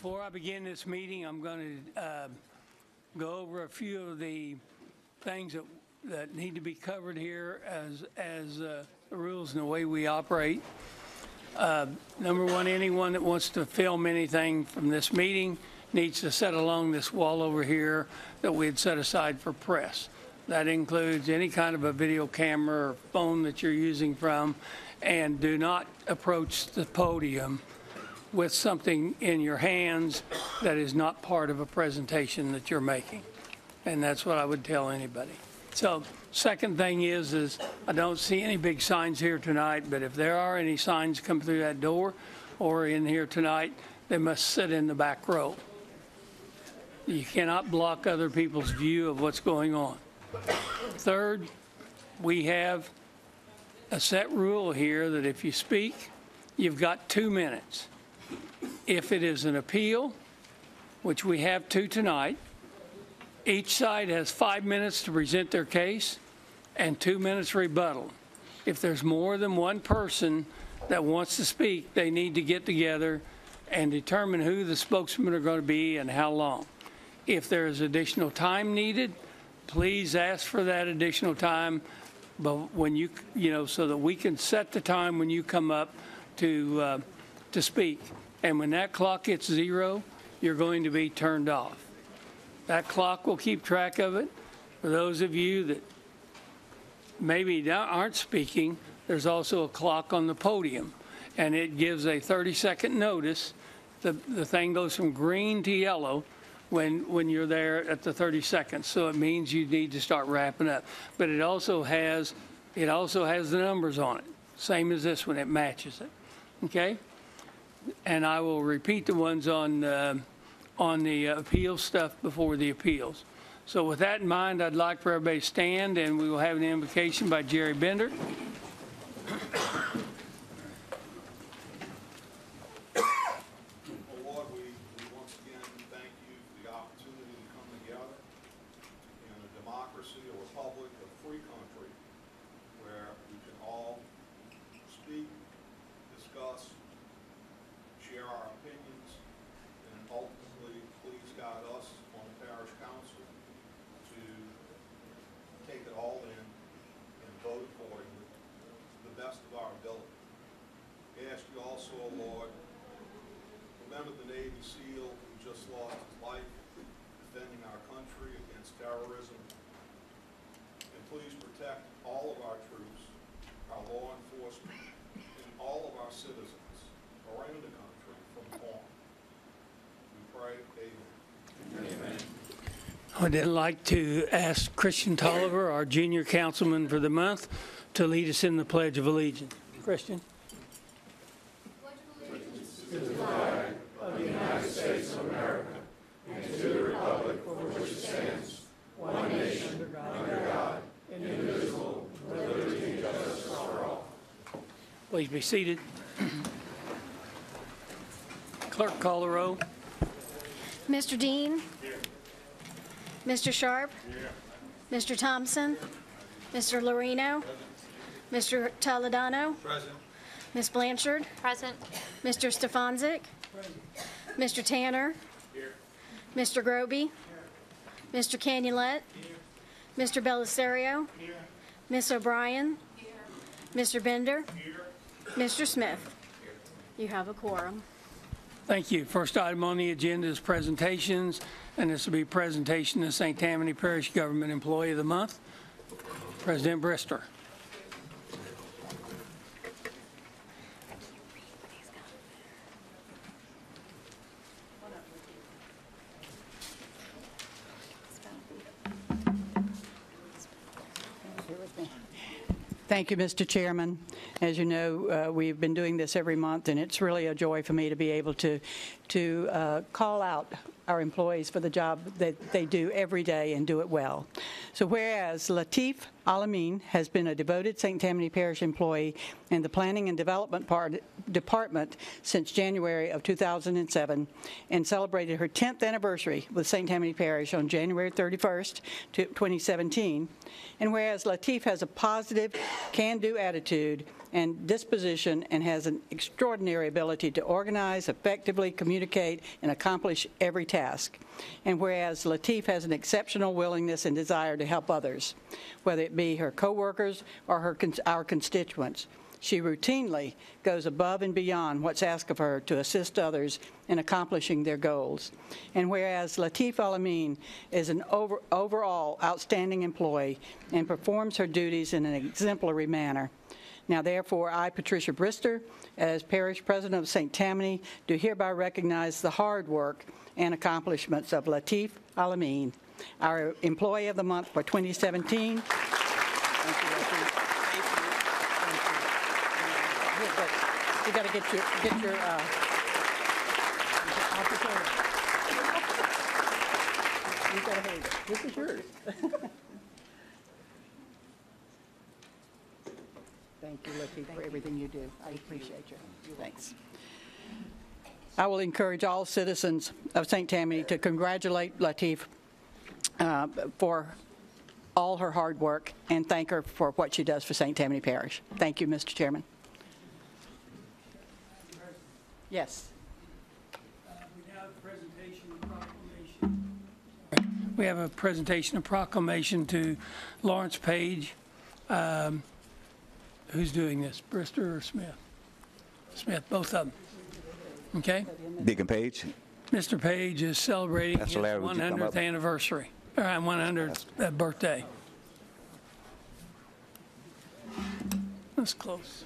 Before I begin this meeting, I'm going to go over a few of the things that need to be covered here as the rules and the way we operate. Number one, anyone that wants to film anything from this meeting needs to set along this wall over here that we had set aside for press. That includes any kind of a video camera or phone that you're using from, and do not approach the podium with something in your hands that is not part of a presentation that you're making. And that's what I would tell anybody. So second thing is I don't see any big signs here tonight, but if there are any signs come through that door or in here tonight, they must sit in the back row. You cannot block other people's view of what's going on. Third, we have a set rule here that if you speak, you've got 2 minutes. If it is an appeal, which we have 2 tonight, each side has 5 minutes to present their case and 2 minutes rebuttal. If there's more than one person that wants to speak, they need to get together and determine who the spokesmen are going to be and how long. If there is additional time needed, please ask for that additional time, but when you so that we can set the time when you come up to speak. And when that clock hits 0, you're going to be turned off. That clock will keep track of it. For those of you that maybe aren't speaking, there's also a clock on the podium, and it gives a 30-second notice. The thing goes from green to yellow when you're there at the 30 seconds. So it means you need to start wrapping up. But it also has the numbers on it, same as this one. It matches it. Okay. And I will repeat the ones on the appeal stuff before the appeals. So with that in mind, I'd like for everybody to stand, and we will have an invocation by Jerry Bender. Lord, we once again thank you for the opportunity to come together in a democracy, a republic, a free country where we can all speak, discuss, share our opinions, and ultimately please guide us on the parish council to take it all in and vote accordingly to the best of our ability. We ask you also, Lord, remember the Navy SEAL who just lost his life defending our country against terrorism, and please protect all of our troops, our law enforcement, and all of our citizens around the country from harm. We pray, amen. Amen. I'd then like to ask Christian Tolliver, our junior councilman for the month, to lead us in the Pledge of Allegiance. Christian. Pledge allegiance to the flag of the United States of America and to the republic for which it stands, one nation, under God, indivisible, with liberty and justice for all. Please be seated. Clerk, call the roll. Mr. Dean? Here. Mr. Sharp? Here. Mr. Thompson? Mr. Lorino? Mr. Toledano? Present. Ms. Blanchard? Present. Mr. Stefanczyk? Present. Mr. Tanner? Here. Mr. Groby? Here. Mr. Canulette? Here. Mr. Belisario? Here. Ms. O'Brien? Here. Mr. Bender? Here. Mr. Smith? Here. You have a quorum. Thank you. First item on the agenda is presentations, and this will be presentation of St. Tammany Parish Government Employee of the Month, President Brister. Thank you, Mr. Chairman. As you know, we've been doing this every month, and it's really a joy for me to be able to call out our employees for the job that they do every day and do it well. So whereas Latif Alamin has been a devoted St. Tammany Parish employee in the Planning and Development Department since January of 2007 and celebrated her 10th anniversary with St. Tammany Parish on January 31st, 2017, and whereas Latif has a positive, can-do attitude and disposition and has an extraordinary ability to organize, effectively communicate, and accomplish every task. And whereas Latif has an exceptional willingness and desire to help others, whether it be her coworkers or our constituents. She routinely goes above and beyond what's asked of her to assist others in accomplishing their goals. And whereas Latif Alamin is an overall outstanding employee and performs her duties in an exemplary manner. Now, therefore, I, Patricia Brister, as Parish President of St. Tammany, do hereby recognize the hard work and accomplishments of Latif Alamin, our Employee of the Month for 2017. Thank you, Latif. You got to get your you got to hold it. This is yours. Thank you, Latif, for everything you do. I appreciate you. Thanks. I will encourage all citizens of St. Tammany to congratulate Latif for all her hard work and thank her for what she does for St. Tammany Parish. Thank you, Mr. Chairman. Yes. We have a presentation of proclamation. We have a presentation of proclamation to Lawrence Page. Who's doing this, Brister or Smith? Smith, both of them. Okay? Deacon Page. Mr. Page is celebrating his Pastor Larry, would you come up? 100th anniversary, or 100th birthday. That's close.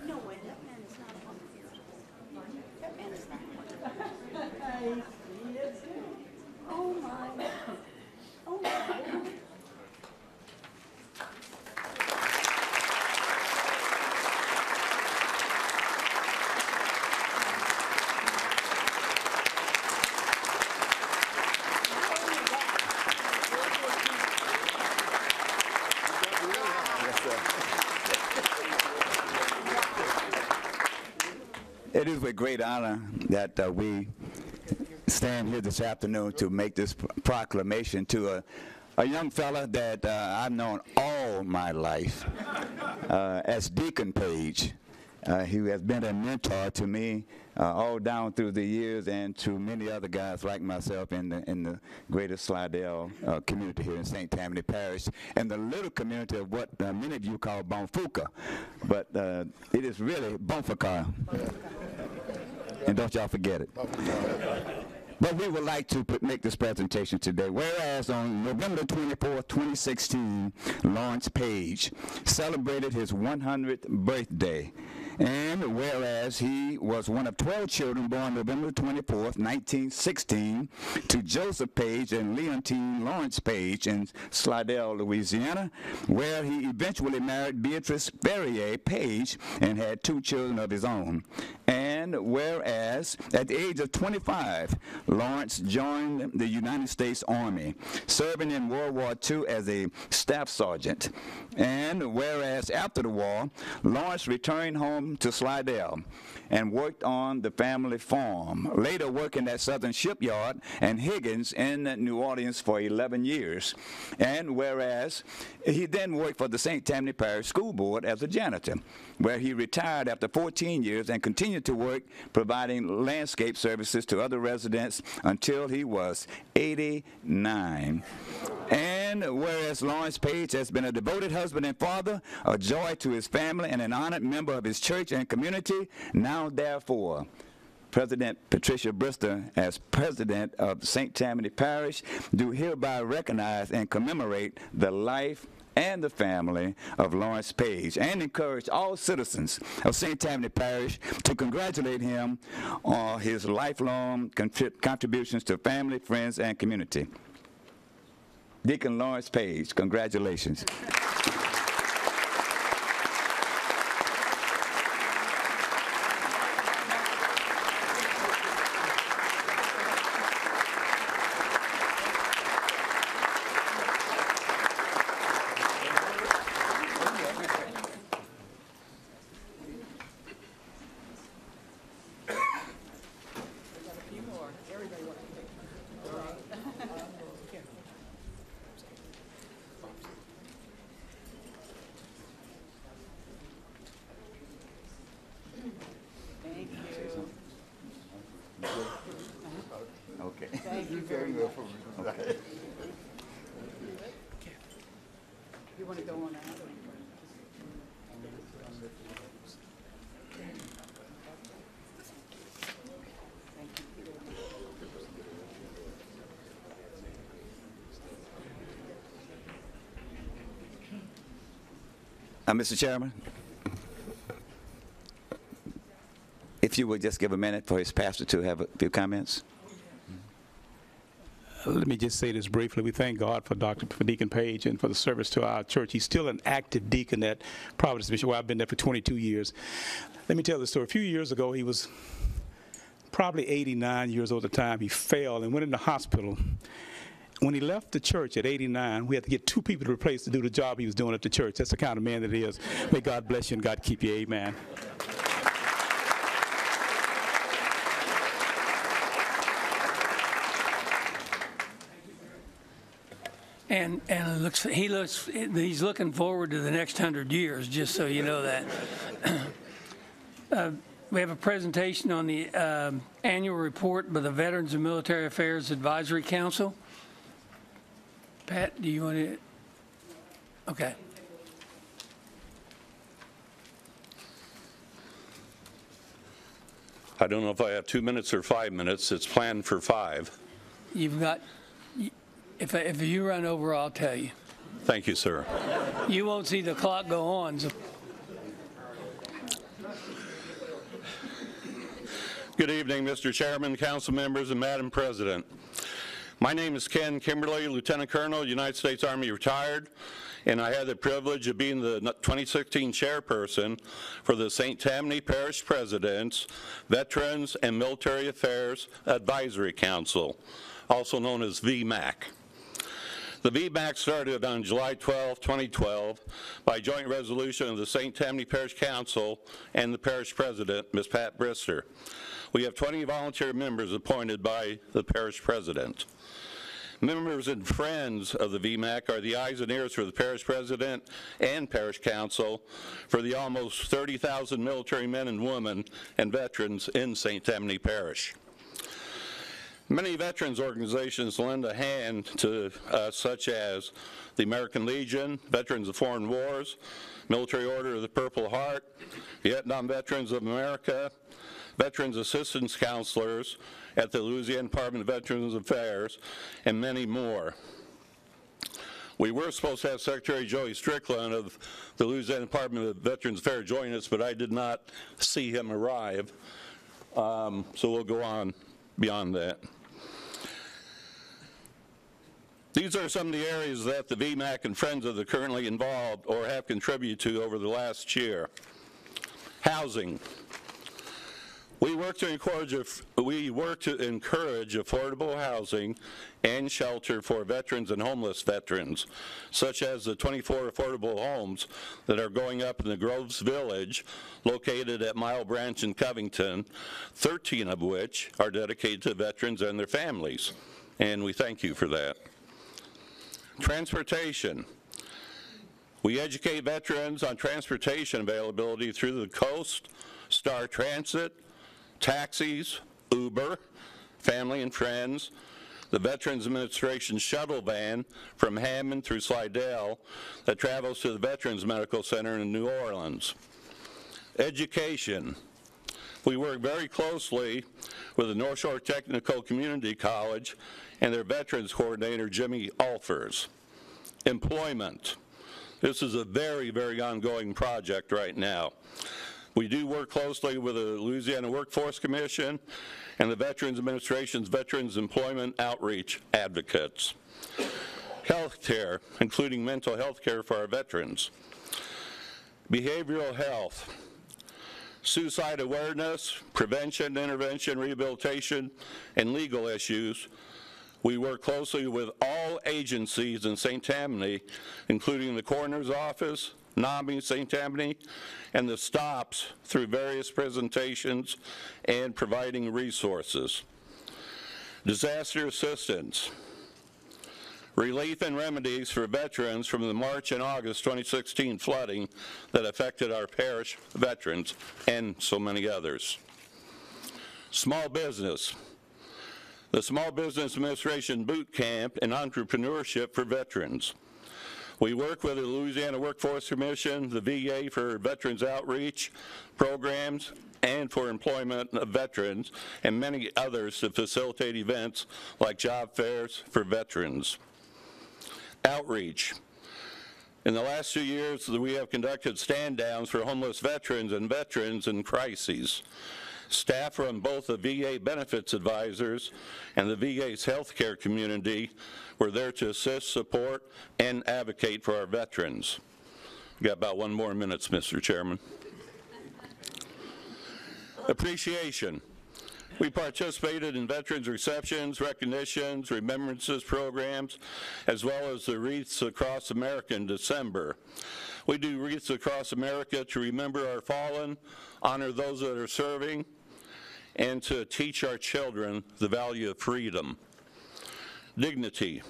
No way, that man is not on here. That man is not. Oh, my. Oh, my. It is with great honor that we stand here this afternoon to make this proclamation to a young fella that I've known all my life as Deacon Page. He has been a mentor to me all down through the years and to many other guys like myself in the greater Slidell community here in St. Tammany Parish and the little community of what many of you call Bonfuca. But it is really Bonfuca. And don't y'all forget it. But we would like to make this presentation today. Whereas on November 24th, 2016, Lawrence Page celebrated his 100th birthday. And whereas he was one of 12 children born November 24th, 1916, to Joseph Page and Leontine Lawrence Page in Slidell, Louisiana, where he eventually married Beatrice Ferrier Page and had 2 children of his own. And whereas at the age of 25, Lawrence joined the United States Army, serving in World War II as a staff sergeant. And whereas after the war, Lawrence returned home to Slidell and worked on the family farm, later working at Southern Shipyard and Higgins in New Orleans for 11 years. And whereas he then worked for the St. Tammany Parish School Board as a janitor, where he retired after 14 years and continued to work providing landscape services to other residents until he was 89. And whereas Lawrence Page has been a devoted husband and father, a joy to his family, and an honored member of his church and community, now therefore, President Patricia Brister, as President of St. Tammany Parish, do hereby recognize and commemorate the life and the family of Lawrence Page, and encourage all citizens of St. Tammany Parish to congratulate him on his lifelong contributions to family, friends, and community. Deacon Lawrence Page, congratulations. you very much. You want to go on out? Mr. Chairman, if you would just give a minute for his pastor to have a few comments. Let me just say this briefly. We thank God for Deacon Page and for the service to our church. He's still an active deacon at Providence Mission, where I've been there for 22 years. Let me tell the story. A few years ago, he was probably 89 years old at the time. He fell and went in the hospital. When he left the church at 89, we had to get 2 people to replace to do the job he was doing at the church. That's the kind of man that he is. May God bless you and God keep you. Amen. And he's looking forward to the next 100 years, just so you know that. We have a presentation on the annual report by the Veterans and Military Affairs Advisory Council. Pat, do you want to? Okay. I don't know if I have 2 minutes or 5 minutes. It's planned for 5. You've got, if you run over, I'll tell you. Thank you, sir. You won't see the clock go on. So. Good evening, Mr. Chairman, council members, and Madam President. My name is Ken Kimberly, Lieutenant Colonel, United States Army retired, and I had the privilege of being the 2016 chairperson for the St. Tammany Parish Presidents, Veterans and Military Affairs Advisory Council, also known as VMAC. The VMAC started on July 12, 2012 by joint resolution of the St. Tammany Parish Council and the Parish President, Ms. Pat Brister. We have 20 volunteer members appointed by the Parish President. Members and friends of the VMAC are the eyes and ears for the Parish President and Parish Council for the almost 30,000 military men and women and veterans in St. Tammany Parish. Many veterans organizations lend a hand to us, such as the American Legion, Veterans of Foreign Wars, Military Order of the Purple Heart, Vietnam Veterans of America, Veterans Assistance Counselors at the Louisiana Department of Veterans Affairs, and many more. We were supposed to have Secretary Joey Strickland of the Louisiana Department of Veterans Affairs join us, but I did not see him arrive, so we'll go on beyond that. These are some of the areas that the VMAC and friends of the currently involved or have contributed to over the last year. Housing. We work to encourage affordable housing and shelter for veterans and homeless veterans, such as the 24 affordable homes that are going up in the Groves Village, located at Mile Branch in Covington, 13 of which are dedicated to veterans and their families, and we thank you for that. Transportation. We educate veterans on transportation availability through the Coast, Star Transit, taxis, Uber, family and friends, the Veterans Administration shuttle van from Hammond through Slidell that travels to the Veterans Medical Center in New Orleans. Education. We work very closely with the North Shore Technical Community College and their Veterans Coordinator, Jimmy Alfers. Employment. This is a very, very ongoing project right now. We do work closely with the Louisiana Workforce Commission and the Veterans Administration's Veterans Employment Outreach Advocates. Health care, including mental health care for our veterans. Behavioral health. Suicide awareness, prevention, intervention, rehabilitation, and legal issues. We work closely with all agencies in St. Tammany, including the Coroner's Office, NAMI, St. Tammany, and the STOPS through various presentations and providing resources. Disaster assistance. Relief and remedies for veterans from the March and August 2016 flooding that affected our parish veterans and so many others. Small business. the Small Business Administration Boot Camp and Entrepreneurship for Veterans. We work with the Louisiana Workforce Commission, the VA for Veterans Outreach programs, and for employment of veterans, and many others to facilitate events like job fairs for veterans. Outreach. In the last 2 years, we have conducted stand-downs for homeless veterans and veterans in crises. Staff from both the VA benefits advisors and the VA's healthcare community were there to assist, support, and advocate for our veterans. We've got about 1 more minute, Mr. Chairman. Appreciation. We participated in veterans receptions, recognitions, remembrances programs, as well as the Wreaths Across America in December. We do Wreaths Across America to remember our fallen, honor those that are serving, and to teach our children the value of freedom. Dignity.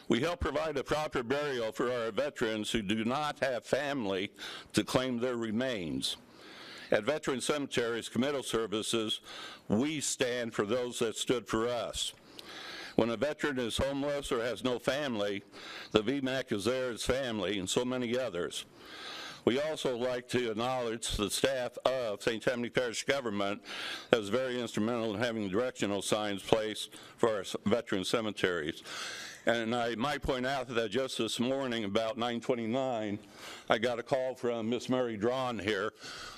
We help provide a proper burial for our veterans who do not have family to claim their remains. At Veteran Cemeteries Committal Services, we stand for those that stood for us. When a veteran is homeless or has no family, the VMAC is there as family, and so many others. We also like to acknowledge the staff of St. Tammany Parish government that was very instrumental in having directional signs placed for our veteran cemeteries. And I might point out that just this morning, about 9:29, I got a call from Miss Mary Drawn here,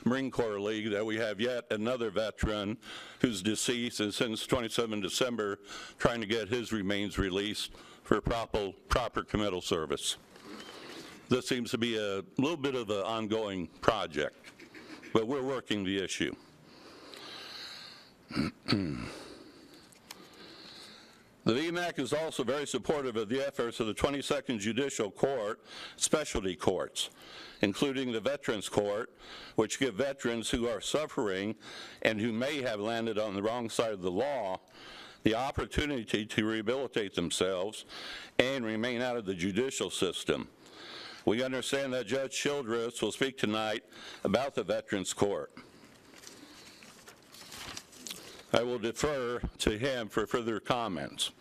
Marine Corps League, that we have yet another veteran who's deceased, and since 27 December, trying to get his remains released for proper committal service. This seems to be a little bit of an ongoing project, but we're working the issue. The VMAC is also very supportive of the efforts of the 22nd Judicial Court specialty courts, including the Veterans Court, which give veterans who are suffering and who may have landed on the wrong side of the law the opportunity to rehabilitate themselves and remain out of the judicial system. We understand that Judge Childress will speak tonight about the Veterans Court. I will defer to him for further comments.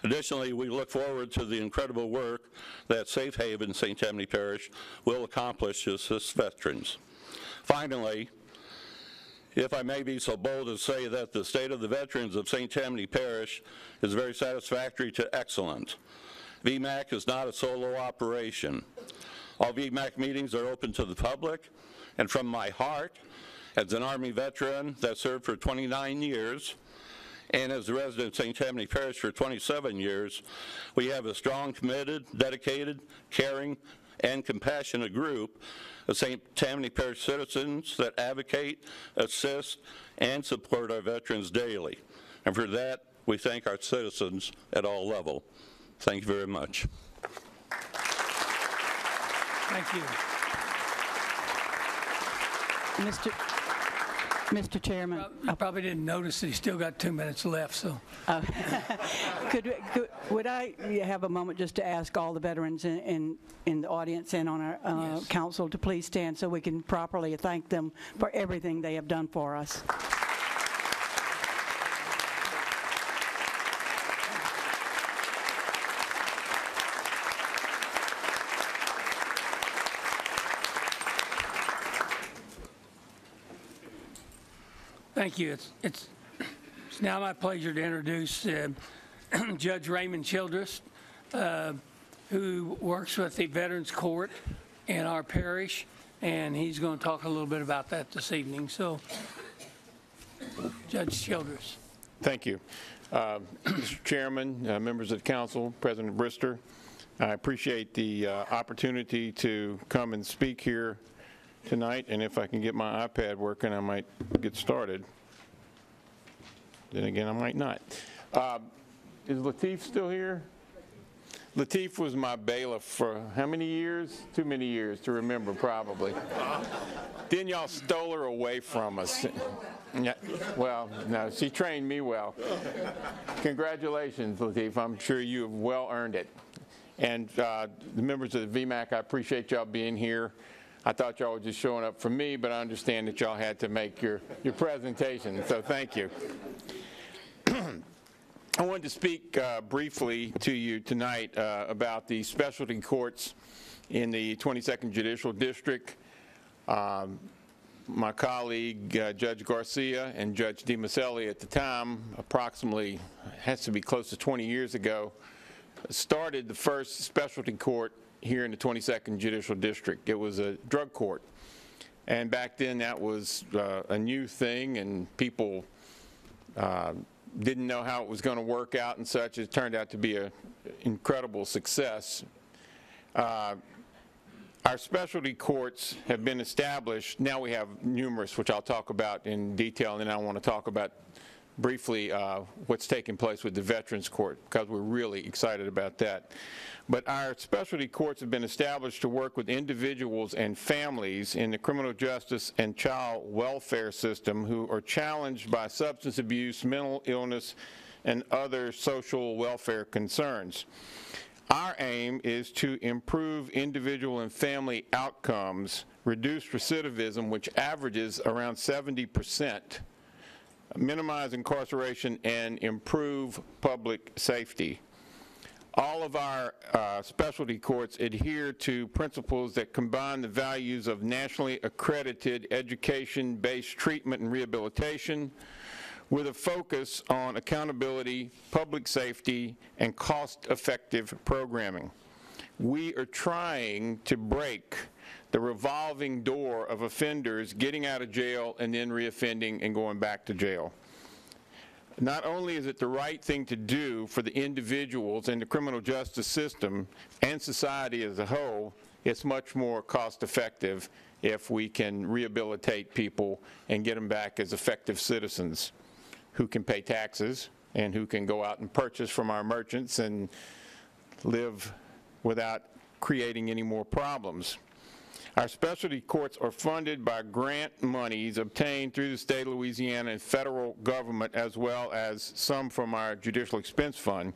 Additionally, we look forward to the incredible work that Safe Haven St. Tammany Parish will accomplish to assist veterans. Finally, if I may be so bold as to say that the state of the veterans of St. Tammany Parish is very satisfactory to excellent. VMAC is not a solo operation. All VMAC meetings are open to the public, and from my heart, as an Army veteran that served for 29 years, and as a resident of St. Tammany Parish for 27 years, we have a strong, committed, dedicated, caring, and compassionate group of St. Tammany Parish citizens that advocate, assist, and support our veterans daily. And for that, we thank our citizens at all levels. Thank you very much. Thank you. Mr. Chairman. You probably didn't notice that he still got 2 minutes left, so. Would I have a moment just to ask all the veterans in the audience and on our Yes. council to please stand so we can properly thank them for everything they have done for us. Thank you. It's now my pleasure to introduce Judge Raymond Childress, who works with the Veterans Court in our parish, and he's going to talk a little bit about that this evening. So, Judge Childress. Thank you. Mr. Chairman, members of the council, President Brister, I appreciate the opportunity to come and speak here tonight, and if I can get my iPad working, I might get started. Then again, I might not. Is Lateef still here? Lateef was my bailiff for how many years? Too many years to remember, probably. Then y'all stole her away from us. Yeah, well, no, she trained me well. Congratulations, Lateef. I'm sure you have well earned it. And the members of the VMAC, I appreciate y'all being here. I thought y'all were just showing up for me, but I understand that y'all had to make your presentation, so thank you. I wanted to speak briefly to you tonight about the specialty courts in the 22nd Judicial District. My colleague, Judge Garcia and Judge DiMaselli at the time, approximately, has to be close to 20 years ago, started the first specialty court here in the 22nd Judicial District. It was a drug court. And back then that was a new thing, and people didn't know how it was going to work out and such. It turned out to be an incredible success. Our specialty courts have been established. Now we have numerous, which I'll talk about in detail, and then I want to talk about briefly what's taking place with the Veterans Court, because we're really excited about that. But our specialty courts have been established to work with individuals and families in the criminal justice and child welfare system who are challenged by substance abuse, mental illness, and other social welfare concerns. Our aim is to improve individual and family outcomes, reduce recidivism, which averages around 70%, minimize incarceration, and improve public safety. All of our specialty courts adhere to principles that combine the values of nationally accredited education-based treatment and rehabilitation with a focus on accountability, public safety, and cost-effective programming. We are trying to break the revolving door of offenders getting out of jail and then reoffending and going back to jail. Not only is it the right thing to do for the individuals in the criminal justice system and society as a whole, it's much more cost-effective if we can rehabilitate people and get them back as effective citizens who can pay taxes and who can go out and purchase from our merchants and live without creating any more problems. Our specialty courts are funded by grant monies obtained through the state of Louisiana and federal government, as well as some from our Judicial Expense Fund.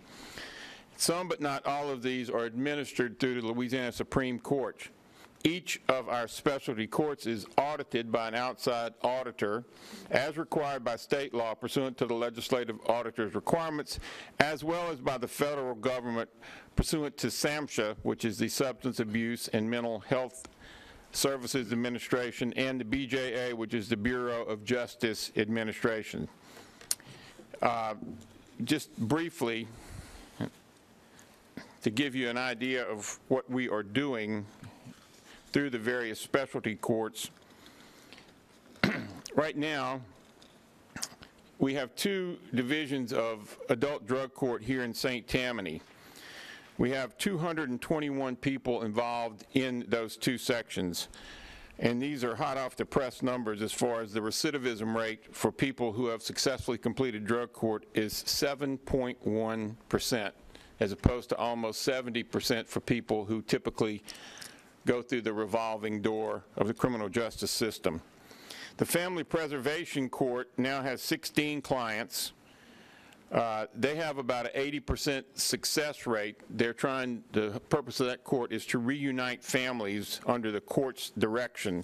Some, but not all of these, are administered through the Louisiana Supreme Court. Each of our specialty courts is audited by an outside auditor as required by state law pursuant to the legislative auditor's requirements, as well as by the federal government pursuant to SAMHSA, which is the Substance Abuse and Mental Health Services Administration, and the BJA, which is the Bureau of Justice Administration. Just briefly, to give you an idea of what we are doing through the various specialty courts. Right now, we have two divisions of adult drug court here in St. Tammany. We have 221 people involved in those two sections, and these are hot off the press numbers as far as the recidivism rate for people who have successfully completed drug court is 7.1%, as opposed to almost 70% for people who typically go through the revolving door of the criminal justice system. The Family Preservation Court now has 16 clients. They have about an 80% success rate. They're trying, the purpose of that court is to reunite families under the court's direction,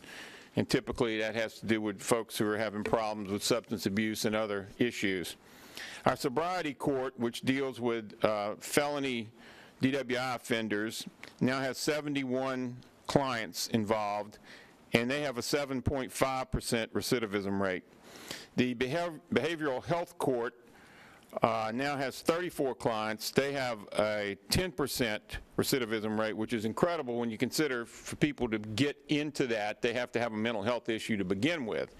and typically that has to do with folks who are having problems with substance abuse and other issues. Our sobriety court, which deals with felony DWI offenders, now has 71 clients involved, and they have a 7.5% recidivism rate. The behavioral health court now has 34 clients. They have a 10% recidivism rate, which is incredible when you consider for people to get into that, they have to have a mental health issue to begin with,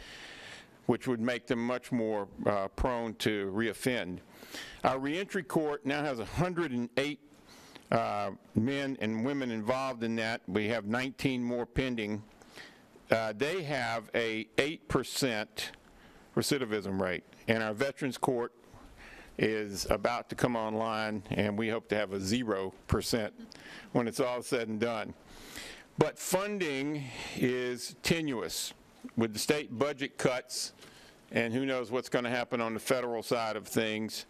which would make them much more prone to reoffend. Our reentry court now has 108 men and women involved in that. We have 19 more pending. They have a 8% recidivism rate, and our Veterans Court is about to come online, and we hope to have a 0% when it's all said and done. But funding is tenuous with the state budget cuts, and who knows what's going to happen on the federal side of things.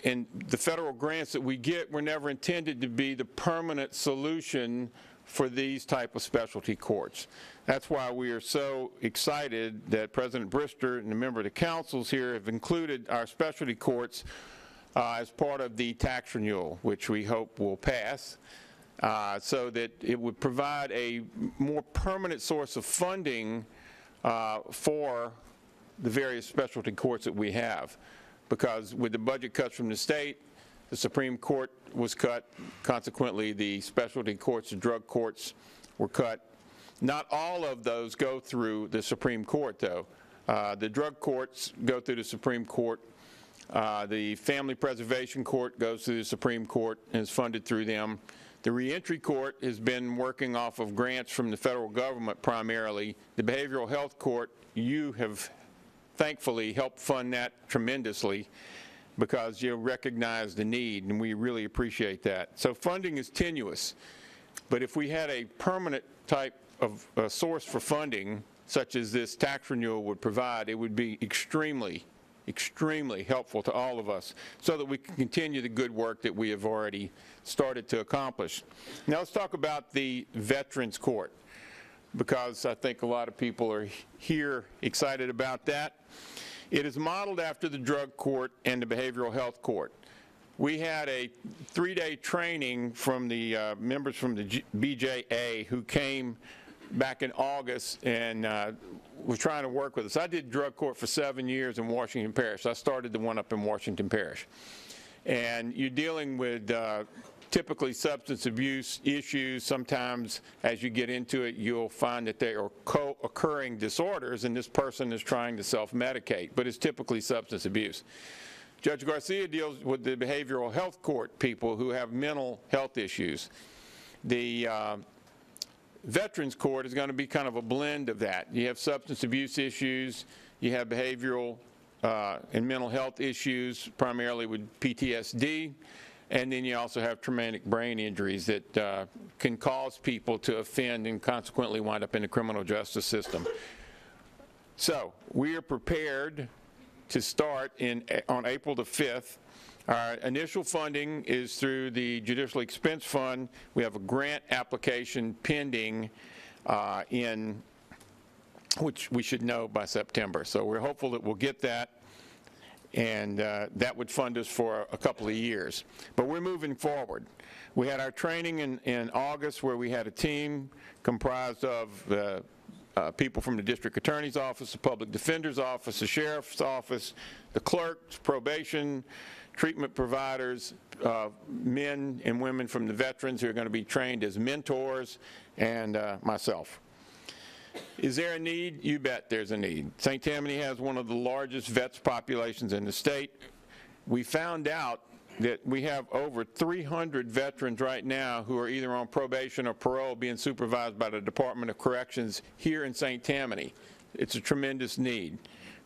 And the federal grants that we get were never intended to be the permanent solution for these type of specialty courts. That's why we are so excited that President Brister and a member of the councils here have included our specialty courts as part of the tax renewal, which we hope will pass, so that it would provide a more permanent source of funding for the various specialty courts that we have. Because with the budget cuts from the state, the Supreme Court was cut, consequently the specialty courts, the drug courts were cut. Not all of those go through the Supreme Court, though. The drug courts go through the Supreme Court. The Family Preservation Court goes through the Supreme Court and is funded through them. The Reentry Court has been working off of grants from the federal government primarily. The Behavioral Health Court, you have thankfully helped fund that tremendously because you recognize the need, and we really appreciate that. So funding is tenuous, but if we had a permanent type of source for funding, such as this tax renewal would provide, it would be extremely helpful to all of us so that we can continue the good work that we have already started to accomplish. Now let's talk about the Veterans Court, because I think a lot of people are here excited about that. It is modeled after the drug court and the behavioral health court. We had a 3-day training from the members from the BJA who came back in August and was trying to work with us. I did drug court for 7 years in Washington Parish. I started the one up in Washington Parish. And you're dealing with typically substance abuse issues. Sometimes as you get into it, you'll find that they are co-occurring disorders and this person is trying to self-medicate, but it's typically substance abuse. Judge Garcia deals with the behavioral health court people who have mental health issues. The Veterans Court is going to be kind of a blend of that. You have substance abuse issues, you have behavioral and mental health issues, primarily with PTSD, and then you also have traumatic brain injuries that can cause people to offend and consequently wind up in the criminal justice system. So we are prepared to start on April the 5th. Our initial funding is through the Judicial Expense Fund. We have a grant application pending which we should know by September. So we're hopeful that we'll get that, and that would fund us for a couple of years. But we're moving forward. We had our training in August where we had a team comprised of people from the District Attorney's Office, the Public Defender's Office, the Sheriff's Office, the clerks, probation, treatment providers, men and women from the veterans who are going to be trained as mentors, and myself. Is there a need? You bet there's a need. St. Tammany has one of the largest vets populations in the state. We found out that we have over 300 veterans right now who are either on probation or parole being supervised by the Department of Corrections here in St. Tammany. It's a tremendous need.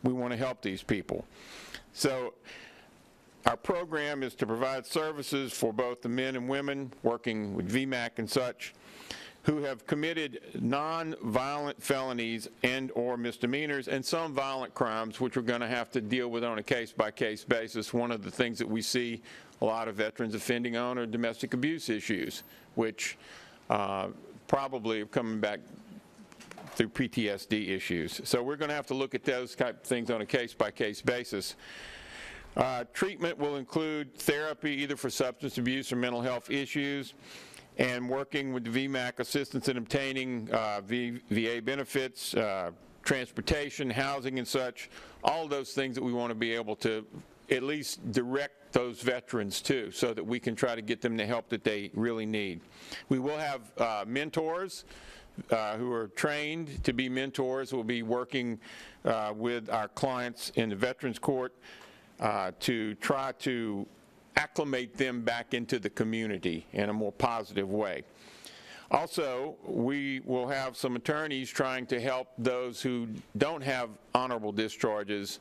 We want to help these people. So our program is to provide services for both the men and women working with VMAC and such who have committed non-violent felonies and or misdemeanors and some violent crimes which we're going to have to deal with on a case-by-case basis. One of the things that we see a lot of veterans offending on are domestic abuse issues, which probably are coming back through PTSD issues. So we're going to have to look at those type of things on a case-by-case basis. Treatment will include therapy either for substance abuse or mental health issues, and working with the VMAC assistance in obtaining VA benefits, transportation, housing and such, all those things that we want to be able to at least direct those veterans to so that we can try to get them the help that they really need. We will have mentors who are trained to be mentors. We'll be working with our clients in the Veterans Court to try to acclimate them back into the community in a more positive way. Also, we will have some attorneys trying to help those who don't have honorable discharges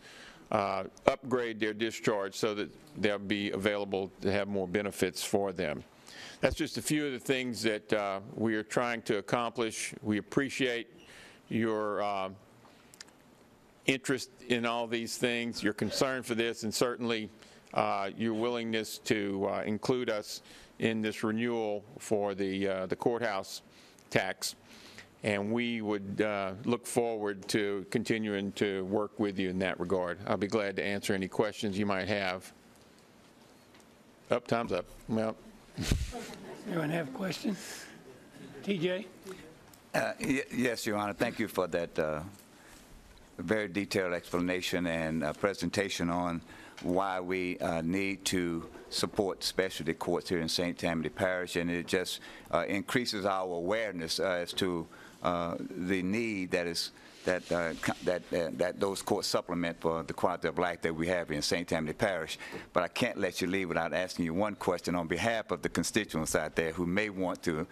upgrade their discharge so that they'll be available to have more benefits for them. That's just a few of the things that we are trying to accomplish. We appreciate your interest in all these things, your concern for this, and certainly your willingness to include us in this renewal for the courthouse tax. And we would look forward to continuing to work with you in that regard. I'll be glad to answer any questions you might have. Up, time's up. Well, Anyone have a question? TJ? Yes, Your Honor. Thank you for that very detailed explanation and presentation on why we need to support specialty courts here in St. Tammany Parish, and it just increases our awareness as to the need that those courts supplement for the quality of life that we have in St. Tammany Parish. But I can't let you leave without asking you one question on behalf of the constituents out there who may want to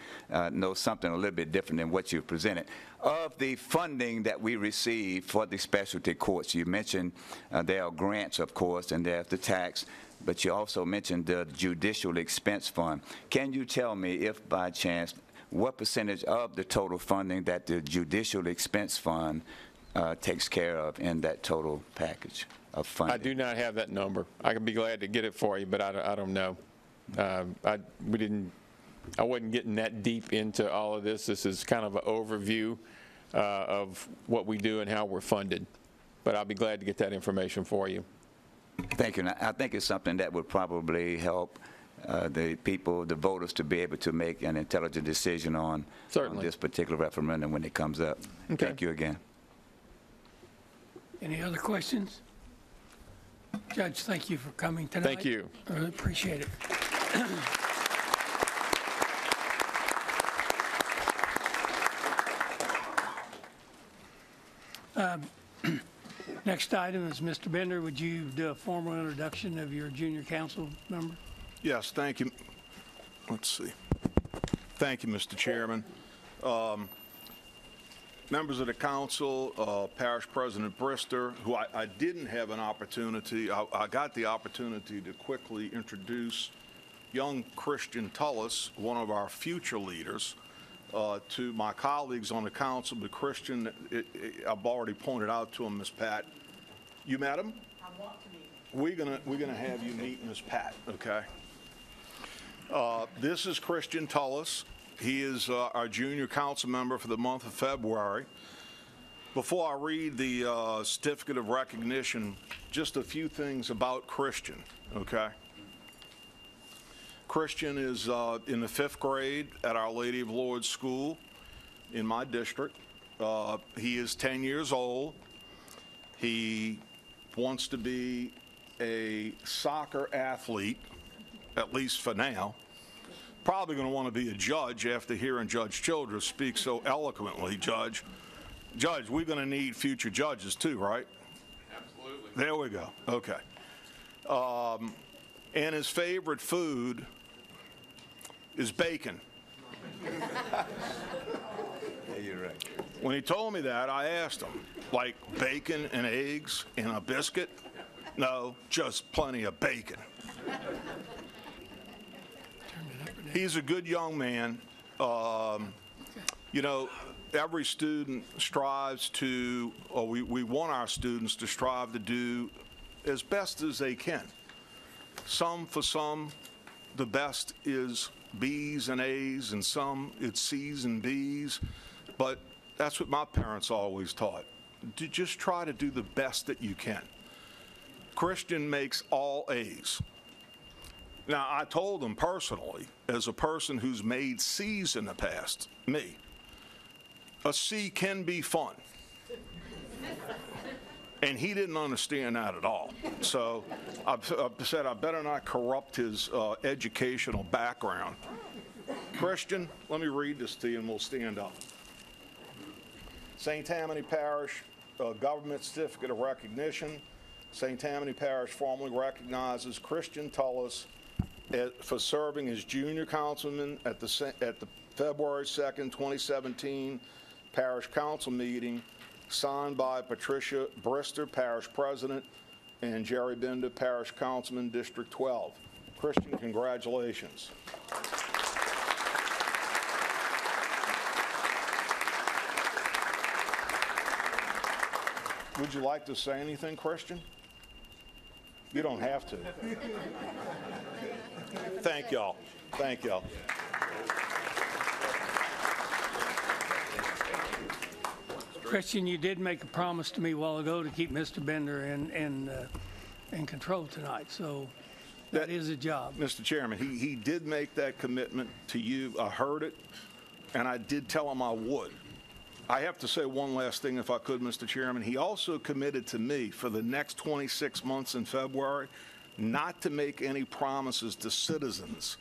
know something a little bit different than what you've presented. Of the funding that we receive for the specialty courts, you mentioned there are grants, of course, and there's the tax, but you also mentioned the judicial expense fund. Can you tell me, if by chance, what percentage of the total funding that the judicial expense fund takes care of in that total package of funding? I do not have that number. I can be glad to get it for you, but I don't know. I wasn't getting that deep into all of this. This is kind of an overview of what we do and how we're funded. But I'll be glad to get that information for you. Thank you. And I think it's something that would probably help the people, the voters, to be able to make an intelligent decision on this particular referendum when it comes up. Okay. Thank you again. Any other questions? Judge, thank you for coming tonight. Thank you. I really appreciate it. Next item is Mr. Bender. Would you do a formal introduction of your junior council member? Yes, thank you. Let's see. Thank you, Mr. Chairman. Members of the council, Parish President Brister, who I didn't have an opportunity, I got the opportunity to quickly introduce young Christian Tullis, one of our future leaders, to my colleagues on the council. But Christian, I've already pointed out to him, Ms. Pat. You met him? I want to meet him. We're gonna have you meet Ms. Pat, okay? This is Christian Tullis. He is our junior council member for the month of February. Before I read the certificate of recognition, just a few things about Christian, okay? Christian is in the 5th grade at Our Lady of Lourdes School in my district. He is 10 years old. He wants to be a soccer athlete, at least for now. Probably going to want to be a judge after hearing Judge Childress speak so eloquently, Judge. Judge, we're going to need future judges too, right? Absolutely. There we go. Okay. And his favorite food is bacon. Yeah, you're right. When he told me that, I asked him, like bacon and eggs and a biscuit? No, just plenty of bacon. He's a good young man. You know, every student strives to, or we want our students to strive to do as best as they can. For some, the best is B's and A's, and some it's C's and B's. But that's what my parents always taught. Just try to do the best that you can. Christian makes all A's. Now, I told him personally, as a person who's made C's in the past, me, a C can be fun. And he didn't understand that at all. So I've said I better not corrupt his educational background. Christian, let me read this to you and we'll stand up. St. Tammany Parish Government Certificate of Recognition. St. Tammany Parish formally recognizes Christian Tullis for serving as junior councilman at the February 2nd, 2017 Parish Council meeting, signed by Patricia Brister, Parish President, and Jerry Bender, Parish Councilman, District 12. Christian, congratulations. Would you like to say anything, Christian? You don't have to. Thank y'all. Thank y'all. Christian, you did make a promise to me a while ago to keep Mr. Bender in control tonight, so That is a job. Mr. Chairman, he did make that commitment to you. I heard it, and I did tell him I would. I have to say one last thing, if I could, Mr. Chairman. He also committed to me for the next 26 months in February not to make any promises to citizens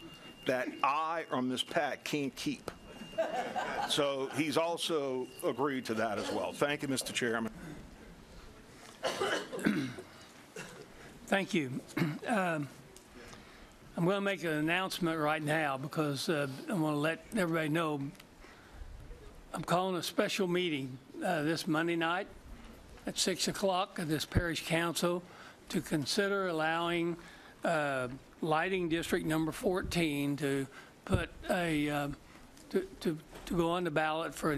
that I or Ms. Pat can't keep. So he's also agreed to that as well. Thank you, Mr. Chairman. Thank you. I'm going to make an announcement right now because I want to let everybody know I'm calling a special meeting this Monday night at 6 o'clock at this parish council to consider allowing lighting district number 14 to put a to go on the ballot for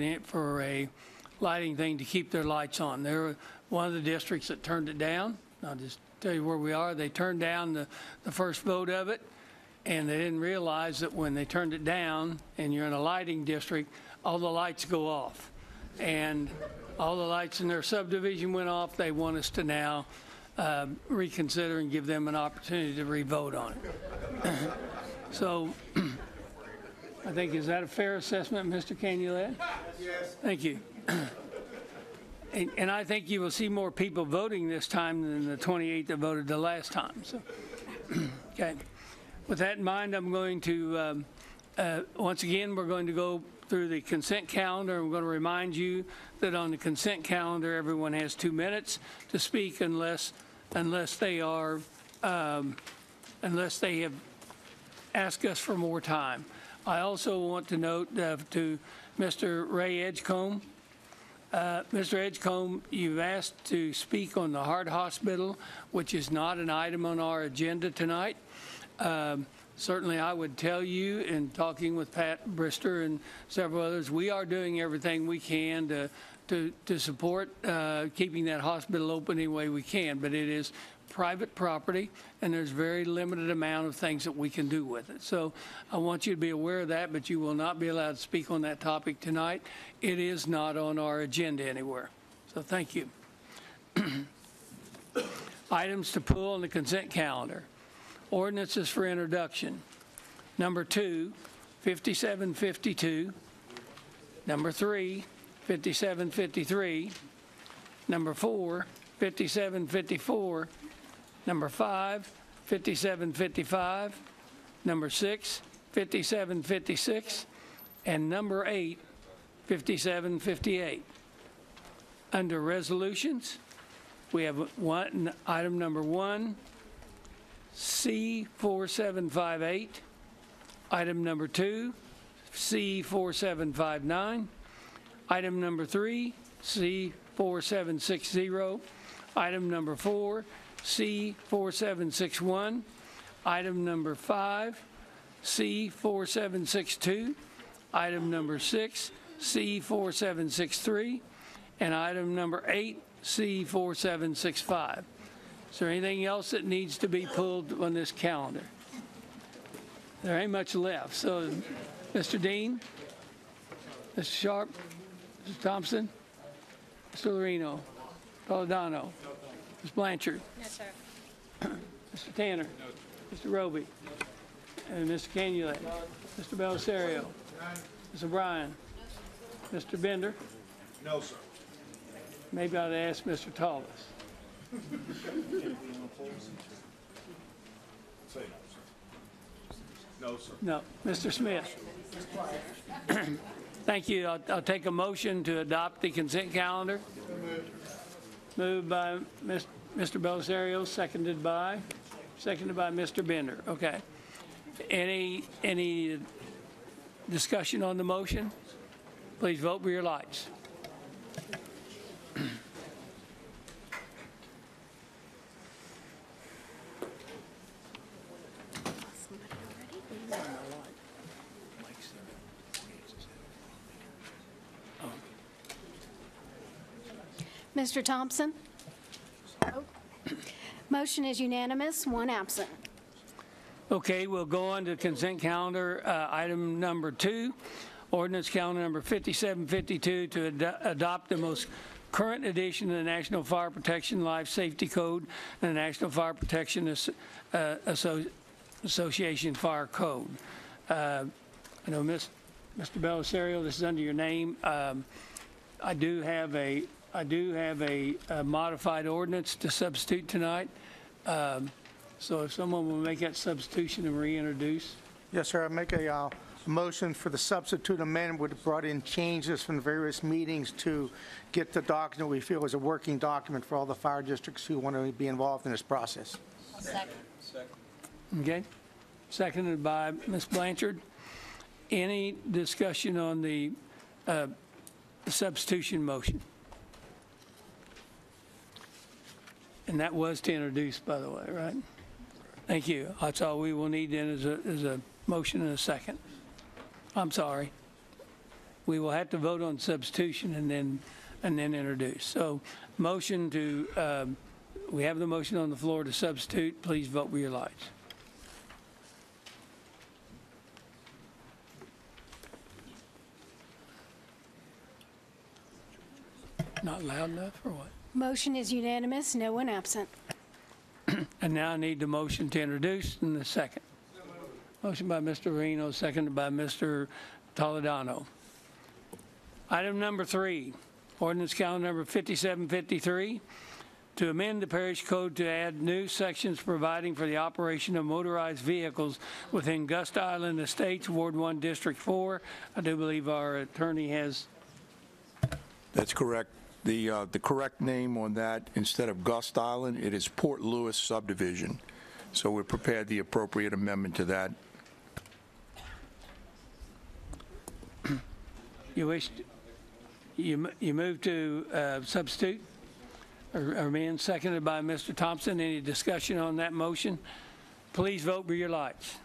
a lighting thing to keep their lights on. They're one of the districts that turned it down. I'll just tell you where we are. They turned down the first vote of it, and they didn't realize that when they turned it down and you're in a lighting district, all the lights go off. And all the lights in their subdivision went off. They want us to now reconsider and give them an opportunity to re-vote on it. So I think, is that a fair assessment, Mr. Canulet? Yes. Thank you. And I think you will see more people voting this time than the 28 that voted the last time. So, okay. With that in mind, I'm going to, once again, we're going to go through the consent calendar. I'm going to remind you that on the consent calendar, everyone has 2 minutes to speak unless they are, unless they have asked us for more time. I also want to note to Mr. Ray Edgecombe, Mr. Edgecombe, you've asked to speak on the heart hospital, which is not an item on our agenda tonight. Certainly, I would tell you, in talking with Pat Brister and several others, we are doing everything we can to support keeping that hospital open any way we can, but it is private property, and there's very limited amount of things that we can do with it. So I want you to be aware of that, but you will not be allowed to speak on that topic tonight. It is not on our agenda anywhere. So thank you. Items to pull on the consent calendar. Ordinances for introduction. Number 2, 5752. Number 3, 5753. Number 4, 5754. Number 5, 5755. Number 6, 5756. And number 8, 5758. Under resolutions, we have item number 1, C4758. Item number 2, C4759. Item number 3, C4760. Item number 4, C4761. Item number 5, C4762. Item number 6, C4763. And item number 8, C4765. Is there anything else that needs to be pulled on this calendar? There ain't much left. So, Mr. Dean, Mr. Sharp, Mr. Thompson, Mr. Lorino, Toledano, Ms. Blanchard. Yes, sir. Mr. Tanner. No. Mr. Roby. And Mr. Canulet. Mr. Belisario. Ms. O'Brien. Mr. Bender. No, sir. Maybe I'd ask Mr. Tallis. Say no, sir. No, sir. No. Mr. Smith. Thank you. I'll take a motion to adopt the consent calendar. Moved by Mr. Belisario, seconded by Mr. Bender. Okay. Any discussion on the motion? Please vote with your lights. Mr. Thompson? Motion is unanimous, 1 absent. Okay, we'll go on to consent calendar, item number 2, ordinance calendar number 5752 to adopt the most current edition of the National Fire Protection Life Safety Code and the National Fire Protection Association Fire Code. I know, Mr. Belisario, this is under your name. I do have a modified ordinance to substitute tonight. So if someone will make that substitution and reintroduce. Yes, sir. I make a motion for the substitute amendment would have brought in changes from the various meetings to get the document we feel is a working document for all the fire districts who want to be involved in this process. Okay. Seconded by Ms. Blanchard. Any discussion on the substitution motion? And that was to introduce, by the way, right? Thank you. That's all we will need then is a motion and a second. I'm sorry. We will have to vote on substitution and then introduce. So motion to, we have the motion on the floor to substitute. Please vote with your lights. Not loud enough or what? Motion is unanimous, no one absent. And now I need the motion to introduce and the second. Motion by Mr. Reno, seconded by Mr. Toledano. Item number 3, ordinance calendar number 5753, to amend the parish code to add new sections providing for the operation of motorized vehicles within Gust Island Estates, Ward 1, District 4. I do believe our attorney has. That's correct. The correct name on that, instead of Gust Island, it is Port Louis subdivision. So we prepared the appropriate amendment to that. You wish, you move to substitute or amend, seconded by Mr. Thompson. Any discussion on that motion? Please vote with your lights.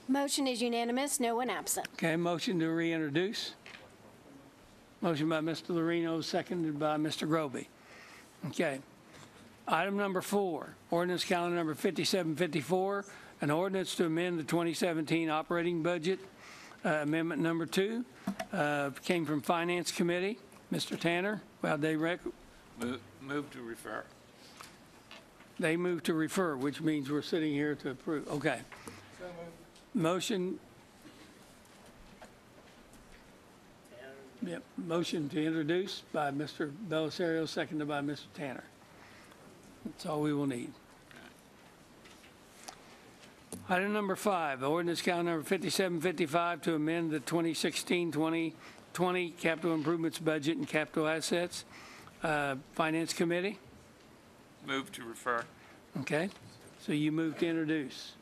Motion is unanimous, no one absent. Okay, motion to reintroduce. Motion by Mr. Lorino, seconded by Mr. Groby. Okay. Item number 4, ordinance calendar number 5754, an ordinance to amend the 2017 operating budget. Amendment number 2 came from Finance Committee. Mr. Tanner, well, they Move to refer. They moved to refer, which means we're sitting here to approve. Okay. Motion. Yep. Motion to introduce by Mr. Belisario, seconded by Mr. Tanner. That's all we will need. Item number 5, ordinance calendar number 5755 to amend the 2016-2020 capital improvements budget and capital assets. Finance Committee. Move to refer. Okay. So you move to introduce.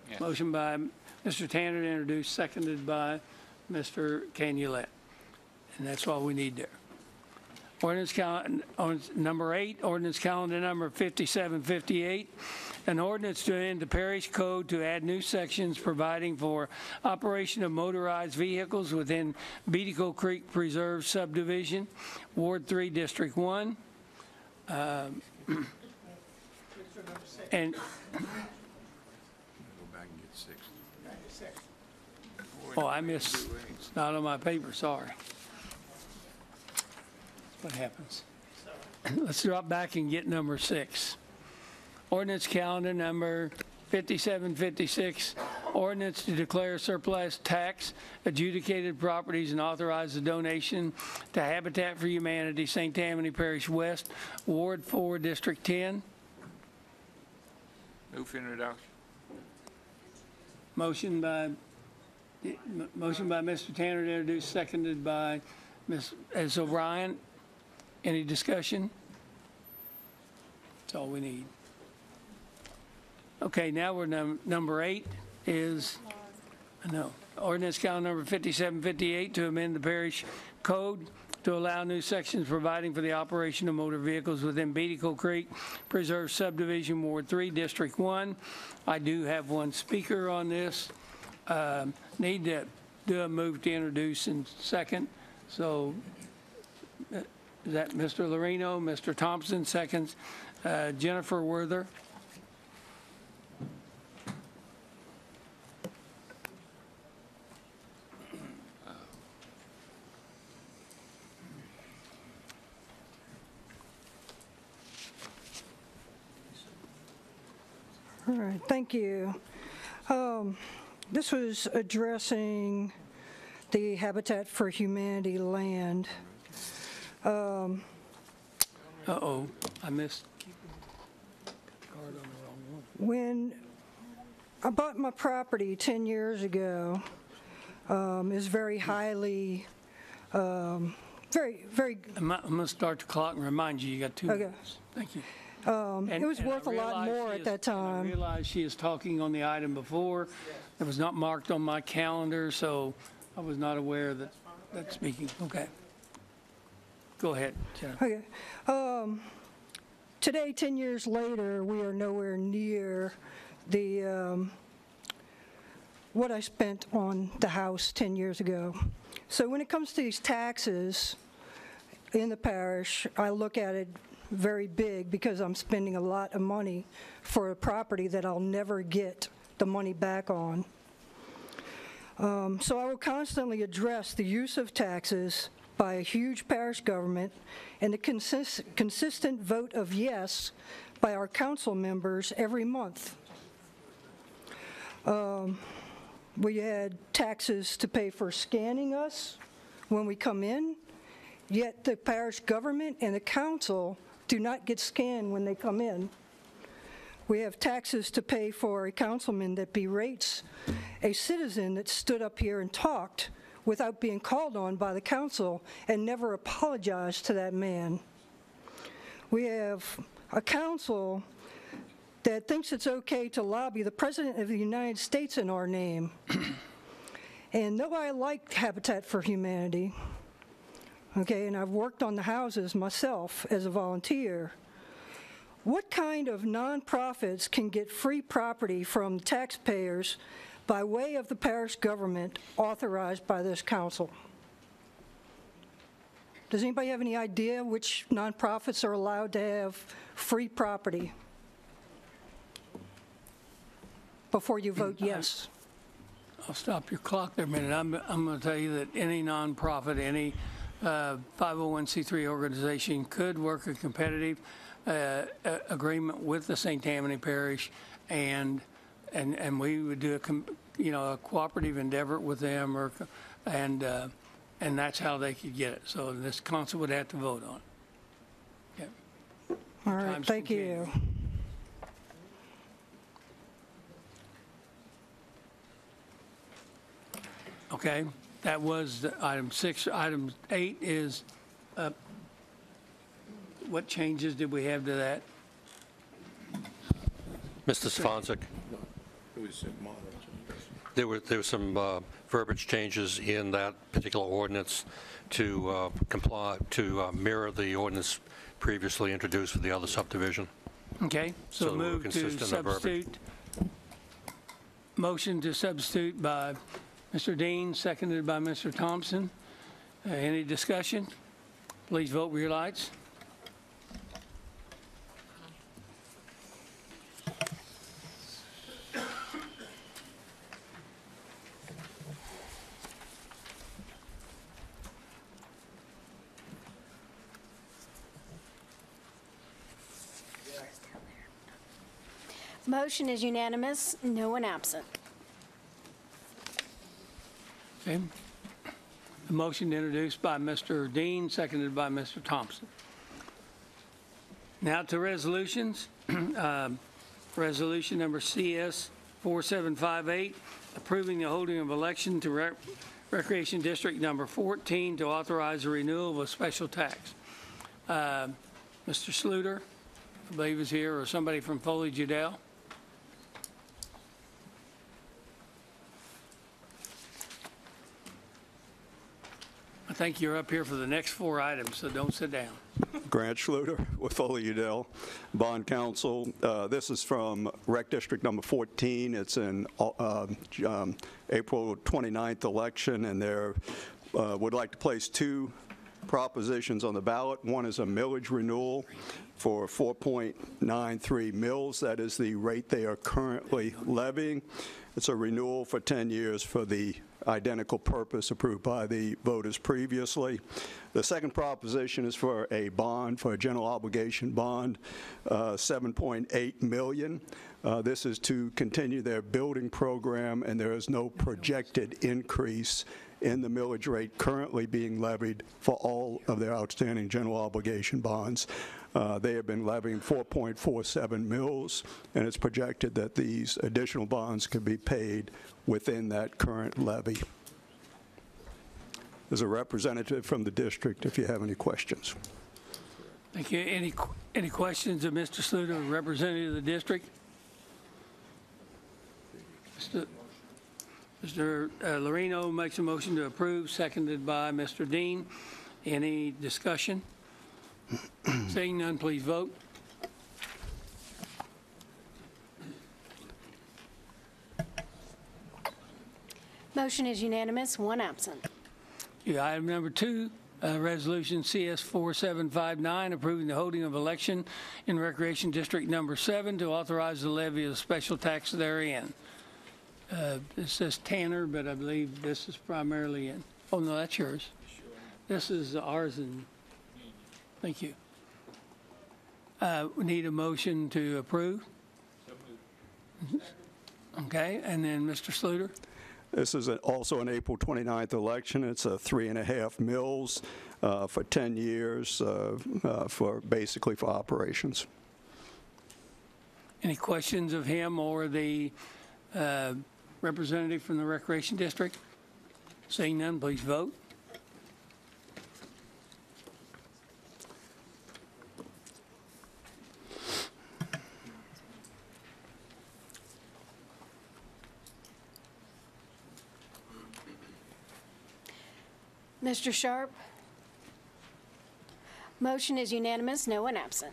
Yes. Motion by Mr. Tanner to introduce, seconded by Mr. Canulet. And that's all we need there. Ordinance number 8, ordinance calendar number 5758, an ordinance to amend the parish code to add new sections providing for operation of motorized vehicles within Beatico Creek Preserve subdivision, Ward 3, District 1. And oh, I missed, it's not on my paper, sorry. What happens? Let's drop back and get number 6. Ordinance calendar number 5756, ordinance to declare surplus tax adjudicated properties and authorize the donation to Habitat for Humanity, St. Tammany Parish West, Ward 4, District 10. Move for introduction. Motion by Mr. Tanner to introduce, seconded by Ms. O'Brien. Any discussion? That's all we need. Okay, now we're number 8 is, ordinance calendar number 5758 to amend the parish code to allow new sections providing for the operation of motor vehicles within Beatico Creek Preserve Subdivision, Ward 3, District 1. I do have one speaker on this. Need to do a move to introduce in second. So is that Mr. Lorino, Mr. Thompson, seconds, Jennifer Werther. All right, thank you. This was addressing the Habitat for Humanity land. Uh-oh, I missed. Card on the wrong one. When I bought my property 10 years ago, is very highly, very, I'm going to start the clock and remind you, you got 2 Okay. minutes. Thank you. it was worth a lot more at that I time. realize she is talking on the item before. It was not marked on my calendar, so I was not aware that that's speaking. Okay. Go ahead, Jennifer. Okay. Today, 10 years later, we are nowhere near the what I spent on the house 10 years ago. So when it comes to these taxes in the parish, I look at it very big because I'm spending a lot of money for a property that I'll never get the money back on. So I will constantly address the use of taxes by a huge parish government and the consistent vote of yes by our council members every month. We had taxes to pay for scanning us when we come in, yet the parish government and the council do not get scanned when they come in. We have taxes to pay for a councilman that berates a citizen that stood up here and talked without being called on by the council and never apologized to that man. We have a council that thinks it's okay to lobby the President of the United States in our name. And though I like Habitat for Humanity, okay, and I've worked on the houses myself as a volunteer, what kind of nonprofits can get free property from taxpayers by way of the parish government authorized by this council? Does anybody have any idea which nonprofits are allowed to have free property before you vote yes? I'll stop your clock there a minute. I'm going to tell you that any nonprofit, any 501c3 organization could work a competitive agreement with the St. Tammany Parish, and we would do a cooperative endeavor with them, and that's how they could get it. So this council would have to vote on it. Okay. All right, thank you. Okay, that was item 6. Item 8 is, what changes did we have to that? Mr. Sfonzik, there were some verbiage changes in that particular ordinance to mirror the ordinance previously introduced for the other subdivision. Okay, so we're move to consistent in the verbiage. substitute. Motion to substitute by Mr. Dean, seconded by Mr. Thompson. Any discussion? Please vote with your lights. Motion is unanimous, no one absent. Okay. The motion introduced by Mr. Dean, seconded by Mr. Thompson. Now to resolutions. Resolution number CS 4758, approving the holding of election to Recreation District number 14 to authorize the renewal of a special tax. Mr. Sluter, I believe, is here, or somebody from Foley Judell. I think you're up here for the next 4 items, so don't sit down. Grant Schluter with Foley Udell, Bond Counsel. This is from Rec District number 14. It's in April 29th election, and they would like to place 2 propositions on the ballot. One is a millage renewal for 4.93 mills. That is the rate they are currently levying. It's a renewal for 10 years for the identical purpose approved by the voters previously. The second proposition is for a bond, for a general obligation bond, $7.8 million. This is to continue their building program, and there is no projected increase in the millage rate currently being levied for all of their outstanding general obligation bonds. They have been levying 4.47 mils, and it's projected that these additional bonds could be paid within that current levy. There's a representative from the district if you have any questions. Thank you. Any questions of Mr. Sluter, representative of the district? Mr. Lorino makes a motion to approve, seconded by Mr. Dean. Any discussion? Seeing none, please vote. Motion is unanimous, one absent. Item number 2, Resolution CS 4759, approving the holding of election in Recreation District Number 7 to authorize the levy of special tax therein. It says Tanner, but I believe this is primarily in, oh no, that's yours. This is ours, and thank you. We need a motion to approve. Okay, and then Mr. Sluter. This is also an April 29th election. It's a 3.5 mils for 10 years for basically for operations. Any questions of him or the representative from the Recreation District? Seeing none, please vote. Mr. Sharp? Motion is unanimous, no one absent.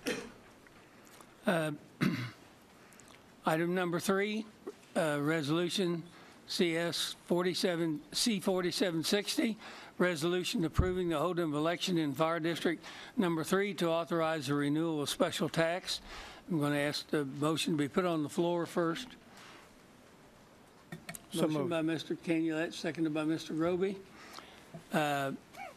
Item number 3, Resolution CS 4760, resolution approving the holding of election in Fire District Number 3 to authorize the renewal of special tax. I'm going to ask the motion to be put on the floor first. Motion by Mr. Canulet, seconded by Mr. Roby. Now,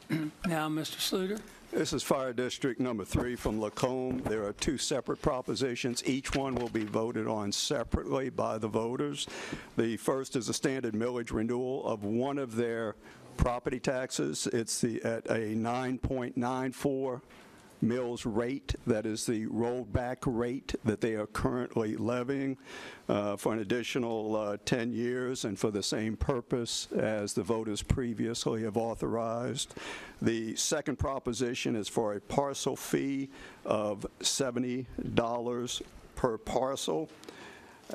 Mr. Sluter. This is Fire District Number 3 from Lacombe. There are 2 separate propositions. Each one will be voted on separately by the voters. The first is a standard millage renewal of one of their property taxes. It's at a 9.94 mills rate. That is the rolled back rate that they are currently levying for an additional 10 years and for the same purpose as the voters previously have authorized. The second proposition is for a parcel fee of $70 per parcel.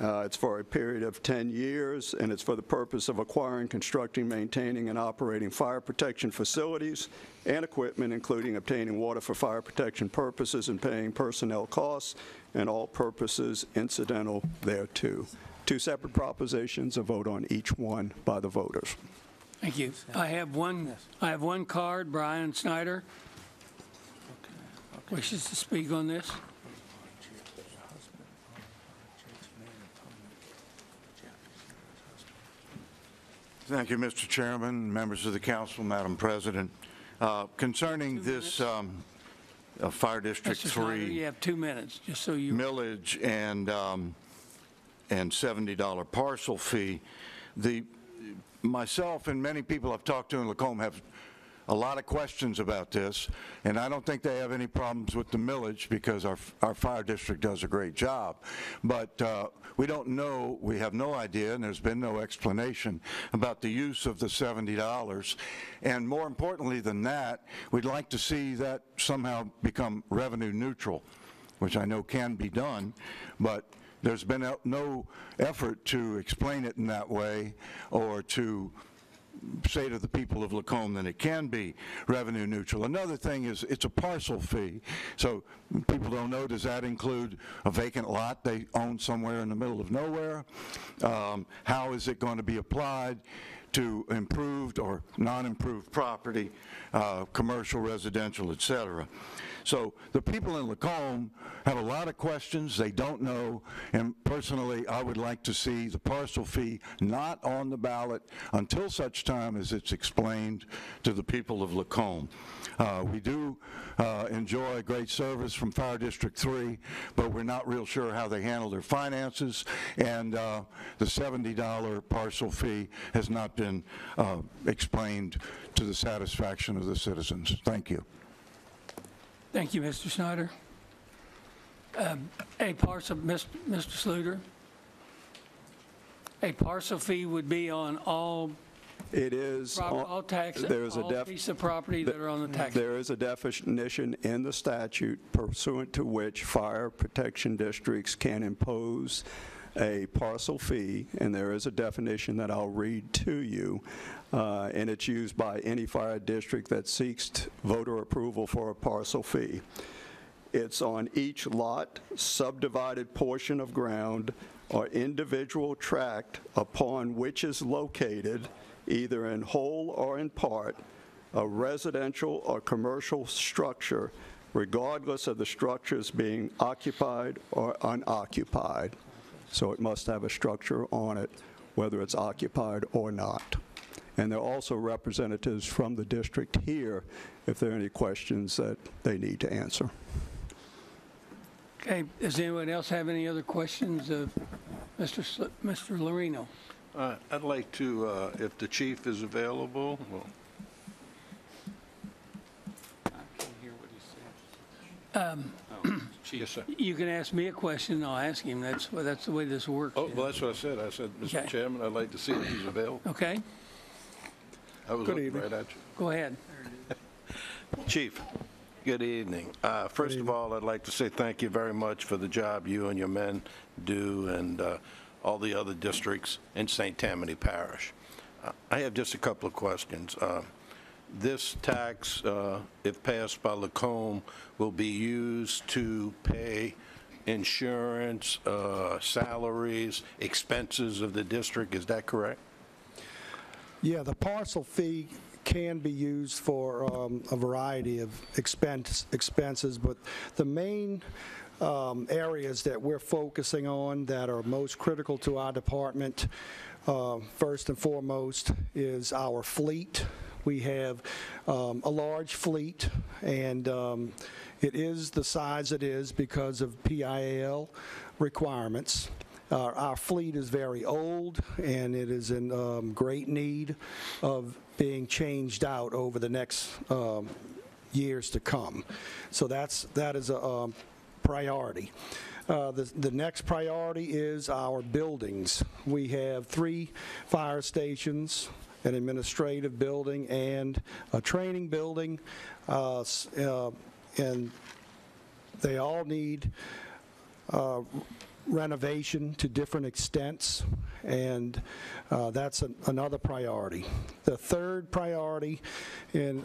It's for a period of 10 years, and it's for the purpose of acquiring, constructing, maintaining, and operating fire protection facilities and equipment, including obtaining water for fire protection purposes and paying personnel costs and all purposes incidental thereto. 2 separate propositions, a vote on each one by the voters. Thank you. I have one card. Brian Snyder wishes to speak on this. Thank you, Mr. Chairman, members of the council, Madam President. Concerning this Fire District 3, you have 2 minutes, just so you millage and $70 parcel fee. Myself and many people I've talked to in Lacombe have a lot of questions about this, and I don't think they have any problems with the millage because our fire district does a great job. But we don't know, we have no idea, and there's been no explanation about the use of the $70. And more importantly than that, we'd like to see that somehow become revenue neutral, which I know can be done, but there's been no effort to explain it in that way or to say to the people of Lacombe that it can be revenue neutral. Another thing is it's a parcel fee. So people don't know, does that include a vacant lot they own somewhere in the middle of nowhere? How is it going to be applied to improved or non-improved property, commercial, residential, et cetera. So the people in Lacombe have a lot of questions they don't know, and personally, I would like to see the parcel fee not on the ballot until such time as it's explained to the people of Lacombe. We do enjoy great service from Fire District 3, but we're not real sure how they handle their finances, and the $70 parcel fee has not been explained to the satisfaction of the citizens. Thank you. Thank you, Mr. Snyder. A parcel, Mr. Sluter, a parcel fee would be on all It is, all tax, there's all a piece of property that are on the tax. there is a definition in the statute pursuant to which fire protection districts can impose a parcel fee, and there is a definition that I'll read to you, and it's used by any fire district that seeks voter approval for a parcel fee. It's on each lot, subdivided portion of ground, or individual tract upon which is located, either in whole or in part, a residential or commercial structure, regardless of the structures being occupied or unoccupied. So it must have a structure on it, whether it's occupied or not. And there are also representatives from the district here if there are any questions that they need to answer. Okay, does anyone else have any other questions of Mr. Lorino? I'd like to, if the chief is available, well. I can't hear what he said. Yes, sir. You can ask me a question, and I'll ask him. That's the way this works. Oh, well, that's what I said. I said, Mr. Okay. Chairman, I'd like to see if he's available. Okay, I was looking right at you. go ahead. Chief, good evening. First of all, I'd like to say thank you very much for the job you and your men do, and all the other districts in St. Tammany Parish. I have just a couple of questions. This tax, if passed by Lacombe, will be used to pay insurance, salaries, expenses of the district. Is that correct? Yeah, the parcel fee can be used for a variety of expenses, but the main areas that we're focusing on that are most critical to our department, first and foremost, is our fleet. We have a large fleet, and it is the size it is because of PIL requirements. Our fleet is very old, and it is in great need of being changed out over the next years to come. So that is a priority. The next priority is our buildings. We have 3 fire stations, an administrative building, and a training building, and they all need renovation to different extents, and that's another priority. The third priority, in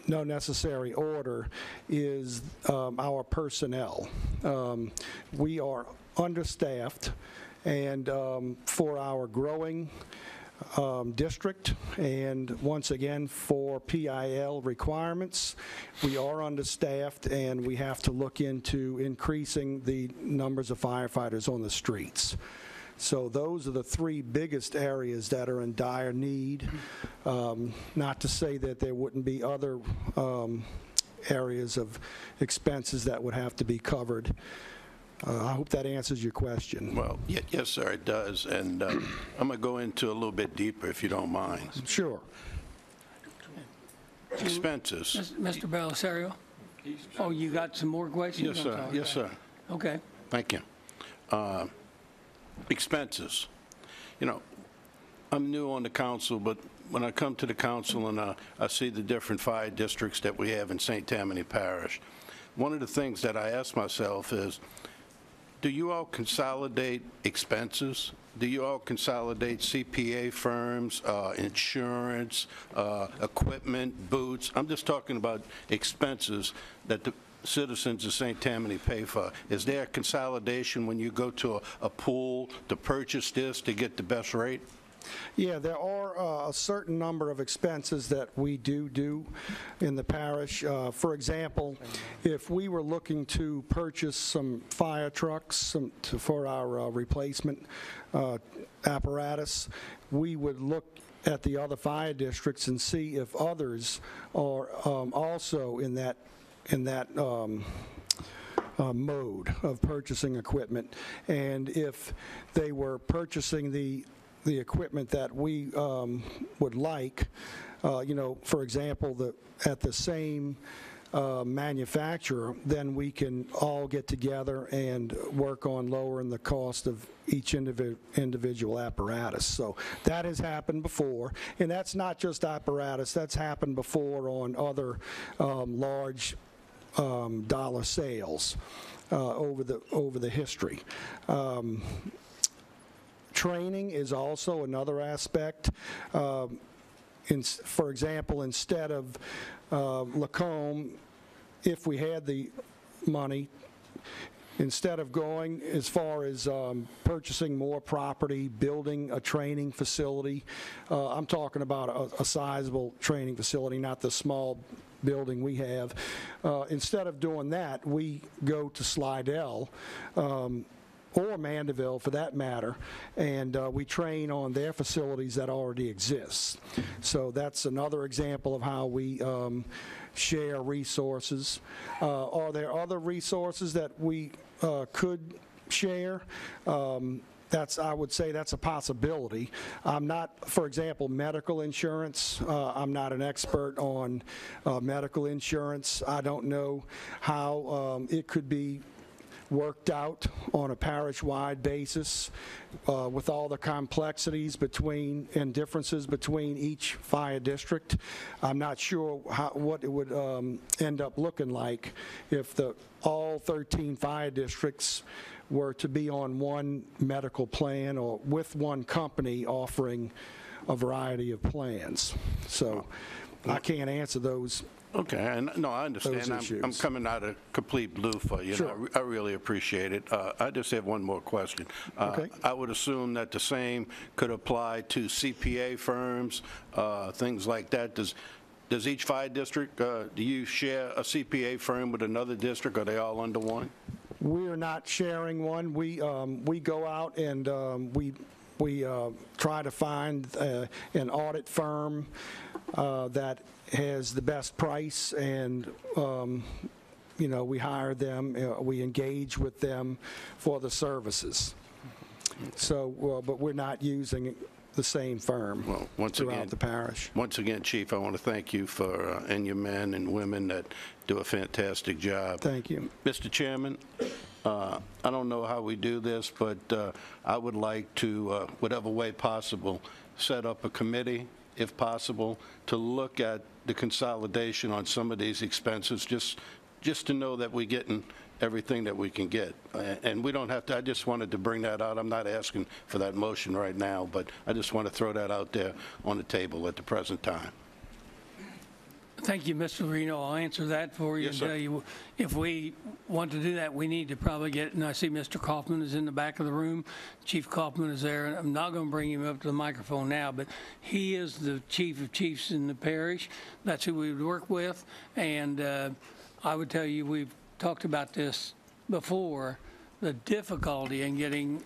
no necessary order, is our personnel. We are understaffed, and for our growing district, and once again for PIL requirements, we are understaffed, and we have to look into increasing the numbers of firefighters on the streets. So those are the 3 biggest areas that are in dire need. Not to say that there wouldn't be other areas of expenses that would have to be covered. I hope that answers your question. Well, yes, sir, it does. And I'm going to go into a little bit deeper, if you don't mind. Sure. Expenses. Mr. Belisario? Oh, you got some more questions? Yes, sir. Yes, sir. Okay. Thank you. Expenses. You know, I'm new on the council, but when I come to the council and I see the different fire districts that we have in St. Tammany Parish, one of the things that I ask myself is, do you all consolidate expenses? Do you all consolidate CPA firms, insurance, equipment, boots? I'm just talking about expenses that the citizens of St. Tammany pay for. Is there a consolidation when you go to a pool to purchase this to get the best rate? Yeah, there are a certain number of expenses that we do in the parish. For example, if we were looking to purchase some fire trucks for our replacement apparatus, we would look at the other fire districts and see if others are also in that mode of purchasing equipment. And if they were purchasing the equipment that we would like, for example, at the same manufacturer, then we can all get together and work on lowering the cost of each individual apparatus. So that has happened before, and that's not just apparatus, that's happened before on other large dollar sales over the history. Training is also another aspect. For example, instead of Lacombe, if we had the money, instead of going as far as purchasing more property, building a training facility, I'm talking about a sizable training facility, not the small building we have. Instead of doing that, we go to Slidell, or Mandeville for that matter, and we train on their facilities that already exist. So that's another example of how we share resources. Are there other resources that we could share? I would say that's a possibility. I'm not, for example, medical insurance. I'm not an expert on medical insurance. I don't know how it could be worked out on a parish-wide basis with all the complexities and differences between each fire district. I'm not sure what it would end up looking like if all 13 fire districts were to be on one medical plan or with one company offering a variety of plans. So I can't answer those. Okay, and no, I understand. I'm coming out of complete blue for you. Sure. I really appreciate it. I just have one more question. Okay. I would assume that the same could apply to CPA firms, things like that. Does each fire district, do you share a CPA firm with another district? Are they all under one? We are not sharing one. We go out and we try to find an audit firm that has the best price, and we hire them, we engage with them for the services. So, but we're not using the same firm throughout the parish. Once again, Chief, I want to thank you for, and your men and women that do a fantastic job. Thank you. Mr. Chairman, I don't know how we do this, but I would like to, whatever way possible, set up a committee, if possible, to look at the consolidation on some of these expenses, just to know that we're getting everything that we can get. And we don't have to, I just wanted to bring that out. I'm not asking for that motion right now, but I just want to throw that out there on the table at the present time. Thank you, Mr. Reno. I'll answer that for you. Yes, sir. And tell you, if we want to do that, we need to probably get, and I see Mr. Kaufman is in the back of the room. Chief Kaufman is there, and I'm not going to bring him up to the microphone now, but he is the chief of chiefs in the parish. That's who we would work with, and I would tell you, we've talked about this before. The difficulty in getting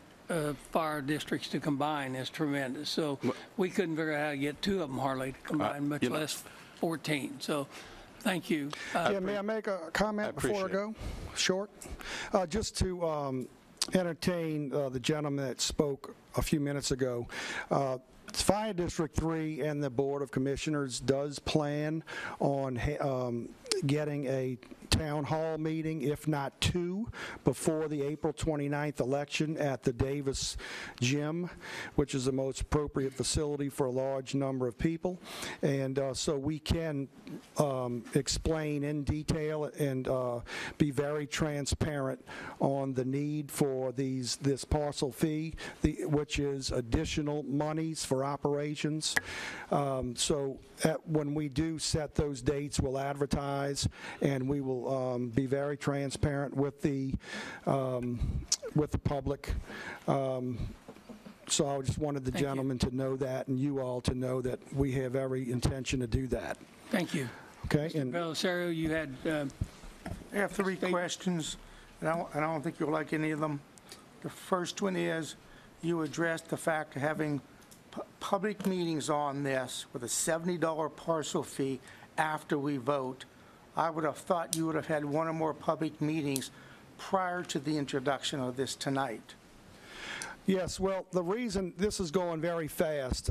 fire districts to combine is tremendous. So we couldn't figure out how to get two of them hardly to combine, much less 14. So thank you. May I make a comment before I go? Short. Just to entertain the gentleman that spoke a few minutes ago. Fire District 3 and the Board of Commissioners does plan on getting a town hall meeting, if not two, before the April 29th election at the Davis Gym, which is the most appropriate facility for a large number of people. And so we can explain in detail and be very transparent on the need for this parcel fee, which is additional monies for operations. So when we do set those dates, we'll advertise, and we will be very transparent with the public So I just wanted the gentleman to know that, and you all to know that we have every intention to do that. Thank you. Okay? Mr. Belisario, you had... I have three questions, and I don't think you'll like any of them. The first one is, you addressed the fact of having public meetings on this with a $70 parcel fee after we vote. I would have thought you would have had one or more public meetings prior to the introduction of this tonight. Yes, well, the reason this is going very fast,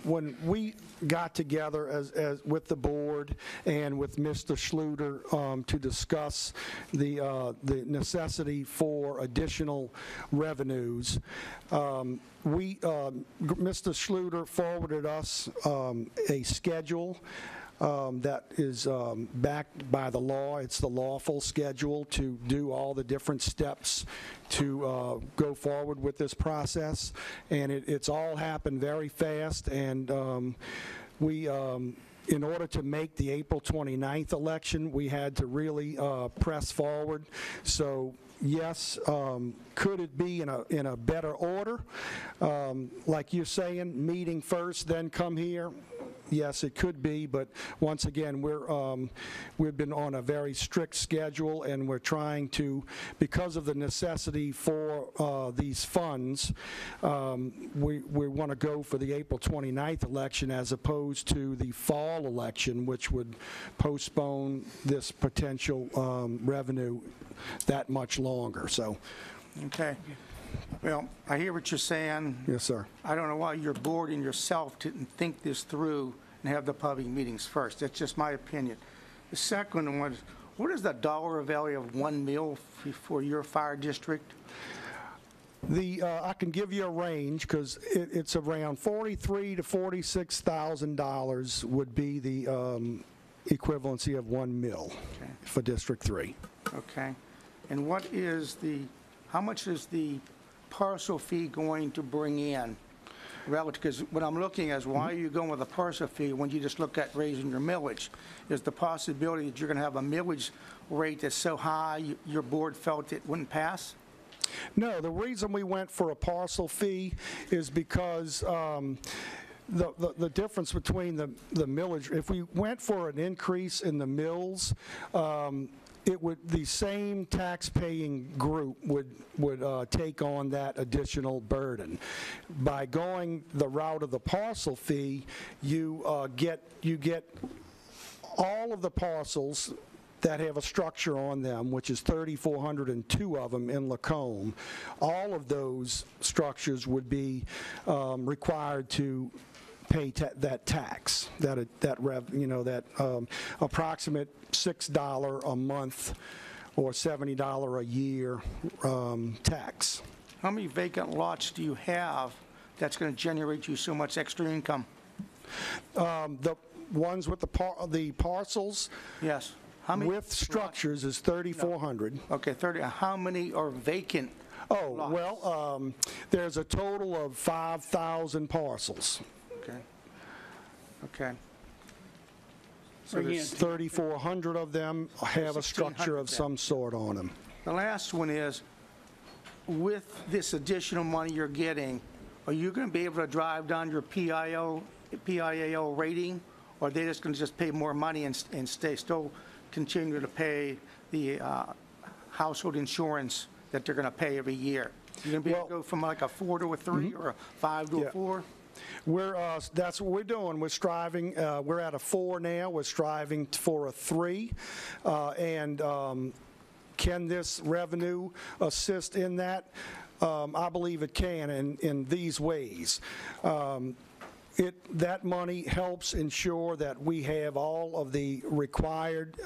when we got together as with the board and with Mr. Schluter to discuss the necessity for additional revenues, Mr. Schluter forwarded us a schedule that is backed by the law. It's the lawful schedule to do all the different steps to go forward with this process, and it's all happened very fast, and we in order to make the April 29th election, we had to really press forward. So yes, could it be in a better order? Like you're saying, meeting first, then come here? Yes, it could be, but once again, we've been on a very strict schedule, and we're trying to, because of the necessity for these funds, we want to go for the April 29th election as opposed to the fall election, which would postpone this potential revenue that much longer. So, okay. Well, I hear what you're saying. Yes, sir. I don't know why your board and yourself didn't think this through and have the public meetings first. That's just my opinion. The second one was, what is the dollar value of 1 mil for your fire district? I can give you a range because it's around $43,000 to $46,000 would be the equivalency of 1 mil for District 3. Okay. And how much is the parcel fee going to bring in? Relative, because what I'm looking at is, why are you going with a parcel fee when you just look at raising your millage? Is the possibility that you're going to have a millage rate that's so high your board felt it wouldn't pass? No, the reason we went for a parcel fee is because the difference between the millage, if we went for an increase in the mills, the same tax-paying group would take on that additional burden. By going the route of the parcel fee, you get all of the parcels that have a structure on them, which is 3,402 of them in Lacombe. All of those structures would be required to pay that tax, that approximate $6 a month or $70 a year tax. How many vacant lots do you have that's going to generate you so much extra income? The ones with the parcels? Yes. How many with structures is 3,400. No. Okay, 30. How many are vacant? Oh, lots? Well, there's a total of 5,000 parcels. Okay. Okay. So there's 3,400 of them have a structure of some sort on them. The last one is, with this additional money you're getting, are you going to be able to drive down your PIAL rating, or are they just going to just pay more money and still continue to pay the household insurance that they're going to pay every year? You're going to be able to go from like a 4 to a 3 or a 5 to a 4? That's what we're doing. We're striving. We're at a 4 now. We're striving for a 3, and can this revenue assist in that? I believe it can in these ways. That money helps ensure that we have all of the required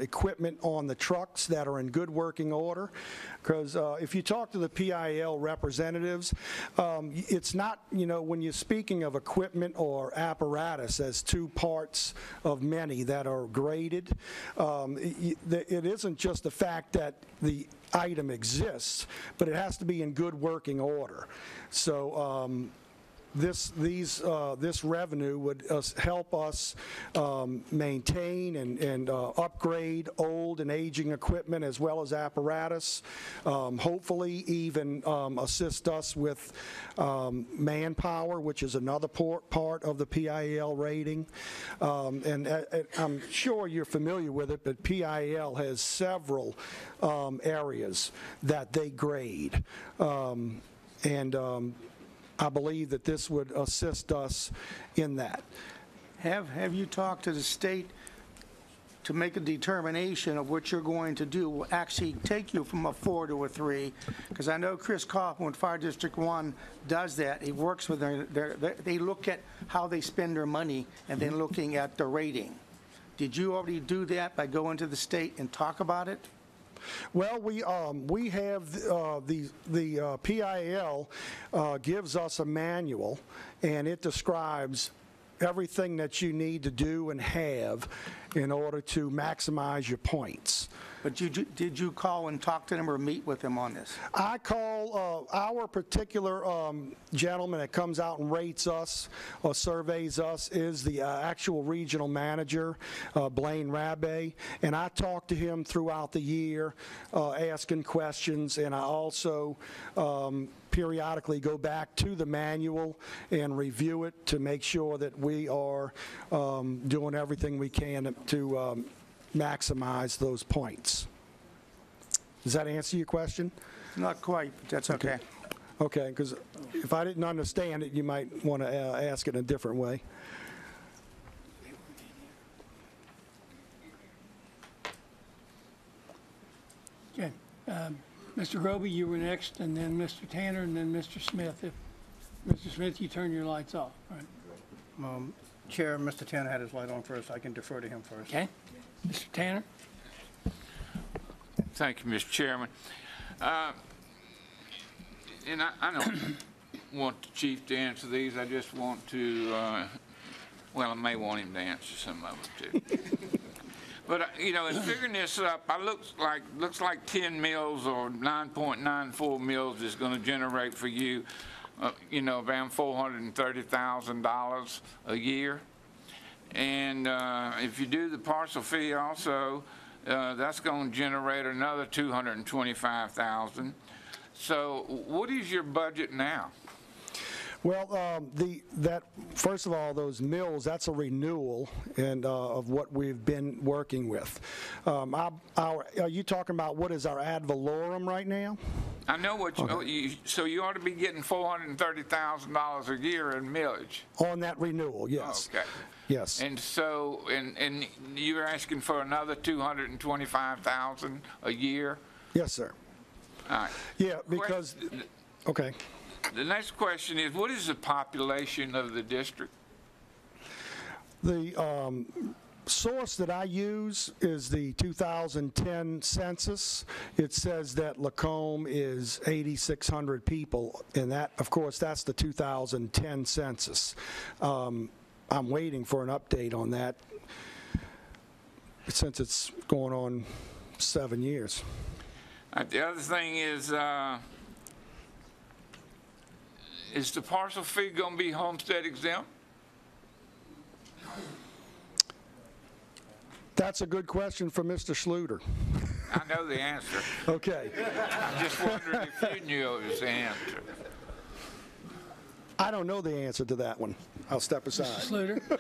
equipment on the trucks that are in good working order. Because if you talk to the PIL representatives, it's not, when you're speaking of equipment or apparatus as two parts of many that are graded, it isn't just the fact that the item exists, but it has to be in good working order. So this revenue would help us maintain and upgrade old and aging equipment as well as apparatus, hopefully even assist us with manpower, which is another part of the PIL rating. And I'm sure you're familiar with it, but PIL has several areas that they grade. I believe that this would assist us in that. Have you talked to the state to make a determination of what you're going to do will actually take you from a 4 to a 3? Because I know Chris Kaufman with Fire District 1 does that. He works with they look at how they spend their money and then looking at the rating. Did you already do that by going to the state and talk about it? Well, we have the PIL gives us a manual, and it describes everything that you need to do and have in order to maximize your points. But did you call and talk to them or meet with them on this? I call our particular gentleman that comes out and rates us or surveys us is the actual regional manager, Blaine Rabbe, and I talk to him throughout the year asking questions, and I also periodically go back to the manual and review it to make sure that we are doing everything we can to maximize those points. Does that answer your question? Not quite, but that's okay. Okay, because if I didn't understand it, you might want to ask it in a different way. Okay. Mr. Groby, you were next, and then Mr. Tanner, and then Mr. Smith. If Mr. Smith, you turn your lights off. All right. Chair, Mr. Tanner had his light on first. I can defer to him first. Okay. Mr. Tanner? Thank you, Mr. Chairman. And I don't want the chief to answer these. I just want to, well, I may want him to answer some of them, too. But, you know, in figuring this up, looks like 10 mills or 9.94 mills is going to generate for you, you know, around $430,000 a year. And if you do the parcel fee also, that's going to generate another $225,000. So what is your budget now? Well, first of all, those mills, that's a renewal and of what we've been working with. Are you talking about what is our ad valorem right now? I know what so you ought to be getting $430,000 a year in millage. On that renewal, yes. Okay. Yes. And so, and you're asking for another $225,000 a year? Yes, sir. All right. Yeah, because, okay. The next question is, what is the population of the district? The source that I use is the 2010 census. It says that Lacombe is 8,600 people, and that, of course, that's the 2010 census. I'm waiting for an update on that since it's going on 7 years. The other thing is the parcel fee going to be homestead exempt? That's a good question for Mr. Schluter. I know the answer. Okay. I just wondered if you knew the answer. I don't know the answer to that one. I'll step aside. Mr. Schluter?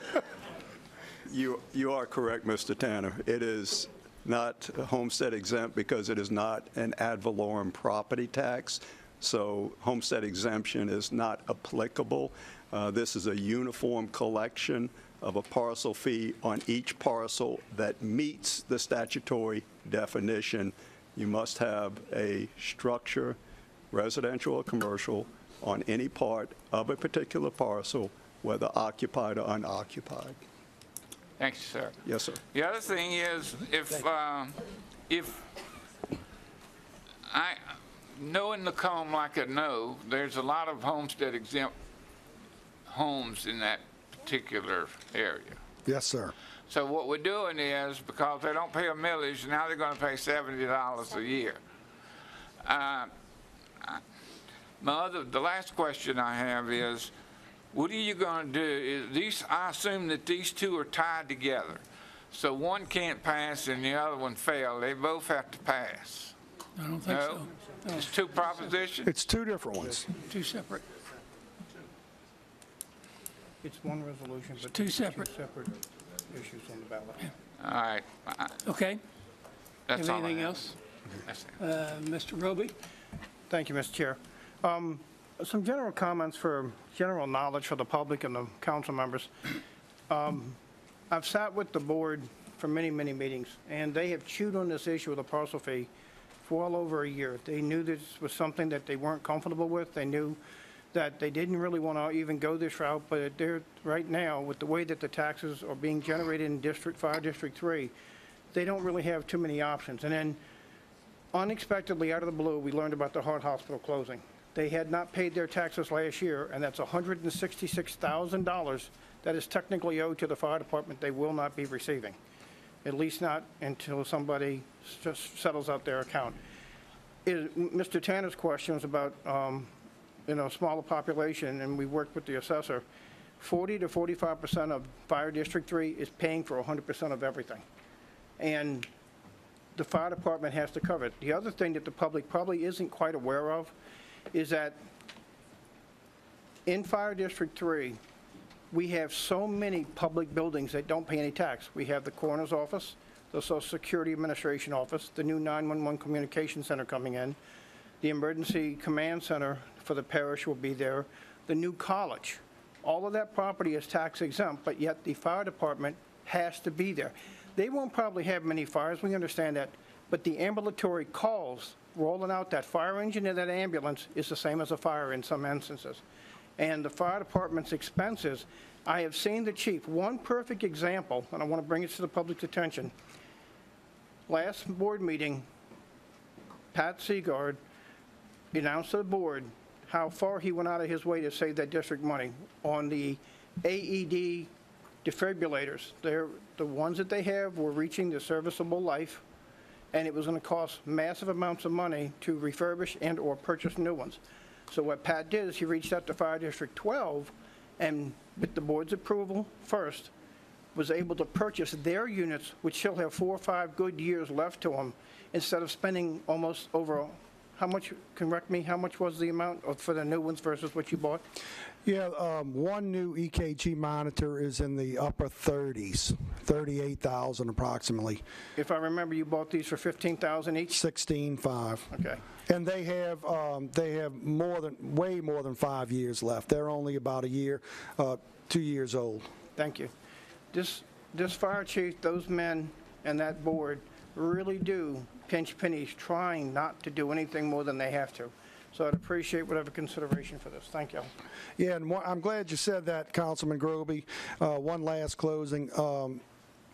You are correct, Mr. Tanner. It is not homestead exempt because it is not an ad valorem property tax. So homestead exemption is not applicable. This is a uniform collection of a parcel fee on each parcel that meets the statutory definition. You must have a structure, residential or commercial, on any part of a particular parcel, whether occupied or unoccupied. Thank you, sir. Yes, sir. The other thing is, if I, knowing Lacombe like I know, there's a lot of homestead exempt homes in that particular area. Yes, sir. So what we're doing is, because they don't pay a millage, now they're going to pay $70 a year. The last question I have is, what are you going to do? I assume that these two are tied together. So one can't pass and the other one fail. They both have to pass. I don't think so. No. It's two propositions? It's two different ones. Two separate. It's one resolution, but two separate issues on the ballot. All right. Okay. That's all I Anything have. else? Mr. Roby? Thank you, Mr. Chair. Some general comments for general knowledge for the public and the council members. I've sat with the board for many, many meetings, and they have chewed on this issue of the parcel fee for well over a year. They knew this was something that they weren't comfortable with. They knew that they didn't really want to even go this route, but they're right now, with the way that the taxes are being generated in District 5, District 3, they don't really have too many options. And then unexpectedly, out of the blue, we learned about the heart hospital closing. They had not paid their taxes last year, and that's $166,000 that is technically owed to the fire department they will not be receiving, at least not until somebody just settles out their account. Mr. Tanner's question was about, smaller population, and we worked with the assessor. 40 to 45% of Fire District 3 is paying for 100% of everything. And the fire department has to cover it. The other thing that the public probably isn't quite aware of is that in Fire District 3, we have so many public buildings that don't pay any tax. We have the coroner's office, the Social Security Administration office, the new 911 communication center coming in, the emergency command center for the parish will be there, the new college. All of that property is tax exempt, but yet the fire department has to be there. They won't probably have many fires, we understand that, but the ambulatory calls rolling out that fire engine and that ambulance is the same as a fire in some instances. And the fire department's expenses, I have seen the chief, one perfect example, and I want to bring it to the public's attention. Last board meeting, Pat Seagard announced to the board how far he went out of his way to save that district money on the AED defibrillators. The ones that they have were reaching the serviceable life, and it was going to cost massive amounts of money to refurbish and or purchase new ones. So what Pat did is he reached out to Fire District 12, and with the board's approval first, was able to purchase their units, which still have 4 or 5 good years left to them, instead of spending almost over, how much, correct me, how much was the amount for the new ones versus what you bought? Yeah, one new EKG monitor is in the upper 30s, 38,000 approximately. If I remember, you bought these for $15,000 each? 16.5. Okay. And they have way more than 5 years left. They're only about a year, 2 years old. Thank you. This fire chief, those men, and that board really do pinch pennies trying not to do anything more than they have to. So I'd appreciate whatever consideration for this. Thank you. Yeah, and I'm glad you said that, Councilman Groby. One last closing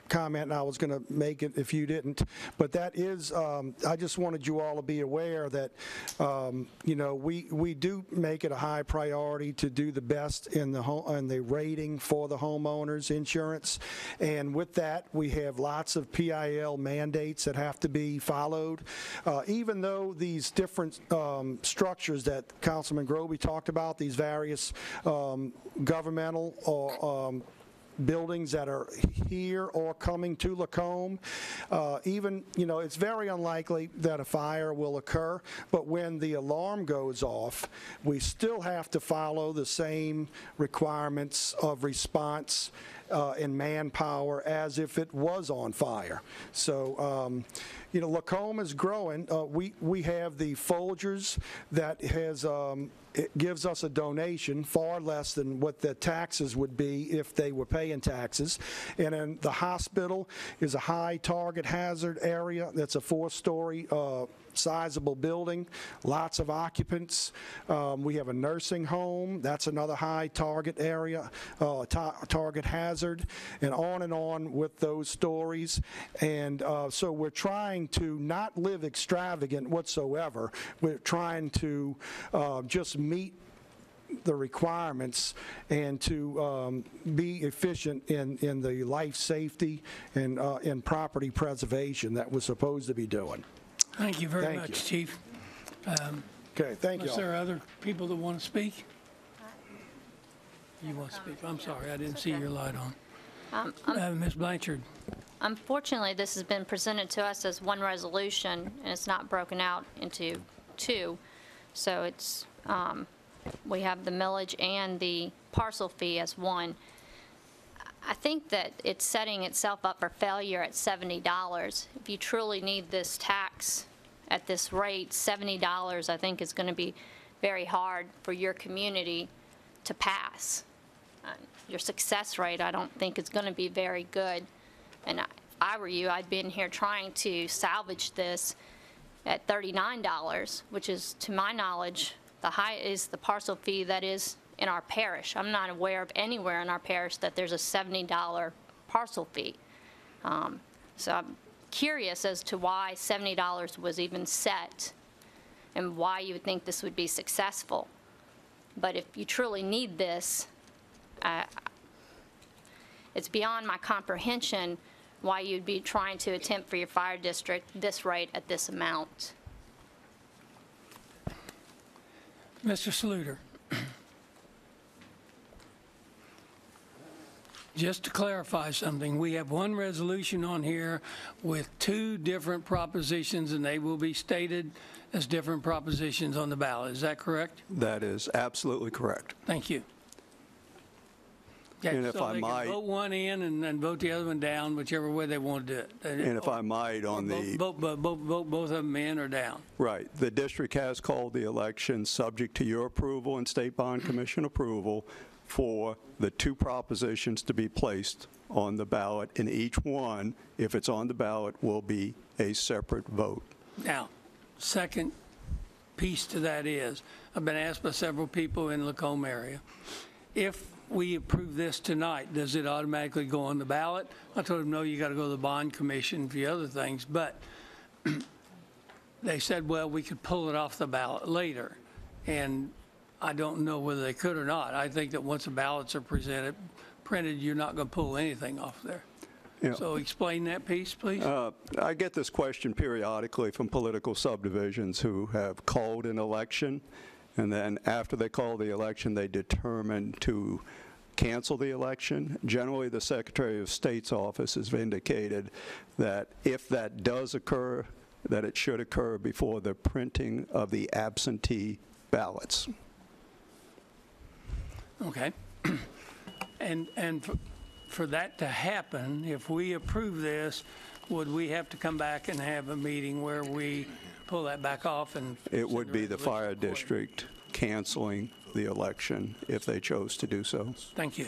comment, and I was going to make it if you didn't, but that is, I just wanted you all to be aware that, we do make it a high priority to do the best in the rating for the homeowners insurance, and with that, we have lots of PIL mandates that have to be followed. Even though these different structures that Councilman Groby talked about, these various governmental or buildings that are here or coming to Lacombe. Even, it's very unlikely that a fire will occur, but when the alarm goes off, we still have to follow the same requirements of response and manpower as if it was on fire. So, Lacombe is growing. We have the Folgers that has it gives us a donation far less than what the taxes would be if they were paying taxes. And then the hospital is a high target hazard area. That's a 4-story sizable building, lots of occupants. We have a nursing home. That's another high target area, target hazard, and on with those stories. And so we're trying to not live extravagant whatsoever. We're trying to just meet the requirements and to be efficient in the life safety and in property preservation that we're supposed to be doing. Thank you very much, Chief. Okay, thank you. Is there other people that want to speak? You want to speak? I'm sorry, I didn't see your light on. Ms. Blanchard. Unfortunately, this has been presented to us as one resolution, and it's not broken out into two. So it's, we have the millage and the parcel fee as one. I think that it's setting itself up for failure at $70. If you truly need this tax at this rate, $70 I think is going to be very hard for your community to pass. Your success rate I don't think is going to be very good. And if I were you, I'd been here trying to salvage this at $39, which is, to my knowledge, the high is the parcel fee that is in our parish. I'm not aware of anywhere in our parish that there's a $70 parcel fee. So I'm curious as to why $70 was even set and why you would think this would be successful. But if you truly need this, it's beyond my comprehension why you'd be trying to attempt for your fire district this rate at this amount. Mr. Sluter. Just to clarify something, we have one resolution on here with two different propositions, and they will be stated as different propositions on the ballot. Is that correct? That is absolutely correct. Thank you. Okay, And if so I they might, can vote one in and then vote the other one down, whichever way they want to do it. and if I might, on the Vote both of them in or down. right, the district has called the election subject to your approval and State Bond Commission approval for the two propositions to be placed on the ballot, and each one, if it's on the ballot, will be a separate vote. Now, second piece to that is, I've been asked by several people in the Lacombe area, if we approve this tonight, does it automatically go on the ballot? I told them, no, you got to go to the bond commission for the other things, but they said, well, we could pull it off the ballot later, and I don't know whether they could or not. I think that once the ballots are printed, you're not going to pull anything off there. Yeah. So explain that piece, please. I get this question periodically from political subdivisions who have called an election, and then after they call the election, they determine to cancel the election. Generally, the Secretary of State's office has indicated that if that does occur, that it should occur before the printing of the absentee ballots. Okay. And for that to happen, if we approve this, would we have to come back and have a meeting where we pull that back off? And it would be the fire district canceling the election if they chose to do so. Thank you.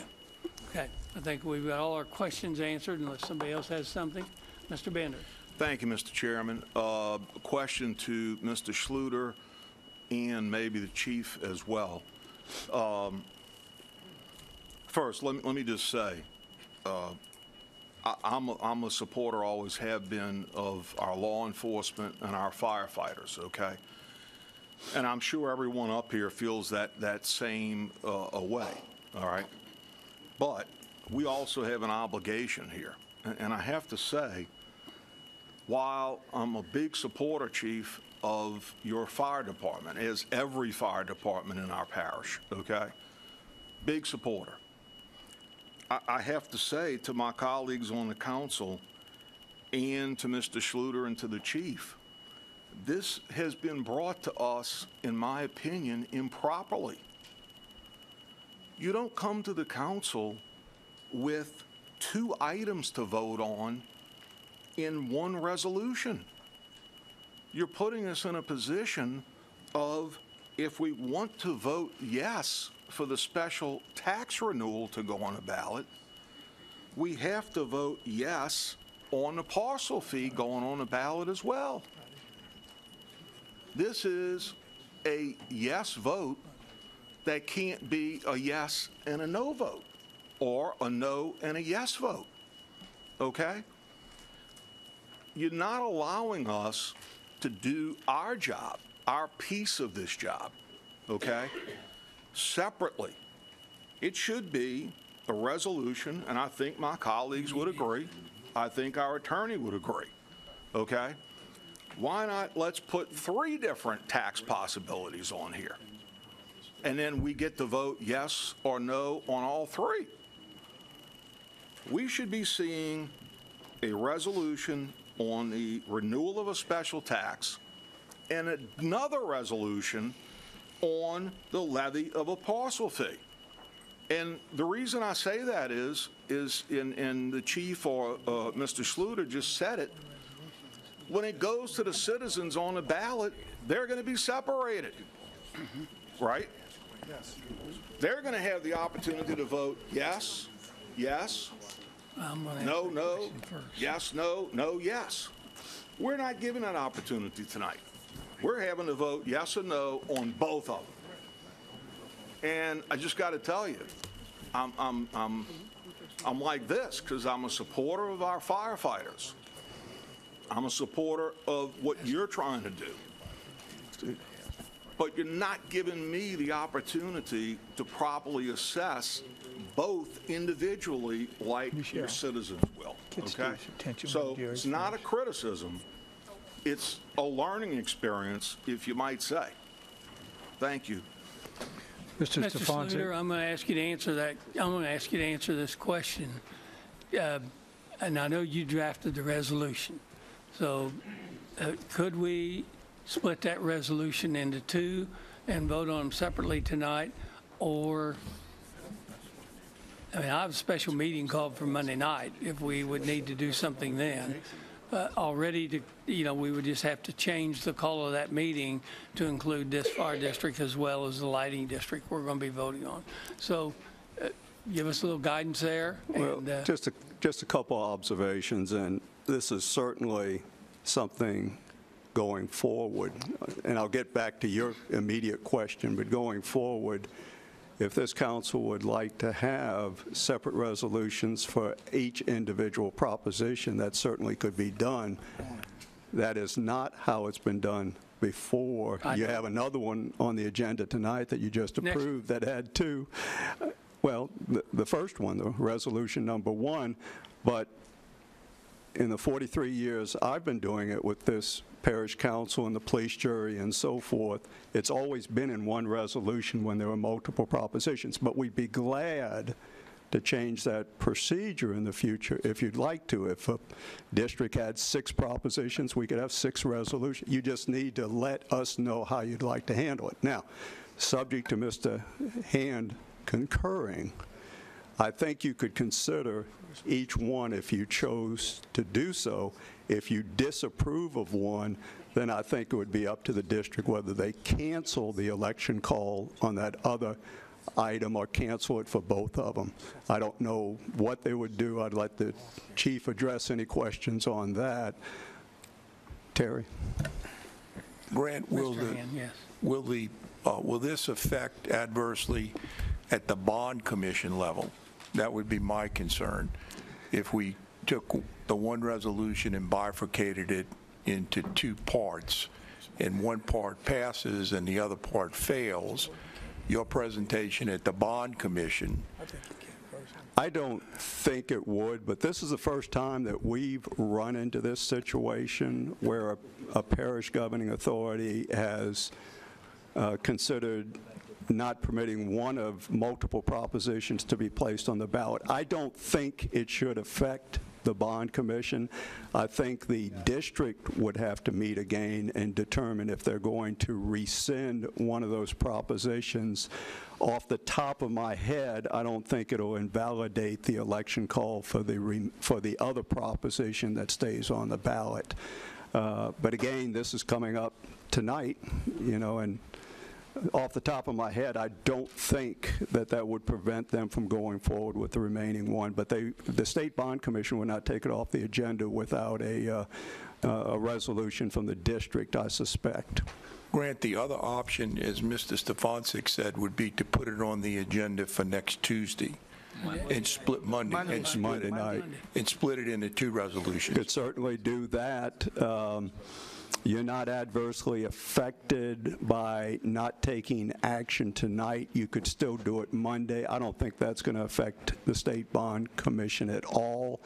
Okay. I think we've got all our questions answered unless somebody else has something. Mr. Bender. Thank you, Mr. Chairman. A question to Mr. Schluter and maybe the chief as well. First, let me just say, I'm a supporter, always have been, of our law enforcement and our firefighters, okay? And I'm sure everyone up here feels that same way, all right? But we also have an obligation here. And I have to say, while I'm a big supporter, Chief, of your fire department, as every fire department in our parish, okay? Big supporter. I have to say to my colleagues on the council and to Mr. Schluter and to the chief, this has been brought to us, in my opinion, improperly. You don't come to the council with two items to vote on in one resolution. You're putting us in a position of, if we want to vote yes for the special tax renewal to go on a ballot, we have to vote yes on the parcel fee going on a ballot as well. This is a yes vote that can't be a yes and a no vote, or a no and a yes vote, okay? You're not allowing us to do our job, our piece of this job, okay, separately. It should be a resolution, and I think my colleagues would agree. I think our attorney would agree, okay? Why not let's put 3 different tax possibilities on here and then we get to vote yes or no on all three. We should be seeing a resolution on the renewal of a special tax and another resolution on the levy of a parcel fee. And the reason I say that is and the chief or Mr. Schluter just said it, when it goes to the citizens on the ballot, they're going to be separated, right? Yes. They're going to have the opportunity to vote yes, yes, no, no, yes, no, no, yes. We're not given that opportunity tonight. We're having to vote yes or no on both of them. And I just got to tell you, I'm like this because I'm a supporter of our firefighters. I'm a supporter of what you're trying to do. But you're not giving me the opportunity to properly assess both individually like your citizens will, okay? So it's not a criticism. It's a learning experience, if you might say. Thank you. Mr. Schluter, I'm going to ask you to answer that. I'm going to ask you to answer this question. And I know you drafted the resolution. So could we split that resolution into two and vote on them separately tonight? Or, I mean, I have a special meeting called for Monday night if we would need to do something then. Already, we would just have to change the call of that meeting to include this fire district as well as the lighting district we're going to be voting on. So give us a little guidance there. Well, just a couple of observations, and this is certainly something going forward, and I'll get back to your immediate question, but going forward, if this council would like to have separate resolutions for each individual proposition, that certainly could be done. That is not how it's been done before. You have another one on the agenda tonight that you just approved that had two. Well, the first one, the resolution number 1, but in the 43 years I've been doing it with this parish council and the police jury and so forth, it's always been in one resolution when there were multiple propositions. But we'd be glad to change that procedure in the future if you'd like to. If a district had 6 propositions, we could have 6 resolutions. You just need to let us know how you'd like to handle it. Now, subject to Mr. Hand concurring, I think you could consider each one if you chose to do so. If you disapprove of one, then I think it would be up to the district whether they cancel the election call on that other item or cancel it for both of them. I don't know what they would do. I'd let the chief address any questions on that. Terry? Grant, will this affect adversely at the bond commission level? That would be my concern. If we took the one resolution and bifurcated it into 2 parts, and one part passes and the other part fails, your presentation at the bond commission. I don't think it would, but this is the first time that we've run into this situation where a parish governing authority has considered not permitting one of multiple propositions to be placed on the ballot. I don't think it should affect the bond commission. I think the district would have to meet again and determine if they're going to rescind one of those propositions. Off the top of my head, I don't think it'll invalidate the election call for the other proposition that stays on the ballot. But again, this is coming up tonight, and off the top of my head, I don't think that would prevent them from going forward with the remaining one. But the State Bond Commission would not take it off the agenda without a resolution from the district, I suspect. Grant, the other option, as Mr. Stefancic said, would be to put it on the agenda for next Tuesday. And split Monday night. And split it into 2 resolutions. Could certainly do that. You're not adversely affected by not taking action tonight. You could still do it Monday. I don't think that's going to affect the State Bond Commission at all.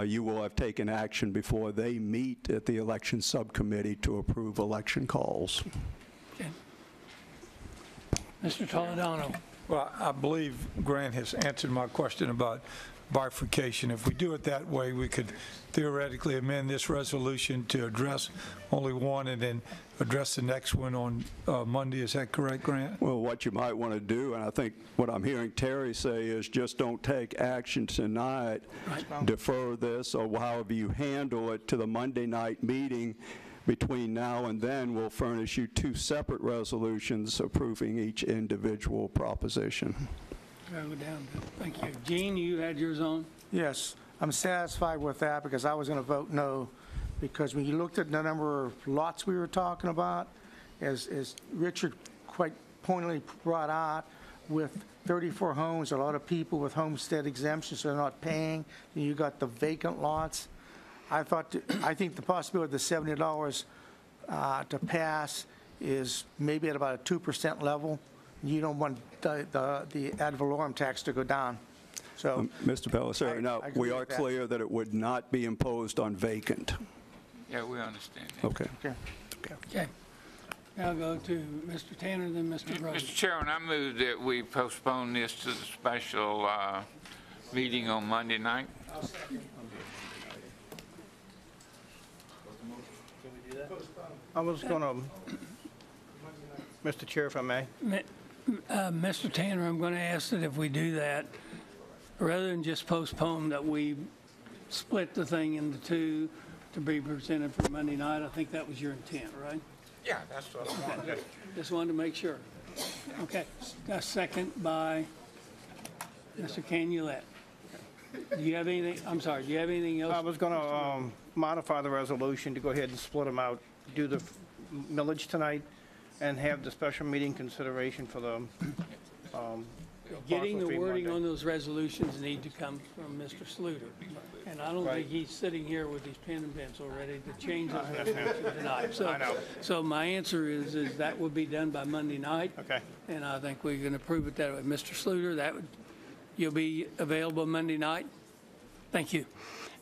You will have taken action before they meet at the election subcommittee to approve election calls. Okay. Mr. Toledano. Well, I believe Grant has answered my question about bifurcation. If we do it that way, we could theoretically amend this resolution to address only one and then address the next one on Monday. Is that correct, Grant? Well, what you might want to do, and I think what I'm hearing Terry say is just don't take action tonight, defer this, or however you handle it to the Monday night meeting. Between now and then, we'll furnish you 2 separate resolutions approving each individual proposition. Go down. Thank you. Gene, you had yours on? Yes, I'm satisfied with that because I was going to vote no, because when you looked at the number of lots we were talking about, as Richard quite pointedly brought out, with 34 homes, a lot of people with homestead exemptions, so they're not paying, and you got the vacant lots. I think the possibility of the $70 to pass is maybe at about a 2% level. You don't want the ad valorem tax to go down. So, Mr. Pelissari, now, we are clear that it would not be imposed on vacant. Yeah, we understand that. Okay. Okay. Now go to Mr. Tanner, then Mr. Rhodes. Mr. Chairman, I move that we postpone this to the special meeting on Monday night. I was going to, Mr. Chair, if I may. Mr. Tanner, I'm going to ask that if we do that, rather than just postpone, that we split the thing into 2 to be presented for Monday night. I think that was your intent, right? Yeah, that's what I wanted. Just wanted to make sure. Okay. A second by Mr. Canulet. Do you have anything? I'm sorry. Do you have anything else? I was going to modify the resolution to go ahead and split them out, do the millage tonight, and have the special meeting consideration for the Getting the parcel fee wording Monday. on those resolutions need to come from Mr. Sluter. And I don't think he's sitting here with his pen and pencil ready to change those resolutions tonight. I know. So my answer is that would be done by Monday night. Okay. And I think we can approve it that way. Mr. Sluter, you'll be available Monday night? Thank you.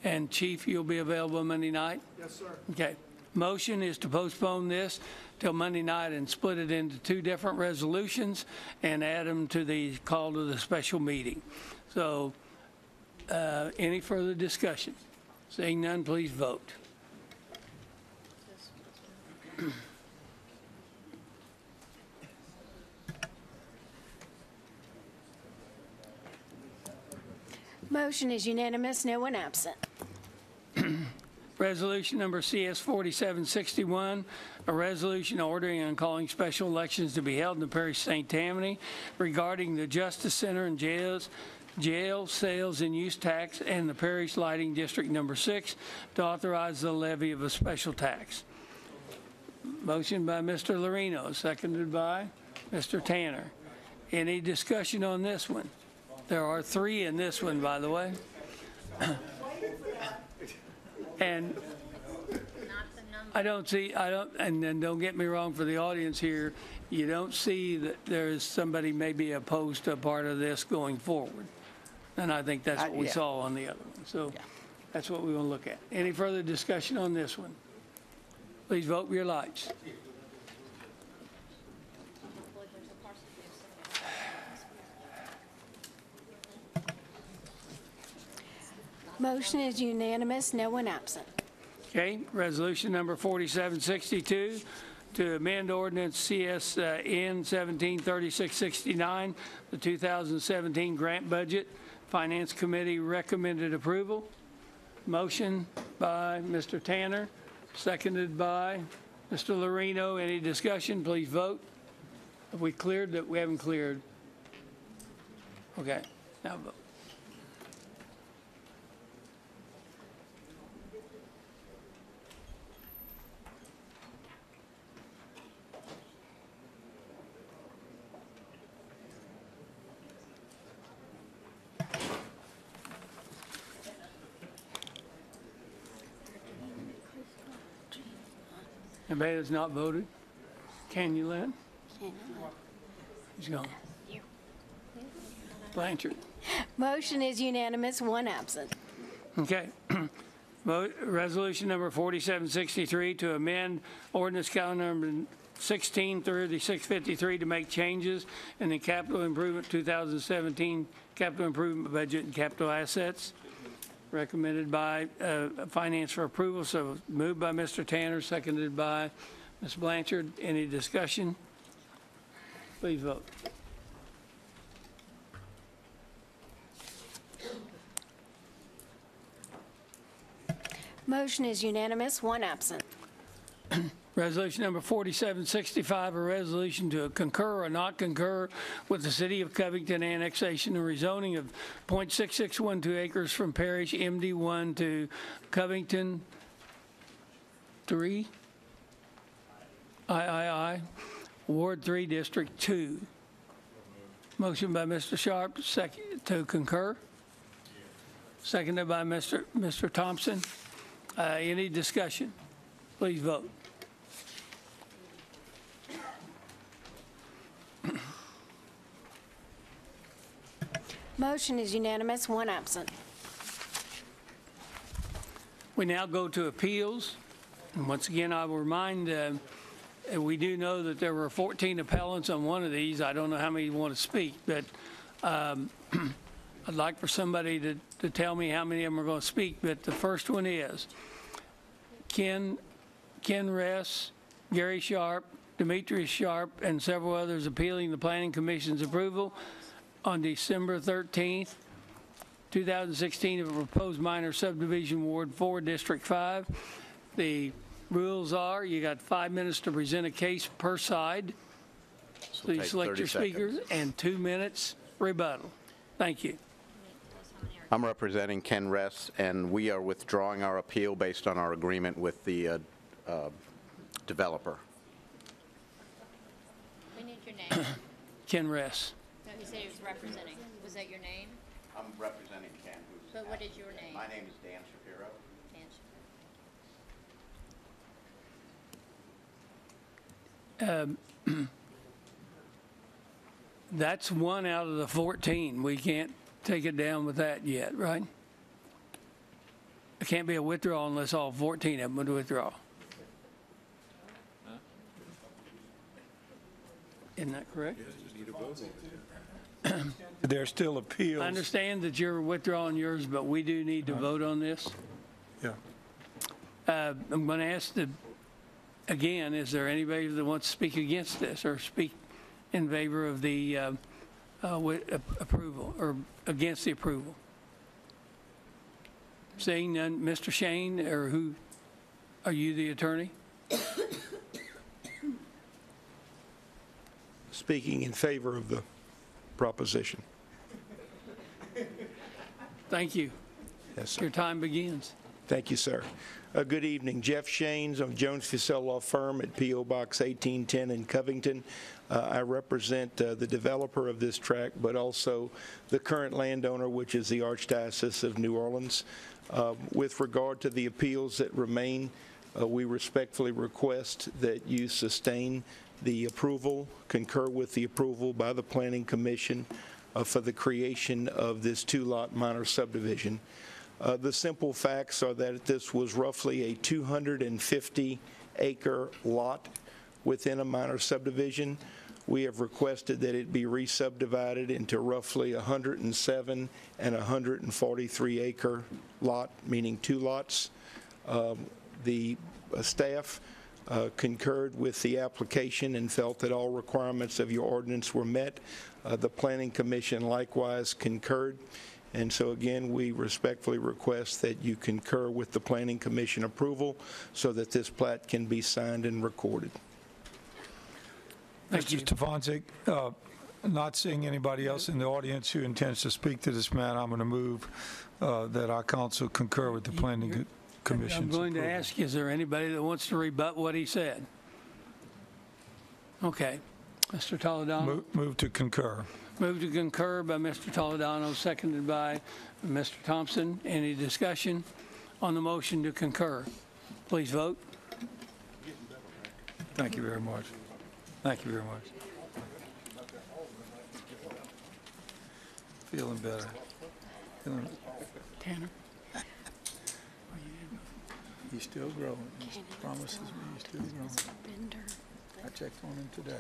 And Chief, you'll be available Monday night? Yes, sir. Okay. Motion is to postpone this till Monday night and split it into 2 different resolutions and add them to the call to the special meeting. So any further discussion? Seeing none, please vote. Motion is unanimous, no one absent. Resolution number CS 4761, a resolution ordering and calling special elections to be held in the Parish of St. Tammany regarding the Justice Center and jail sales and use tax and the Parish Lighting District number 6 to authorize the levy of a special tax. Motion by Mr. Lorino, seconded by Mr. Tanner. Any discussion on this one? There are 3 in this one, by the way. And and then don't get me wrong for the audience here, you don't see that there's somebody maybe opposed to a part of this going forward. And I think that's what we saw on the other one. So that's what we want to look at. Any further discussion on this one? Please vote with your lights. Motion is unanimous, no one absent. Okay, resolution number 4762 to amend ordinance CSN 173669, the 2017 grant budget. Finance Committee recommended approval. Motion by Mr. Tanner, seconded by Mr. Lorino. Any discussion? Please vote. Have we cleared that? We haven't cleared. Okay, now vote. Anybody that's not voted? Can you, Lynn? He's gone. Blanchard. Motion is unanimous, 1 absent. Okay. Resolution number 4763 to amend ordinance calendar number 16 through the 653 to make changes in the capital improvement 2017 capital improvement budget and capital assets. Recommended by Finance for approval. So moved by Mr. Tanner, seconded by Ms. Blanchard. Any discussion? Please vote. Motion is unanimous, one absent. Resolution number 4765, a resolution to concur or not concur with the City of Covington annexation and rezoning of .6612 acres from Parish MD1 to Covington 3, III, Ward 3, District 2. Motion by Mr. Sharp, second to concur. Seconded by Mr. Thompson. Any discussion? Please vote. Motion is unanimous, one absent. We now go to appeals. And once again, I will remind, we do know that there were 14 appellants on one of these. I don't know how many want to speak, but I'd like for somebody to tell me how many of them are going to speak. But the first one is Ken Ress, Gary Sharp, Demetrius Sharp, and several others appealing the Planning Commission's approval on December 13th, 2016 of a proposed minor subdivision Ward 4, District 5. The rules are you got 5 minutes to present a case per side. Please select your speakers and 2 minutes rebuttal. Thank you. I'm representing Ken Ress, and we are withdrawing our appeal based on our agreement with the developer. We need your name. Ken Ress. No, he said he was representing. Was that your name? I'm representing Ken. But what is your name? My name is Dan Shapiro. Dan Shapiro. That's one out of the 14. We can't take it down with that yet, right? It can't be a withdrawal unless all 14 of them would withdraw. Isn't that correct? There's still appeals. I understand that you're withdrawing yours, but we do need to vote on this. Yeah. I'm going to ask again, is there anybody that wants to speak against this or speak in favor of the approval or against the approval? Seeing none, Mr. Shane, or who, are you the attorney? Speaking in favor of the proposition. Thank you. Yes, sir. Your time begins. Thank you, sir. Good evening. Jeff Shanes of Jones Fussell Law Firm at P.O. Box 1810 in Covington. I represent the developer of this tract, but also the current landowner, which is the Archdiocese of New Orleans. With regard to the appeals that remain, we respectfully request that you sustain the approval, concur with the approval by the Planning Commission for the creation of this two-lot minor subdivision. The simple facts are that this was roughly a 250-acre lot within a minor subdivision. We have requested that it be re-subdivided into roughly 107 and 143-acre lot, meaning two lots. The staff concurred with the application and felt that all requirements of your ordinance were met. The Planning Commission likewise concurred. And so again, we respectfully request that you concur with the Planning Commission approval so that this plat can be signed and recorded. Mr. Stefanczyk, not seeing anybody else in the audience who intends to speak to this matter, I'm going to move that our council concur with the Planning Commission's I'm going to approval. ask, is there anybody that wants to rebut what he said? Okay. Mr. Toledano? Move to concur. Move to concur by Mr. Toledano, seconded by Mr. Thompson. Any discussion on the motion to concur? Please vote. Thank you very much. Thank you very much. Feeling better. Tanner? He's still growing. He promises me he's still growing. I checked on him today.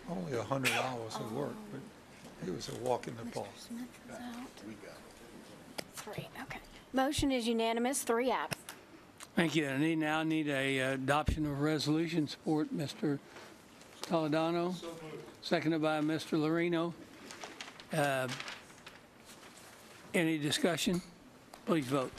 Only 100 hours of work, but he was a walk in the park. Three, okay. Motion is unanimous, 3 absent. Thank you. I now need a adoption of resolution. Support, Mr. Toledano. Seconded by Mr. Lorino. Any discussion? Please vote.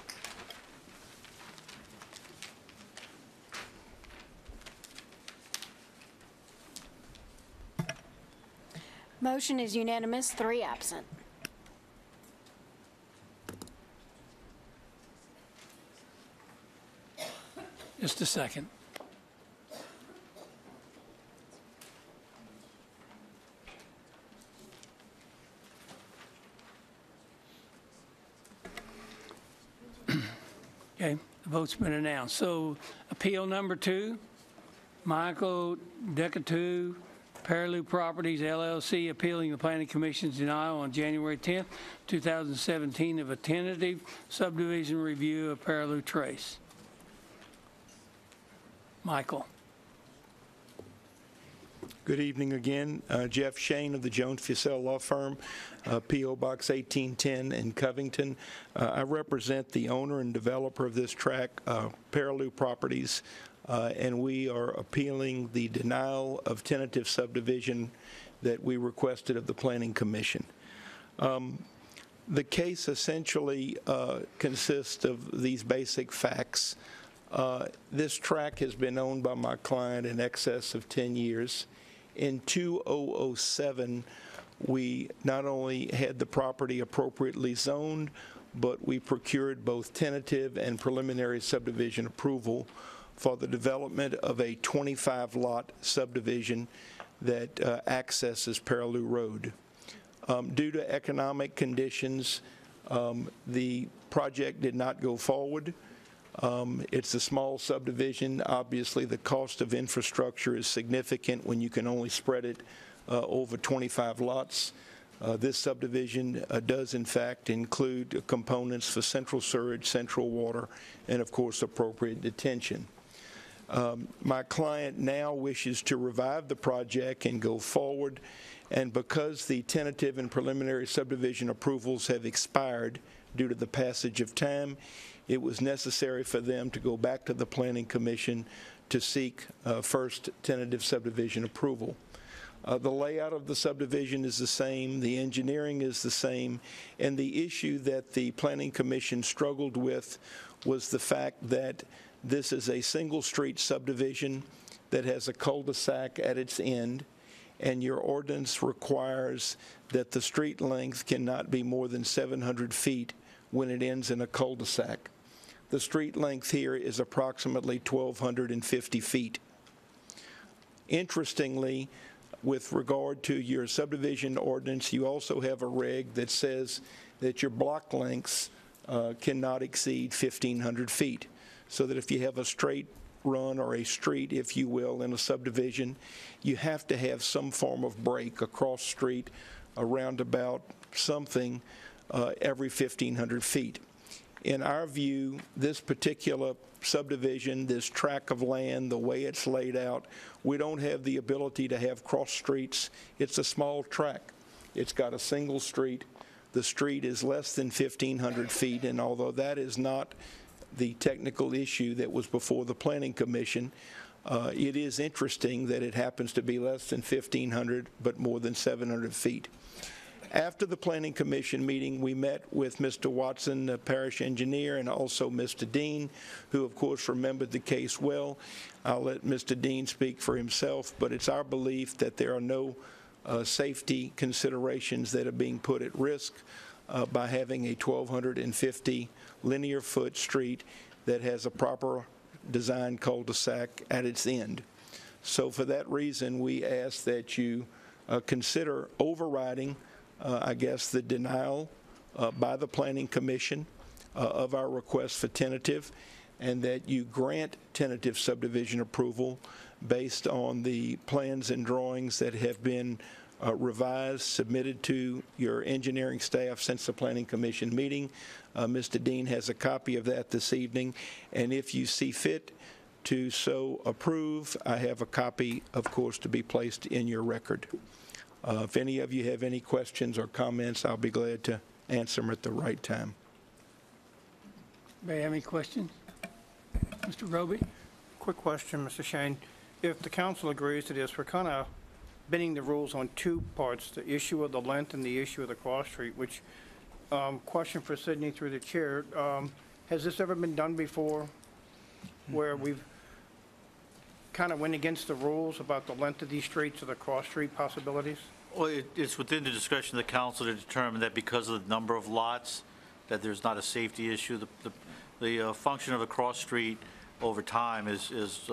Motion is unanimous, 3 absent. Just a second. Okay, the vote's been announced. So appeal number 2, Michael Decatu, Paraloo Properties LLC, appealing the Planning Commission's denial on January 10th, 2017 of a tentative subdivision review of Paraloo Trace. Michael. Good evening again. Jeff Shane of the Jones Fussell Law Firm, P.O. Box 1810 in Covington. I represent the owner and developer of this tract, Paraloo Properties, and we are appealing the denial of tentative subdivision that we requested of the Planning Commission. The case essentially consists of these basic facts. This tract has been owned by my client in excess of 10 years. In 2007, we not only had the property appropriately zoned, but we procured both tentative and preliminary subdivision approval for the development of a 25-lot subdivision that accesses Paraloo Road. Due to economic conditions, the project did not go forward. It's a small subdivision. Obviously, the cost of infrastructure is significant when you can only spread it over 25 lots. This subdivision does, in fact, include components for central sewage, central water, and, of course, appropriate detention. My client now wishes to revive the project and go forward, and because the tentative and preliminary subdivision approvals have expired due to the passage of time, it was necessary for them to go back to the Planning Commission to seek first tentative subdivision approval. The layout of the subdivision is the same, the engineering is the same, and the issue that the Planning Commission struggled with was the fact that this is a single street subdivision that has a cul-de-sac at its end, and your ordinance requires that the street length cannot be more than 700 feet when it ends in a cul-de-sac. The street length here is approximately 1,250 feet. Interestingly, with regard to your subdivision ordinance, you also have a reg that says that your block lengths cannot exceed 1,500 feet. So that if you have a straight run or a street, if you will, in a subdivision, you have to have some form of break, a cross street, a roundabout, something every 1,500 feet. In our view, this particular subdivision, this tract of land, the way it's laid out, we don't have the ability to have cross streets. It's a small tract. It's got a single street. The street is less than 1,500 feet, and although that is not the technical issue that was before the Planning Commission, it is interesting that it happens to be less than 1,500 but more than 700 feet. After the Planning Commission meeting, we met with Mr. Watson, the parish engineer, and also Mr. Dean, who of course remembered the case well. I'll let Mr. Dean speak for himself, but it's our belief that there are no safety considerations that are being put at risk by having a 1,250 linear foot street that has a proper design cul-de-sac at its end. So for that reason, we ask that you consider overriding I guess, the denial by the Planning Commission of our request for tentative, and that you grant tentative subdivision approval based on the plans and drawings that have been revised, submitted to your engineering staff since the Planning Commission meeting. Mr. Dean has a copy of that this evening, and if you see fit to so approve. I have a copy, of course, to be placed in your record. If any of you have any questions or comments, I'll be glad to answer them at the right time. Anybody have any questions? Mr. Roby? Quick question, Mr. Shane. If the council agrees to this, we're kind of bending the rules on two parts, the issue of the length and the issue of the cross street, which, question for Sydney through the chair, has this ever been done before where we've kind of went against the rules about the length of these streets or the cross street possibilities? Well, it's within the discretion of the council to determine that because of the number of lots, that there's not a safety issue. The function of a cross street over time is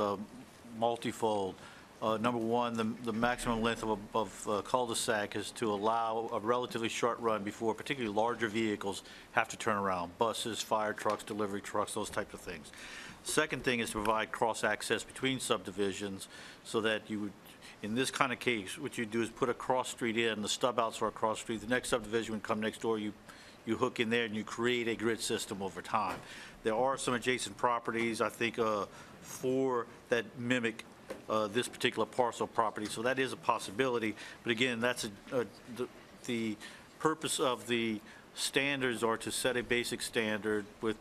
multifold. Number one, the maximum length of a cul-de-sac is to allow a relatively short run before particularly larger vehicles have to turn around. Buses, fire trucks, delivery trucks, those types of things. Second thing is to provide cross-access between subdivisions so that you would, in this kind of case, what you do is put a cross street in, the stub outs for a cross street. The next subdivision would come next door, you hook in there and you create a grid system over time. There are some adjacent properties, I think 4 that mimic this particular parcel property, so that is a possibility. But again, that's the purpose of the standards are to set a basic standard, but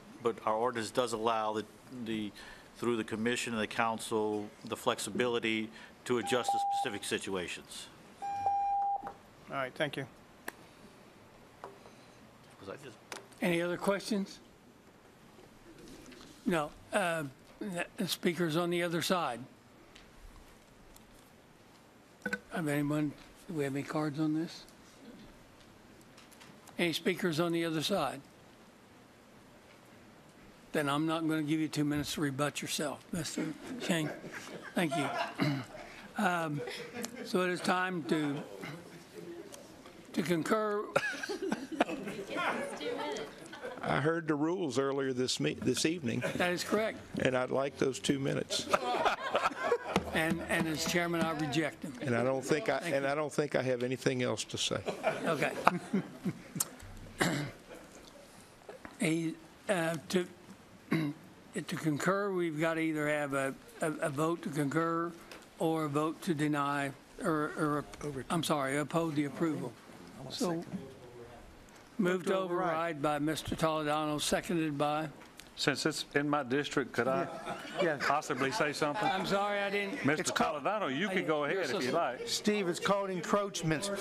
our ordinance does allow through the commission and the council the flexibility to adjust to specific situations. All right, thank you. Any other questions? No. The speakers on the other side. Have anyone, do we have any cards on this? Any speakers on the other side? Then I'm not going to give you 2 minutes to rebut yourself, Mr. Shane. Thank you. So it is time to concur. I heard the rules earlier this evening. That is correct. And I'd like those 2 minutes. And as chairman, I reject them. And I don't think I have anything else to say. Okay. To concur, we've got to either have a vote to concur or a vote to deny or I'm sorry, uphold the approval. So moved to override by Mr. Toledano, seconded by? Since it's in my district, could I possibly say something? I'm sorry, I didn't. Mr. Toledano, you could go ahead if you like. Steve, it's called encroachment.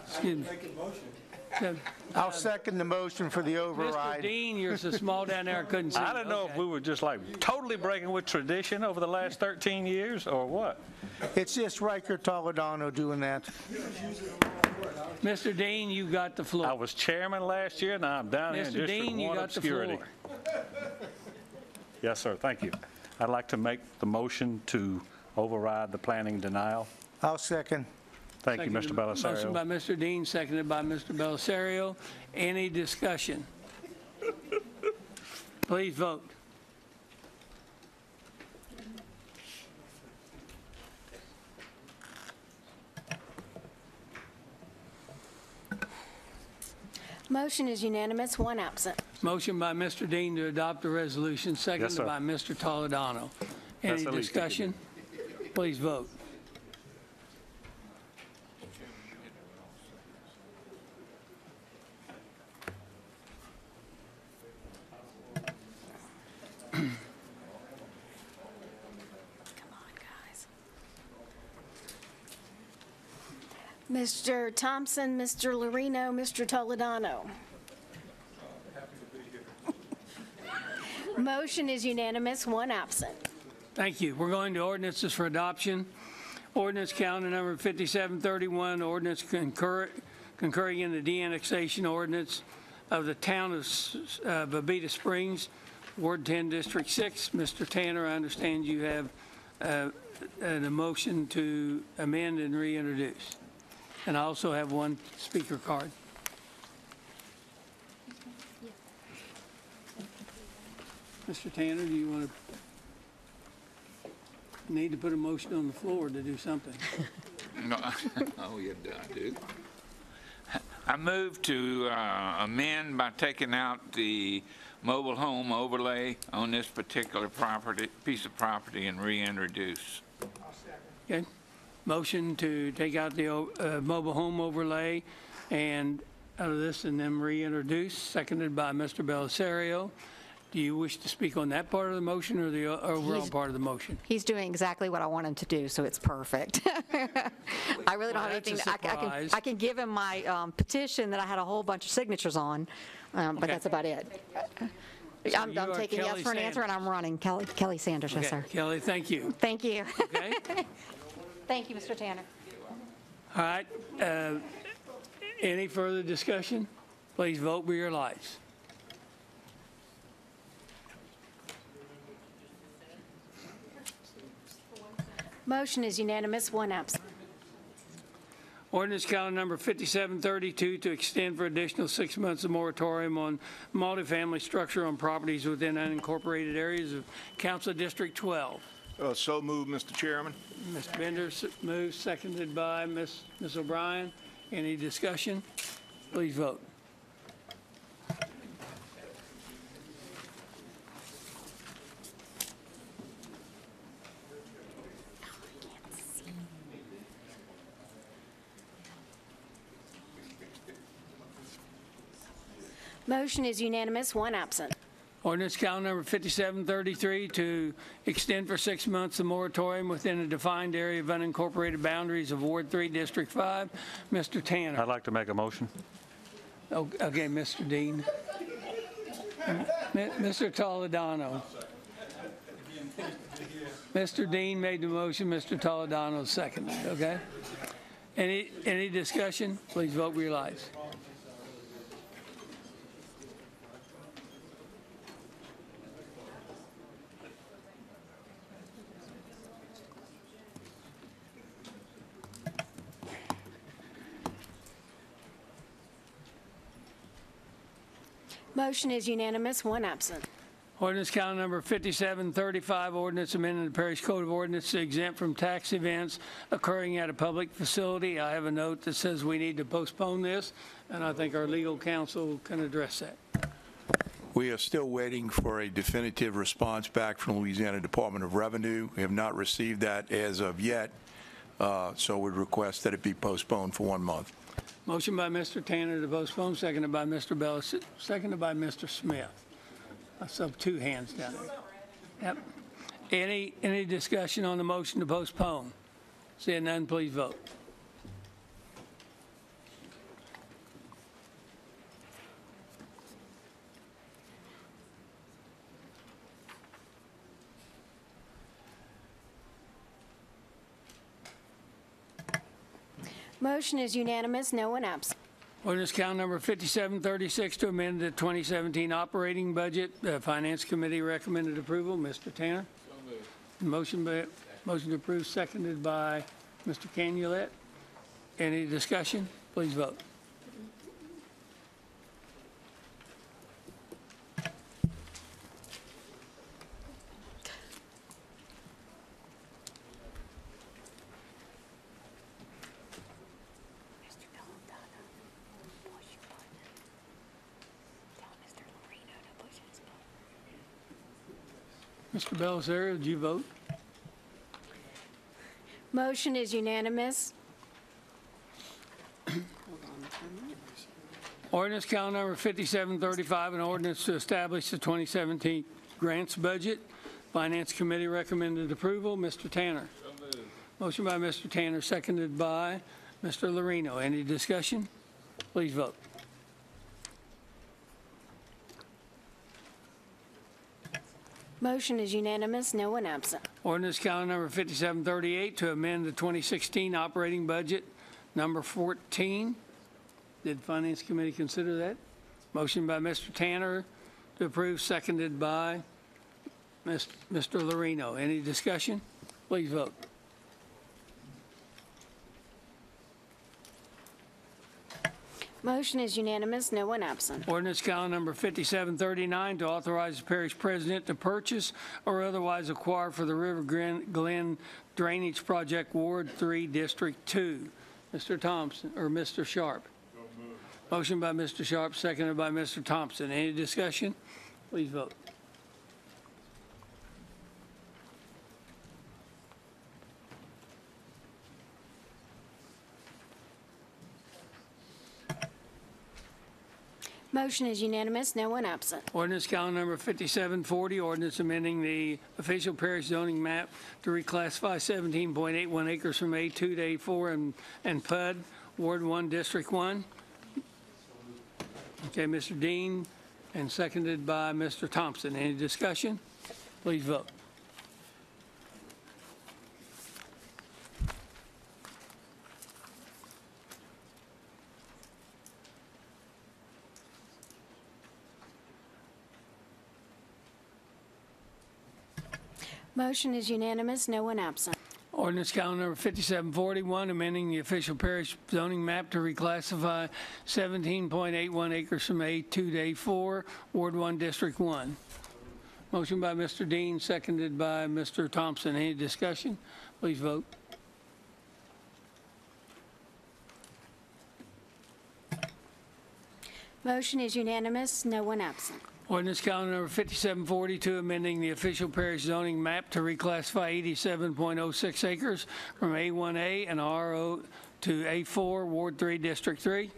Excuse me. I'll second the motion for the override. Mr. Dean, you're so small down there I couldn't see. I don't know if we were just like totally breaking with tradition over the last 13 years or what. It's just Riker Toledano doing that. Mr. Dean, you got the floor. I was chairman last year, now I'm down here in Mr. District Dean, you 1 got the obscurity. floor. Yes, sir, thank you. I'd like to make the motion to override the planning denial. I'll second. Thank you, Mr. Belisario. Motion by Mr. Dean, seconded by Mr. Belisario. Any discussion? Please vote. Motion is unanimous, 1 absent. Motion by Mr. Dean to adopt the resolution, seconded sir. by Mr. Toledano. Any That's the least we can discussion? Please vote. Mr. Thompson, Mr. Lorino, Mr. Toledano. Motion is unanimous, 1 absent. Thank you. We're going to ordinances for adoption. Ordinance calendar number 5731, ordinance concurring in the de-annexation ordinance of the town of Babita Springs, Ward 10, District 6. Mr. Tanner, I understand you have a motion to amend and reintroduce. And I also have one speaker card. Mr. Tanner, do you want to need to put a motion on the floor to do something? No, oh, yeah, I do. I move to amend by taking out the mobile home overlay on this particular piece of property and reintroduce. Okay. Motion to take out the mobile home overlay and out of this and then reintroduce, seconded by Mr. Belisario. Do you wish to speak on that part of the motion or the overall part of the motion? He's doing exactly what I want him to do, so it's perfect. I really don't have anything. I can give him my petition that I had a whole bunch of signatures on, but that's about it. So I'm taking yes for an answer, and I'm running. Kelly Sanders, yes, sir. Kelly, thank you. Thank you. Okay. Thank you, Mr. Tanner. All right. Any further discussion? Please vote with your lights. Motion is unanimous, one absent. Ordinance calendar number 5732 to extend for additional 6 months of moratorium on multifamily structure on properties within unincorporated areas of Council District 12. So moved, Mr. Chairman. Mr. Bender moves, seconded by Ms. O'Brien. Any discussion? Please vote. Motion is unanimous, one absent. Ordinance calendar number 5733 to extend for 6 months the moratorium within a defined area of unincorporated boundaries of Ward 3, District 5. Mr. Tanner. I'd like to make a motion. Okay, Mr. Dean. Mr. Toledano. Mr. Dean made the motion, Mr. Toledano seconded, okay? Any discussion? Please vote with your lights. Motion is unanimous, one absent. Ordinance calendar number 5735, ordinance amending the Parish Code of Ordinance to exempt from tax events occurring at a public facility. I have a note that says we need to postpone this, and I think our legal counsel can address that. We are still waiting for a definitive response back from Louisiana Department of Revenue. We have not received that as of yet, so would request that it be postponed for 1 month. Motion by Mr. Tanner to postpone, seconded by Mr. Bellis, seconded by Mr. Smith. I saw 2 hands down there. Yep. Any discussion on the motion to postpone? Seeing none, please vote. Motion is unanimous, no one absent. Ordinance count number 5736 to amend the 2017 operating budget. The Finance Committee recommended approval. Mr. Tanner? So moved. Motion to approve, seconded by Mr. Canulet. Any discussion? Please vote. Mr. Belisario, did you vote? Motion is unanimous. Ordinance count number 5735, an ordinance to establish the 2017 grants budget. Finance Committee recommended approval. Mr. Tanner. So moved. Motion by Mr. Tanner, seconded by Mr. Lorino. Any discussion? Please vote. Motion is unanimous, no one absent. Ordinance calendar number 5738 to amend the 2016 operating budget number 14. Did Finance Committee consider that? Motion by Mr. Tanner to approve, seconded by Mr. Lorino. Any discussion? Please vote. Motion is unanimous, no one absent. Ordinance calendar number 5739 to authorize the parish president to purchase or otherwise acquire for the River Glen Drainage Project Ward 3, District 2. Mr. Thompson, or Mr. Sharp. Motion by Mr. Sharp, seconded by Mr. Thompson. Any discussion? Please vote. Motion is unanimous, no one absent. Ordinance calendar number 5740, ordinance amending the official parish zoning map to reclassify 17.81 acres from A2 to A4 and PUD, Ward 1, District 1. Okay, Mr. Dean, and seconded by Mr. Thompson. Any discussion? Please vote. Motion is unanimous, no one absent. Ordinance calendar number 5741, amending the official parish zoning map to reclassify 17.81 acres from A2 to A4, Ward 1, District 1. Motion by Mr. Dean, seconded by Mr. Thompson. Any discussion? Please vote. Motion is unanimous, no one absent. Ordinance calendar number 5742, amending the official parish zoning map to reclassify 87.06 acres from A1A and RO to A4, Ward 3, District 3.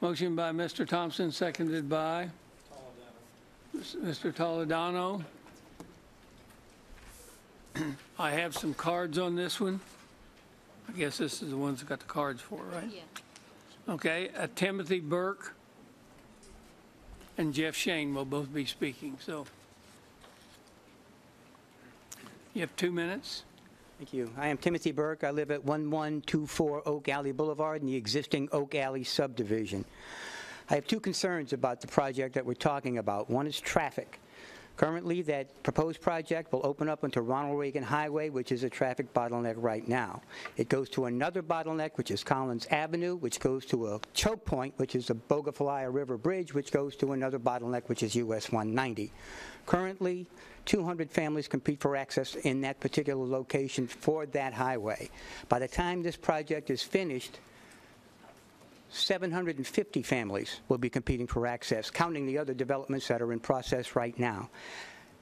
Motion by Mr. Thompson, seconded by Mr. Toledano. I have some cards on this one. I guess this is the ones that got the cards for, right? Yeah. Okay, Timothy Burke and Jeff Shane will both be speaking, so you have 2 minutes. Thank you. I am Timothy Burke. I live at 1124 Oak Alley Boulevard in the existing Oak Alley subdivision. I have two concerns about the project that we're talking about. One is traffic. Currently, that proposed project will open up onto Ronald Reagan Highway, which is a traffic bottleneck right now. It goes to another bottleneck, which is Collins Avenue, which goes to a choke point, which is the Bogafalaya River Bridge, which goes to another bottleneck, which is US 190. Currently, 200 families compete for access in that particular location for that highway. By the time this project is finished, 750 families will be competing for access, counting the other developments that are in process right now.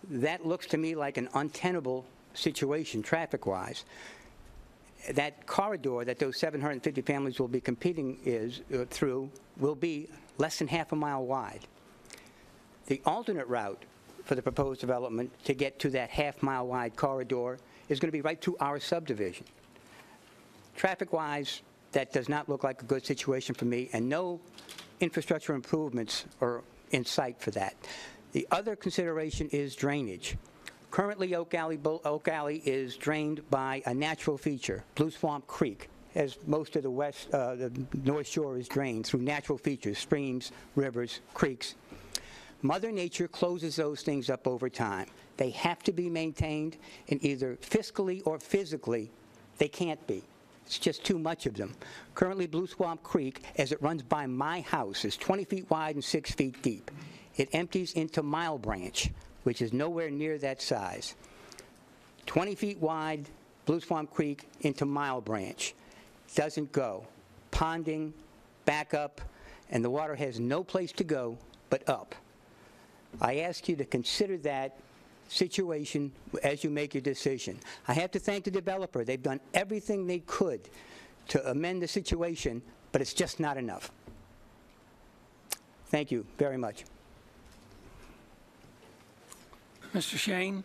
That looks to me like an untenable situation traffic-wise. That corridor that those 750 families will be competing through will be less than half a mile wide. The alternate route for the proposed development to get to that half-mile wide corridor is going to be right through our subdivision. Traffic-wise, that does not look like a good situation for me, and no infrastructure improvements are in sight for that. The other consideration is drainage. Currently, Oak Alley is drained by a natural feature, Blue Swamp Creek, as most of the North Shore is drained through natural features, streams, rivers, creeks. Mother Nature closes those things up over time. They have to be maintained, and either fiscally or physically, they can't be. It's just too much of them. Currently, Blue Swamp Creek, as it runs by my house, is 20 feet wide and 6 feet deep. It empties into Mile Branch, which is nowhere near that size. 20 feet wide, Blue Swamp Creek into Mile Branch. Doesn't go. Ponding, back up, and the water has no place to go but up. I ask you to consider that situation as you make your decision. I have to thank the developer. They've done everything they could to amend the situation, but it's just not enough. Thank you very much. Mr. Shane?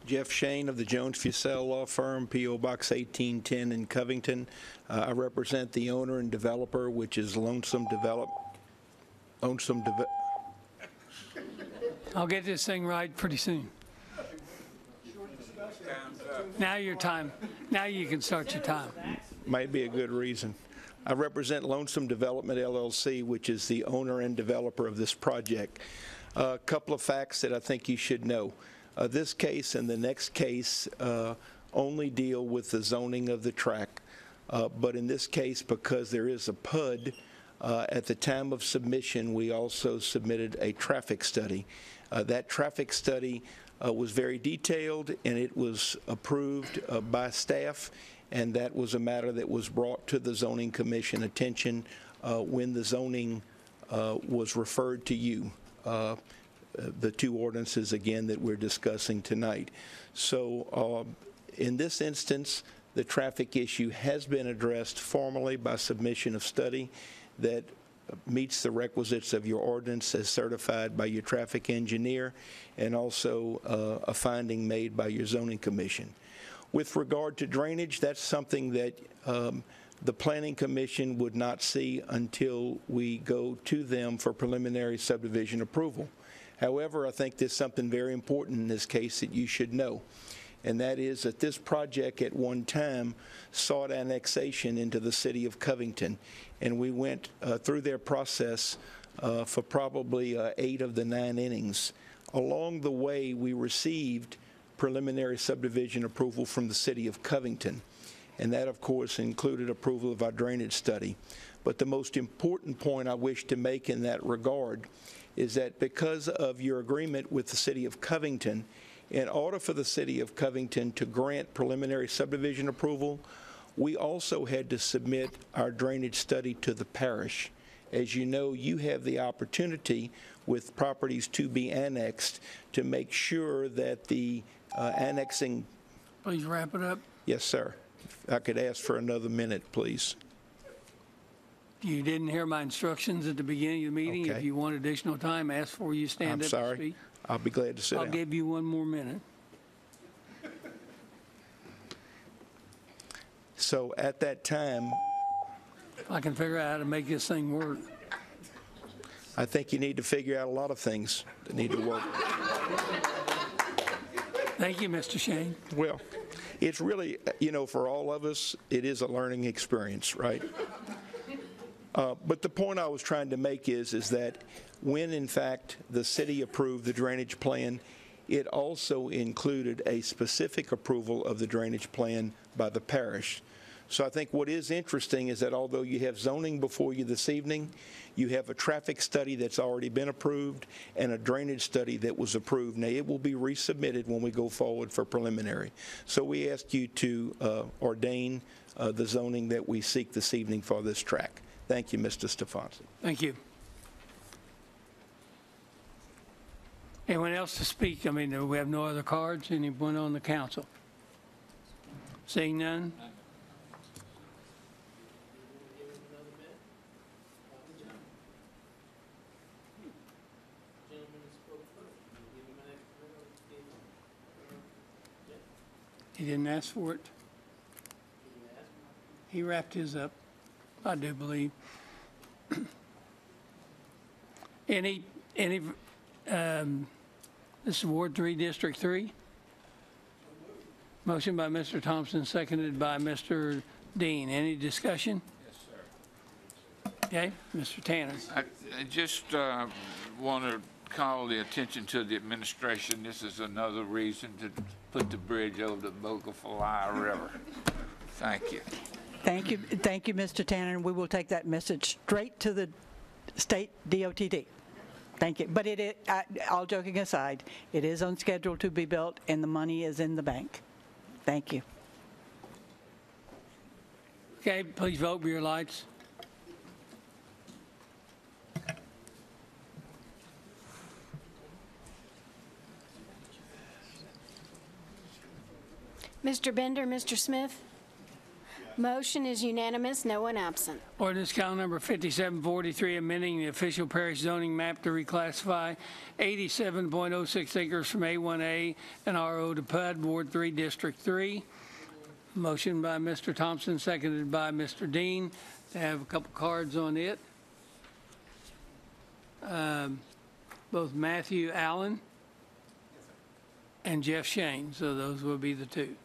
Jeff Shane of the Jones Fussell Law Firm, P.O. Box 1810 in Covington. I represent the owner and developer, which is I'll get this thing right pretty soon. Now your time. Now you can start your time. Might be a good reason. I represent Lonesome Development, LLC, which is the owner and developer of this project. A couple of facts that I think you should know. This case and the next case only deal with the zoning of the tract. But in this case, because there is a PUD, at the time of submission, we also submitted a traffic study. That traffic study was very detailed, and it was approved by staff, and that was a matter that was brought to the Zoning Commission attention when the zoning was referred to you, the two ordinances, again, that we're discussing tonight. So in this instance, the traffic issue has been addressed formally by submission of study that meets the requisites of your ordinance as certified by your traffic engineer, and also a finding made by your zoning commission. With regard to drainage, that's something that the Planning Commission would not see until we go to them for preliminary subdivision approval. However, I think there's something very important in this case that you should know, and that is that this project at one time sought annexation into the city of Covington, and we went through their process for probably 8 of the 9 innings. Along the way, we received preliminary subdivision approval from the city of Covington, and that, of course, included approval of our drainage study. But the most important point I wish to make in that regard is that because of your agreement with the city of Covington, in order for the city of Covington to grant preliminary subdivision approval, we also had to submit our drainage study to the parish. As you know, you have the opportunity with properties to be annexed to make sure that the annexing... Please wrap it up. Yes, sir. If I could ask for another minute, please. You didn't hear my instructions at the beginning of the meeting. Okay. If you want additional time, ask before you stand I'm up sorry. to speak. I'll be glad to sit I'll down. give you 1 more minute. So at that time, I can figure out how to make this thing work. I think you need to figure out a lot of things that need to work. Thank you, Mr. Shane. Well, it's really, you know, for all of us, it is a learning experience, right? But the point I was trying to make is that when, in fact, the city approved the drainage plan, it also included a specific approval of the drainage plan by the parish. So I think what is interesting is that although you have zoning before you this evening, you have a traffic study that's already been approved and a drainage study that was approved. Now, it will be resubmitted when we go forward for preliminary. So we ask you to ordain the zoning that we seek this evening for this track. Thank you, Mr. Stefanski. Thank you. Anyone else to speak? I mean, we have no other cards. Anyone on the council? Seeing none? He didn't ask for it. He wrapped his up, I do believe. This is Ward 3, District 3. Motion by Mr. Thompson, seconded by Mr. Dean. Any discussion? Yes, sir. Okay, Mr. Tanner. I just want to call the attention to the administration. This is another reason to put the bridge over the Bogafalai River. Thank you. Thank you, Mr. Tanner. We will take that message straight to the state DOTD. Thank you. But all joking aside, it is on schedule to be built, and the money is in the bank. Thank you. Okay, please vote with your lights. Mr. Bender, Mr. Smith? Motion is unanimous, no one absent. Ordinance count number 5743, amending the official parish zoning map to reclassify 87.06 acres from A1A and RO to PUD, Ward 3, District 3. Motion by Mr. Thompson, seconded by Mr. Dean. I have a couple cards on it. Both Matthew Allen and Jeff Shane, so those will be the two.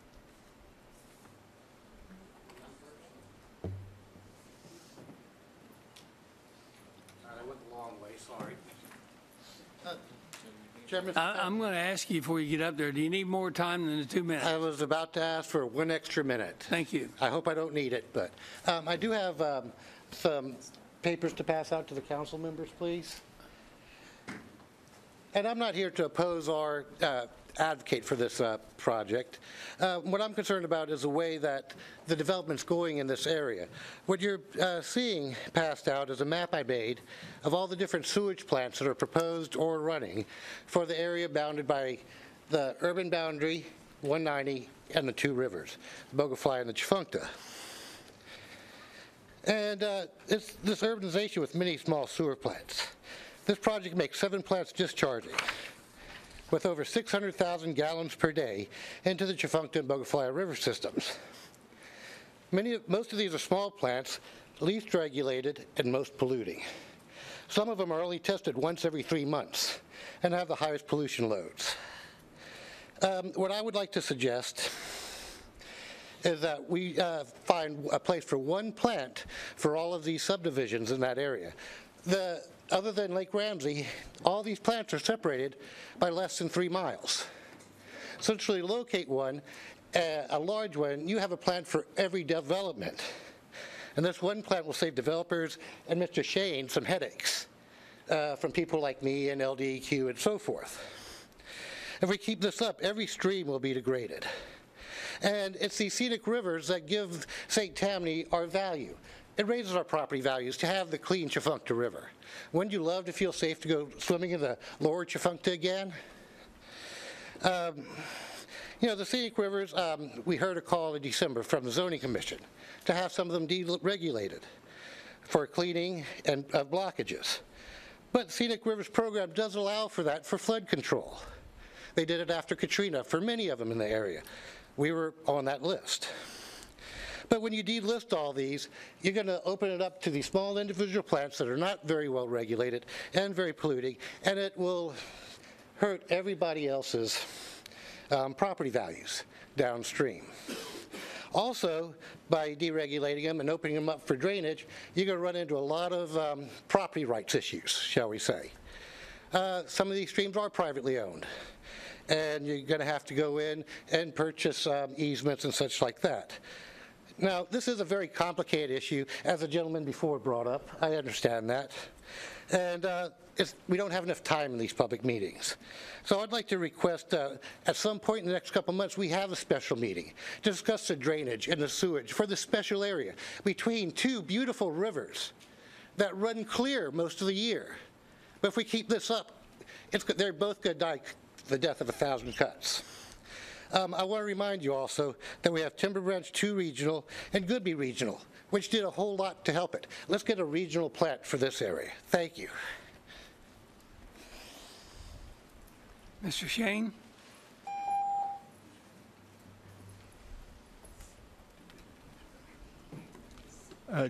I'm going to ask you before you get up there, do you need more time than the 2 minutes? I was about to ask for 1 extra minute. Thank you. I hope I don't need it, but I do have some papers to pass out to the council members, please. And I'm not here to oppose or advocate for this project. What I'm concerned about is the way that the development's going in this area. What you're seeing passed out is a map I made of all the different sewage plants that are proposed or running for the area bounded by the urban boundary, 190, and the two rivers, the Bogafly and the Tchefuncte. And it's this urbanization with many small sewer plants. This project makes 7 plants discharging with over 600,000 gallons per day into the Tchefuncte and Bogafly river systems. Most of these are small plants, least regulated and most polluting. Some of them are only tested once every 3 months and have the highest pollution loads. What I would like to suggest is that we find a place for one plant for all of these subdivisions in that area. Other than Lake Ramsey, all these plants are separated by less than 3 miles. Essentially, locate one, a large one, you have a plant for every development. And this one plant will save developers and Mr. Shane some headaches from people like me and LDEQ and so forth. If we keep this up, every stream will be degraded. And it's these scenic rivers that give St. Tammany our value. It raises our property values to have the clean Tchefuncte River. Wouldn't you love to feel safe to go swimming in the lower Tchefuncte again? You know, the scenic rivers, we heard a call in December from the Zoning Commission to have some of them deregulated for cleaning and blockages. But the Scenic Rivers program does allow for that for flood control. They did it after Katrina for many of them in the area. We were on that list. But when you delist all these, you're going to open it up to these small individual plants that are not very well regulated and very polluting, and it will hurt everybody else's property values downstream. Also, by deregulating them and opening them up for drainage, you're going to run into a lot of property rights issues, shall we say. Some of these streams are privately owned, and you're going to have to go in and purchase easements and such like that. Now, this is a very complicated issue, as the gentleman before brought up. I understand that. And we don't have enough time in these public meetings. So I'd like to request at some point in the next couple months, we have a special meeting to discuss the drainage and the sewage for this special area between 2 beautiful rivers that run clear most of the year. But if we keep this up, they're both going to die the death of 1,000 cuts. I want to remind you also that we have Timber Branch 2 Regional and Goodby Regional, which did a whole lot to help it. Let's get a regional plant for this area. Thank you. Mr. Shane?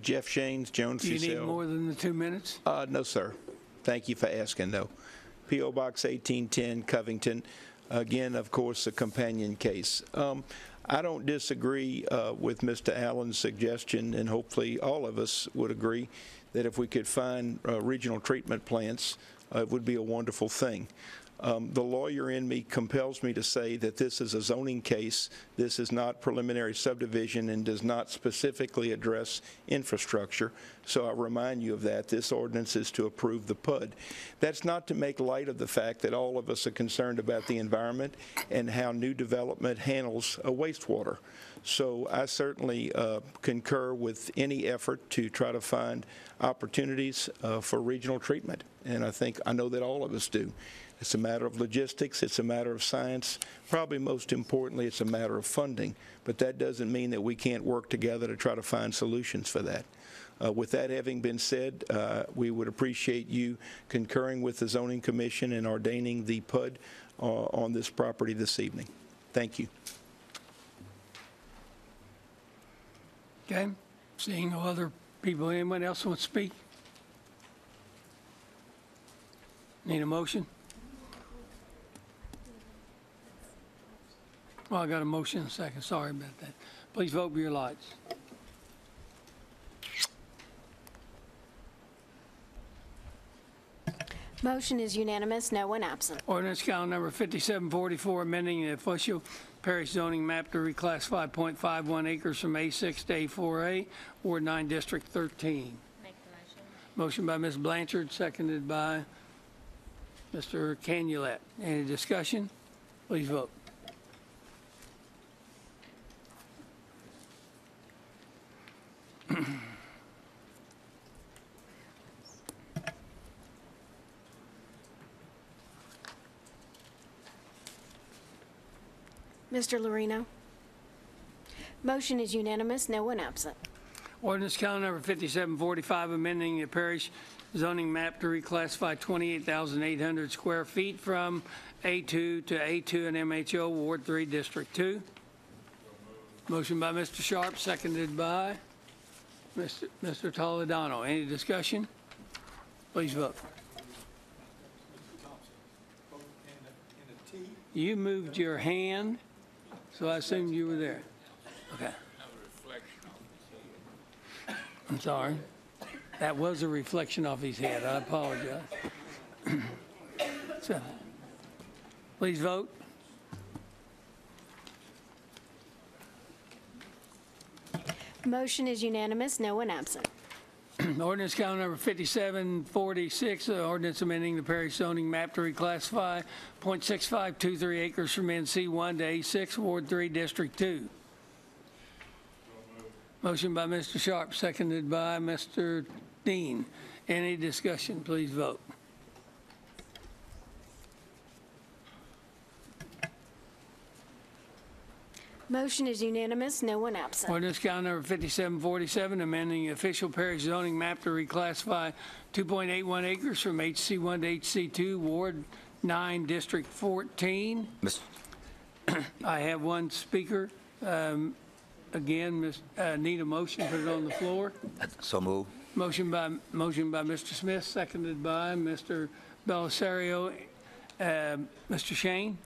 Jeff Shanes, Jones Do you Fussell. need more than the 2 minutes? No, sir. Thank you for asking, though. P.O. Box 1810, Covington. Again, of course, a companion case. I don't disagree with Mr. Allen's suggestion, and hopefully all of us would agree that if we could find regional treatment plants, it would be a wonderful thing. The lawyer in me compels me to say that this is a zoning case. This is not preliminary subdivision and does not specifically address infrastructure. So I remind you of that. This ordinance is to approve the PUD. That's not to make light of the fact that all of us are concerned about the environment and how new development handles wastewater. So I certainly concur with any effort to try to find opportunities for regional treatment. And I know that all of us do. It's a matter of logistics, it's a matter of science, probably most importantly, it's a matter of funding. But that doesn't mean that we can't work together to try to find solutions for that. With that having been said, we would appreciate you concurring with the Zoning Commission and ordaining the PUD on this property this evening. Thank you. Okay. Seeing no other people, anyone else want to speak? Need a motion? Well, I got a motion in a second. Sorry about that. Please vote with your lights. Motion is unanimous, no one absent. Ordinance calendar number 5744, amending the official parish zoning map to reclassify 0.51 acres from A6 to A4A, Ward 9, District 13. Make the motion. Motion by Ms. Blanchard, seconded by Mr. Canulet. Any discussion? Please vote. Mr. Lorino? Motion is unanimous, no one absent. Ordinance calendar number 5745, amending the parish zoning map to reclassify 28,800 square feet from A2 to A2 and MHO, Ward 3, District 2. Motion by Mr. Sharp, seconded by Mr. Toledano. Any discussion? Please vote. You moved your hand, so I assumed you were there. Okay. I'm sorry. That was a reflection off his head. I apologize. So, please vote. Motion is unanimous, no one absent. Ordinance calendar number 5746, ordinance amending the parish zoning map to reclassify .6523 acres from NC1 to A6, Ward 3, District 2. Motion by Mr. Sharp, seconded by Mr. Dean. Any discussion? Please vote. Motion is unanimous, no one absent. Ordinance calendar number 5747, amending the official parish zoning map to reclassify 2.81 acres from HC1 to HC2, Ward 9, District 14. I have one speaker. Again, need a motion, put it on the floor. So move. Motion by Mr. Smith, seconded by Mr. Belisario. Mr. Shane?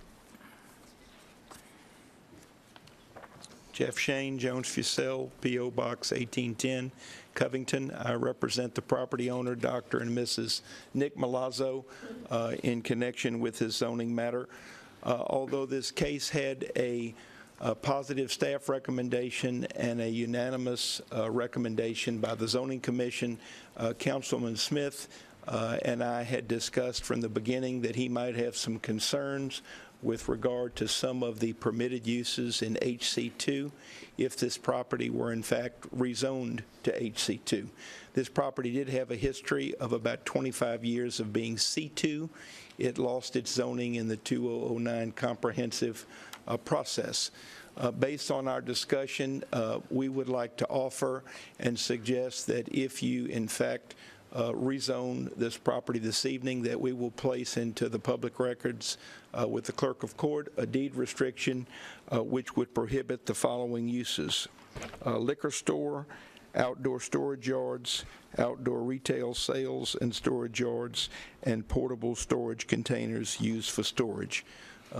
Jeff Shane, Jones Fussell, P.O. Box 1810, Covington. I represent the property owner, Dr. and Mrs. Nick Malazzo, in connection with his zoning matter. Although this case had a positive staff recommendation and a unanimous recommendation by the Zoning Commission, Councilman Smith and I had discussed from the beginning that he might have some concerns with regard to some of the permitted uses in HC2 if this property were in fact rezoned to HC2. This property did have a history of about 25 years of being C2. It lost its zoning in the 2009 comprehensive process. Based on our discussion, we would like to offer and suggest that if you in fact rezone this property this evening, that we will place into the public records with the clerk of court a deed restriction which would prohibit the following uses: liquor store, outdoor storage yards, outdoor retail sales and storage yards, and portable storage containers used for storage.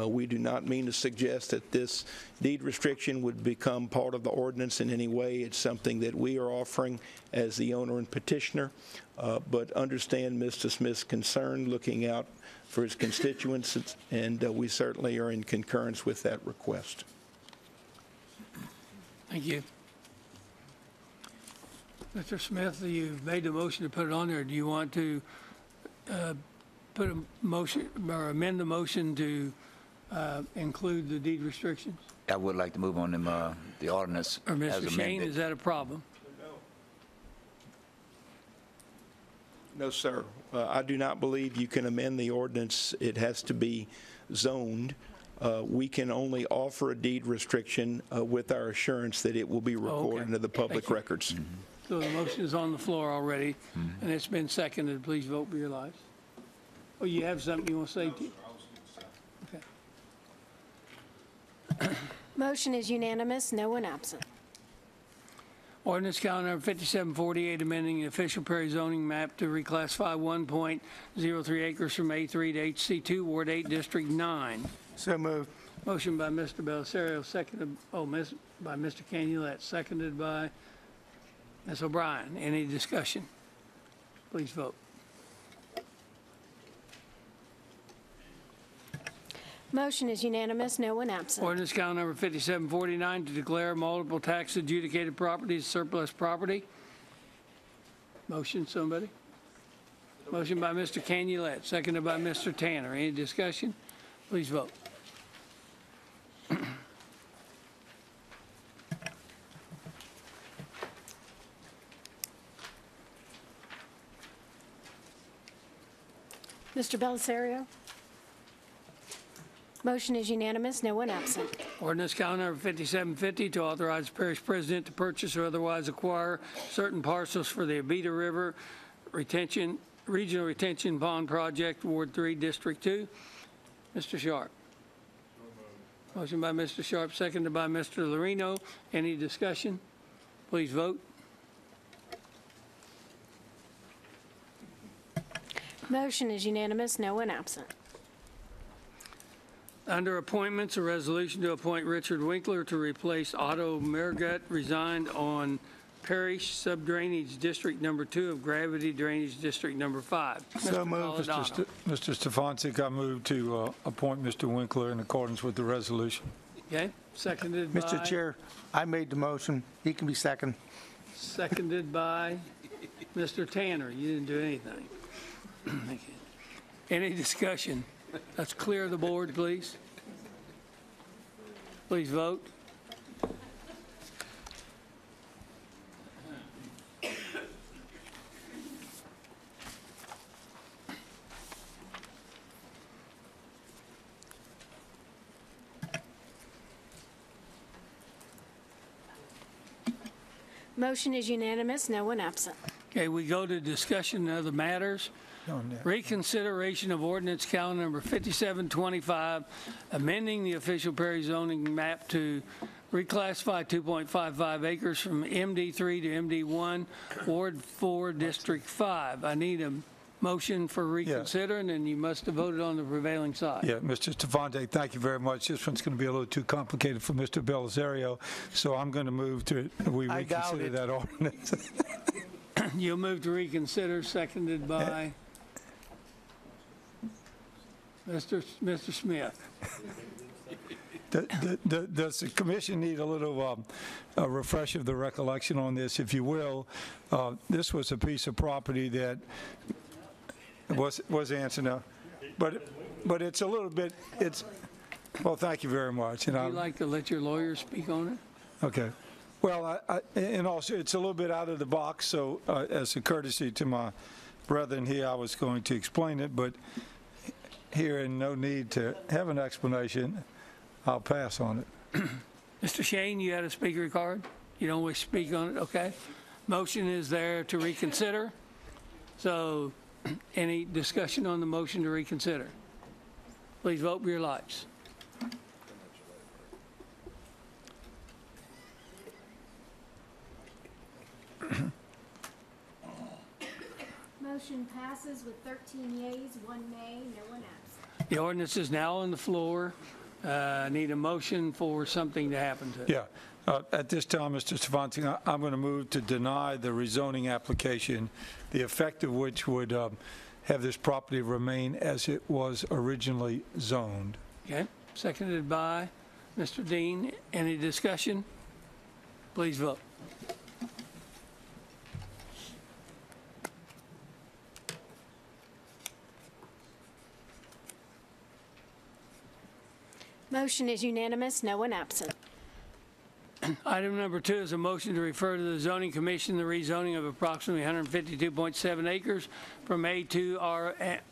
We do not mean to suggest that this deed restriction would become part of the ordinance in any way. It's something that we are offering as the owner and petitioner, but understand Mr. Smith's concern looking out for his constituents, and we certainly are in concurrence with that request. Thank you. Mr. Smith, you've made the motion to put it on there. Do you want to put a motion or amend the motion to include the deed restrictions? I would like to move on them, the ordinance Or as Mr. Shane, amended. is that a problem? No, sir. I do not believe you can amend the ordinance. It has to be zoned. We can only offer a deed restriction with our assurance that it will be recorded into the public Thank you. records. So the motion is on the floor already, and it's been seconded. Please vote for your lives. Oh, you have something you want to say? Okay. Motion is unanimous, no one absent. Ordinance calendar number 5748, amending the official parish zoning map to reclassify 1.03 acres from A3 to HC2, Ward 8, District 9. So moved. Motion by Mr. Belisario, seconded, by Mr. Canulet, seconded by Ms. O'Brien. Any discussion? Please vote. Motion is unanimous, no one absent. Ordinance calendar number 5749 to declare multiple tax adjudicated properties surplus property. Motion, somebody? Motion by Mr. Canulette, seconded by Mr. Tanner. Any discussion? Please vote. Mr. Belisario? Motion is unanimous, no one absent. Ordinance count number 5750 to authorize the parish president to purchase or otherwise acquire certain parcels for the Abita River Regional Retention Pond Project, Ward 3, District 2. Mr. Sharp. Motion by Mr. Sharp, seconded by Mr. Lorino. Any discussion? Please vote. Motion is unanimous, no one absent. Under appointments, a resolution to appoint Richard Winkler to replace Otto Mergut, resigned on Parish Subdrainage District Number 2 of Gravity Drainage District Number 5. So moved, Mr. Stefanczyk. I move to appoint Mr. Winkler in accordance with the resolution. Okay, seconded by? Mr. Chair, I made the motion. He can be second. Seconded by Mr. Tanner. You didn't do anything. Thank you. Any discussion? Let's clear the board, please. Please vote. Motion is unanimous, no one absent. Okay, we go to discussion of the matters. Reconsideration of ordinance calendar number 5725, amending the official Parish zoning map to reclassify 2.55 acres from MD3 to MD1, Ward 4, District 5. I need a motion for reconsidering, and you must have voted on the prevailing side. Yeah, Mr. Stefanczyk, thank you very much. This one's going to be a little too complicated for Mr. Belisario, so I'm going to move to we reconsider that ordinance. You'll move to reconsider, seconded by Mr. Smith. Does the commission need a little a refresh of the recollection on this, if you will? This was a piece of property that was answered now, but it's a little bit. Well, thank you very much. Would you like to let your lawyer speak on it? Okay. Well, and also it's a little bit out of the box. So, as a courtesy to my brethren here, I was going to explain it, but here, and no need to have an explanation, I'll pass on it. Mr. Shane, you had a speaker card? You don't wish to speak on it? Okay. Motion is there to reconsider. So, any discussion on the motion to reconsider? Please vote with your lights. Motion passes with 13 yeas, 1 nay, no one absent. The ordinance is now on the floor. Need a motion for something to happen to it. Yeah. At this time, Mr. Stefanczyk, I'm going to move to deny the rezoning application, the effect of which would have this property remain as it was originally zoned. Okay. Seconded by Mr. Dean. Any discussion? Please vote. Motion is unanimous, no one absent. Item number 2 is a motion to refer to the Zoning Commission the rezoning of approximately 152.7 acres from A2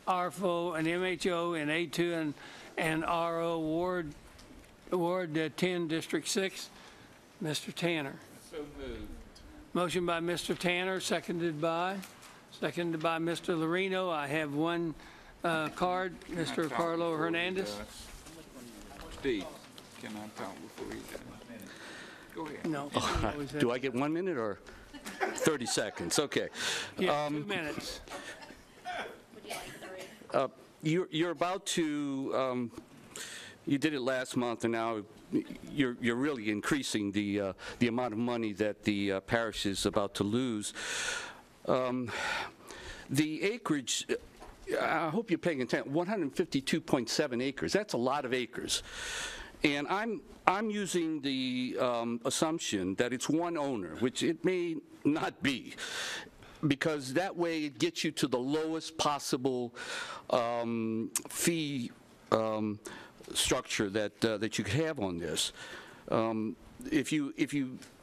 RFO and MHO and A2 and RO Ward 10, District 6. Mr. Tanner. So moved. Motion by Mr. Tanner, seconded by Mr. Lorino. I have one card, Mr. Carlo Hernandez. Steve, can I talk before you do? Go ahead. No. Do I get 1 minute or 30 seconds? Okay. Yeah, 2 minutes. You're about to, you did it last month, and now you're really increasing the amount of money that the parish is about to lose. The acreage, I hope you're paying attention, 152.7 acres. That's a lot of acres. And I'm using the assumption that it's one owner, which it may not be. because that way it gets you to the lowest possible fee structure that you could have on this. If you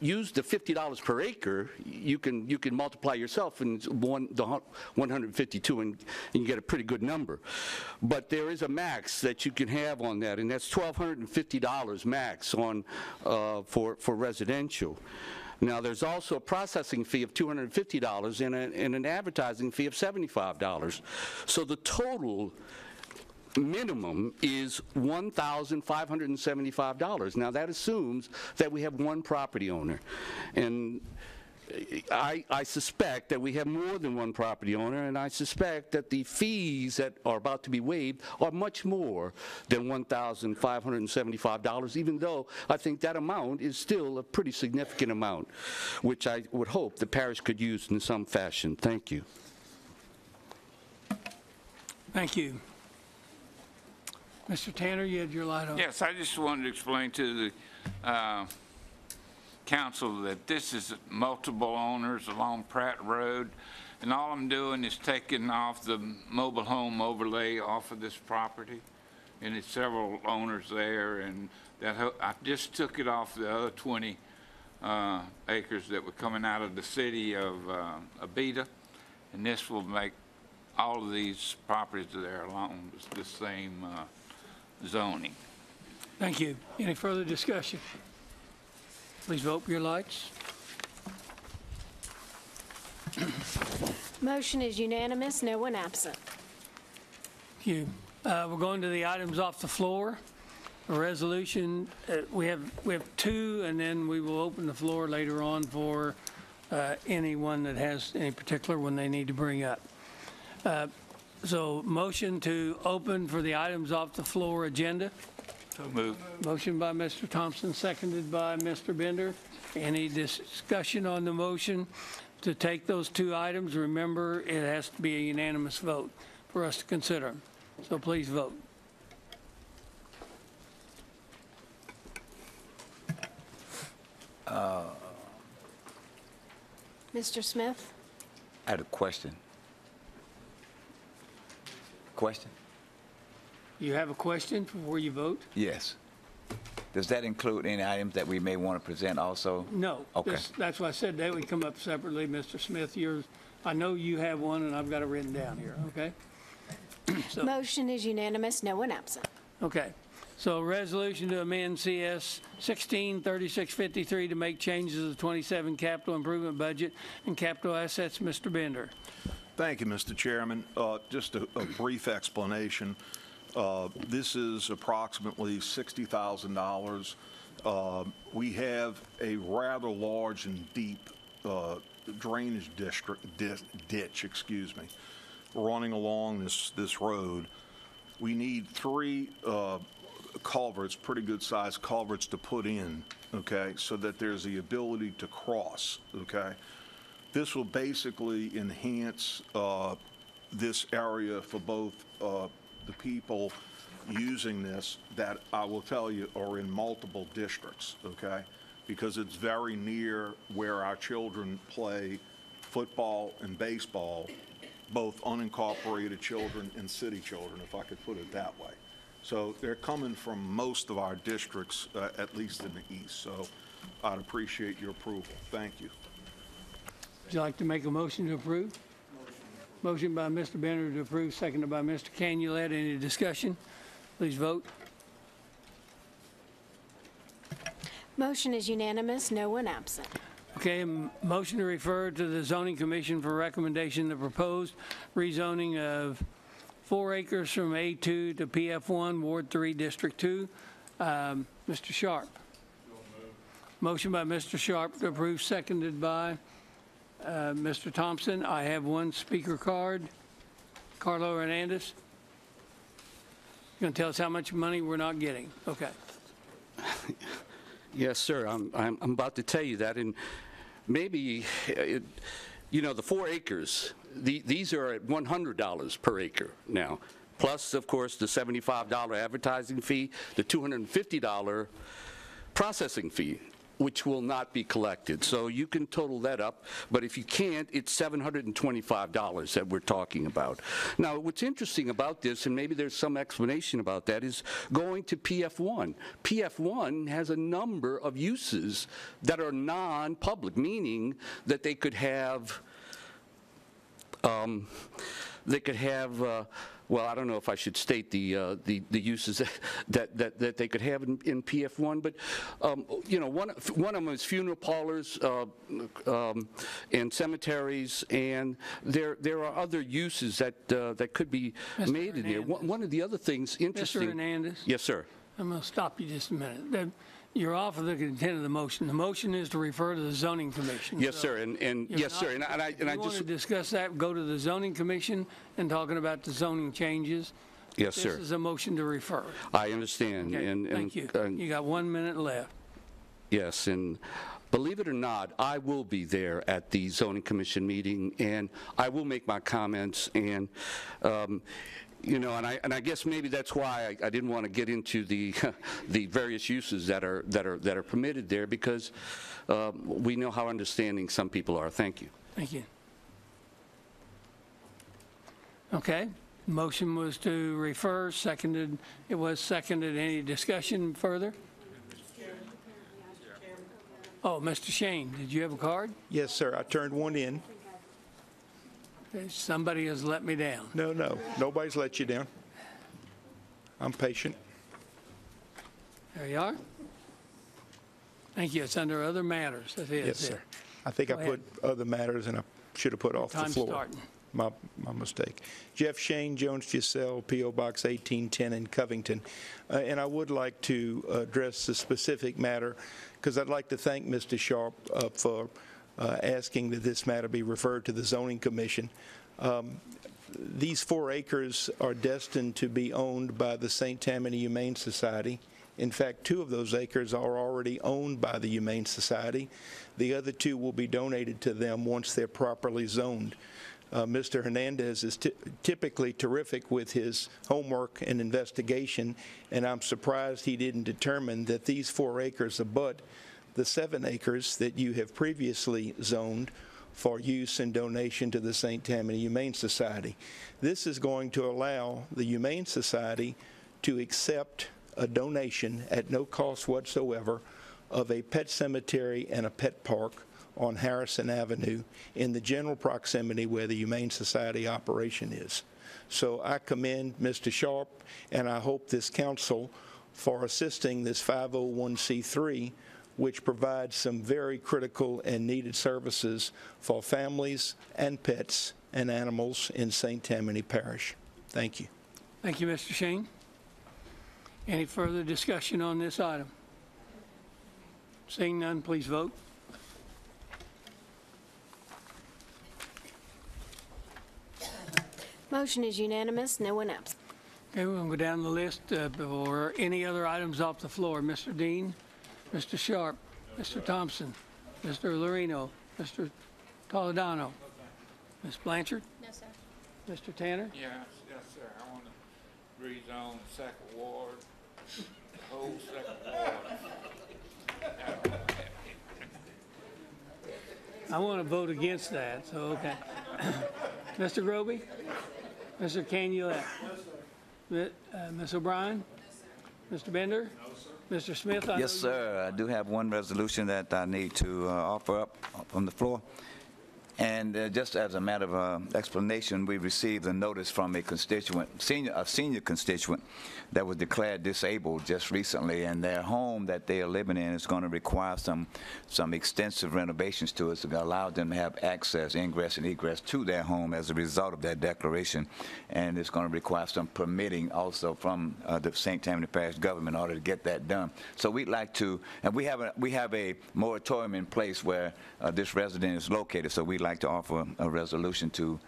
use the $50 per acre, you can multiply yourself in the 152 and you get a pretty good number. But there is a max that you can have on that, and that's $1,250 max on for residential. Now, there's also a processing fee of $250 and an advertising fee of $75. So the total minimum is $1,575. Now, that assumes that we have one property owner. And I suspect that we have more than one property owner, and I suspect that the fees that are about to be waived are much more than $1,575, even though I think that amount is still a pretty significant amount, which I would hope the parish could use in some fashion. Thank you. Thank you. Mr. Tanner, you had your light on. Yes, I just wanted to explain to the council that this is multiple owners along Pratt Road, and all I'm doing is taking off the mobile home overlay off of this property, and it's several owners there, and that I just took it off the other 20 acres that were coming out of the city of Abita, and this will make all of these properties that are along the same zoning. Thank you. Any further discussion? Please vote for your lights. Motion is unanimous, no one absent. Thank you. We're going to the items off the floor. A resolution, we have two, and then we will open the floor later on for anyone that has any particular one they need to bring up. So motion to open for the items off the floor agenda. So moved. Motion by Mr. Thompson, seconded by Mr. Bender. Any discussion on the motion to take those two items? Remember, it has to be a unanimous vote for us to consider them. So please vote. Mr. Smith? I had a question. Question? You have a question before you vote? Yes. Does that include any items that we may want to present also? No. Okay. That's why I said they would come up separately. Mr. Smith, I know you have one, and I've got it written down here, okay? So, Motion is unanimous, no one absent. okay. So resolution to amend CS 163653 to make changes to the 27 capital improvement budget and capital assets. Mr. Bender. Thank you, Mr. Chairman. Just a brief explanation. This is approximately $60,000. We have a rather large and deep drainage ditch, running along this road. We need three culverts, pretty good sized culverts to put in, okay, so that there's the ability to cross, okay? This will basically enhance this area for both the people using this that I will tell you are in multiple districts, okay? Because it's very near where our children play football and baseball, both unincorporated children and city children, if I could put it that way. So they're coming from most of our districts, at least in the east. So I'd appreciate your approval. Thank you. Would you like to make a motion to approve? Motion by Mr. Bender to approve, seconded by Mr. Canulet. Any discussion? Please vote. Motion is unanimous, no one absent. Okay, motion to refer to the Zoning Commission for recommendation the proposed rezoning of 4 acres from A2 to PF1, Ward 3, District 2. Mr. Sharp. Motion by Mr. Sharp to approve, seconded by Mr. Thompson. I have one speaker card. Carlo Hernandez. You're going to tell us how much money we're not getting. Okay. Yes, sir. I'm about to tell you that, and maybe, you know, the 4 acres, these are at $100 per acre now, plus, of course, the $75 advertising fee, the $250 processing fee. which will not be collected. So you can total that up, but if you can't, it's $725 that we're talking about. Now, what's interesting about this, and maybe there's some explanation about that, is going to PF1. PF1 has a number of uses that are non-public, meaning that they could have well, I don't know if I should state the uses that they could have in PF1, but you know, one of them is funeral parlors and cemeteries, and there are other uses that could be made in here. One of the other things interesting. Mr. Hernandez? Yes, sir. I'm going to stop you just a minute. You're off of the content of the motion. The motion is to refer to the zoning commission. Yes, sir, and yes, sir, and I just want to discuss that. Go to the zoning commission and talking about the zoning changes. Yes, sir. This is a motion to refer. I understand. Okay, and thank you. You got 1 minute left. Yes, and believe it or not, I will be there at the zoning commission meeting, and I will make my comments, and you know, and I guess maybe that's why I didn't want to get into the the various uses that are permitted there, because we know how understanding some people are. Thank you. Thank you. Okay. Motion was to refer. Seconded. It was seconded. Any discussion further? Oh, Mr. Shane, did you have a card? Yes, sir. I turned one in. Somebody has let me down. No, nobody's let you down. I'm patient. There you are. Thank you. It's under other matters. That is Yes, it. sir. I think I put other matters, and I should have put off the Time's floor. starting. My mistake. Jeff Shane, Jones Giselle, P.O. Box 1810 in Covington. And I would like to address the specific matter, because I'd like to thank Mr. Sharp for asking that this matter be referred to the Zoning Commission. These 4 acres are destined to be owned by the St. Tammany Humane Society. In fact, 2 of those acres are already owned by the Humane Society. The other 2 will be donated to them once they're properly zoned. Mr. Hernandez is typically terrific with his homework and investigation, and I'm surprised he didn't determine that these 4 acres abut the 7 acres that you have previously zoned for use and donation to the St. Tammany Humane Society. This is going to allow the Humane Society to accept a donation at no cost whatsoever of a pet cemetery and a pet park on Harrison Avenue in the general proximity where the Humane Society operation is. So I commend Mr. Sharp, and I hope this council for assisting this 501c3, which provides some very critical and needed services for families and pets and animals in St. Tammany Parish. Thank you. Thank you, Mr. Shane. Any further discussion on this item? Seeing none, please vote. Motion is unanimous, no one absent. Okay, we're going to go down the list for any other items off the floor. Mr. Dean, Mr. Sharp, Mr. Thompson, Mr. Lorino, Mr. Toledano, Ms. Blanchard? No, sir. Mr. Tanner? Yes, sir. I want to rezone the 2nd Ward, the whole 2nd Ward. I want to vote against that, so okay. Mr. Groby? Mr. Canulette? Ms. O'Brien? Mr. Bender? Mr. Smith? Yes, sir. I do have one resolution that I need to offer up from the floor. And just as a matter of explanation, we received a notice from a constituent, a senior constituent, that was declared disabled just recently, and their home that they are living in is going to require some extensive renovations to it to allow them to have access, ingress, and egress to their home as a result of that declaration. And it's going to require some permitting also from the St. Tammany Parish government in order to get that done. So we'd like to, and we have a moratorium in place where this resident is located. So we'd like to offer a resolution to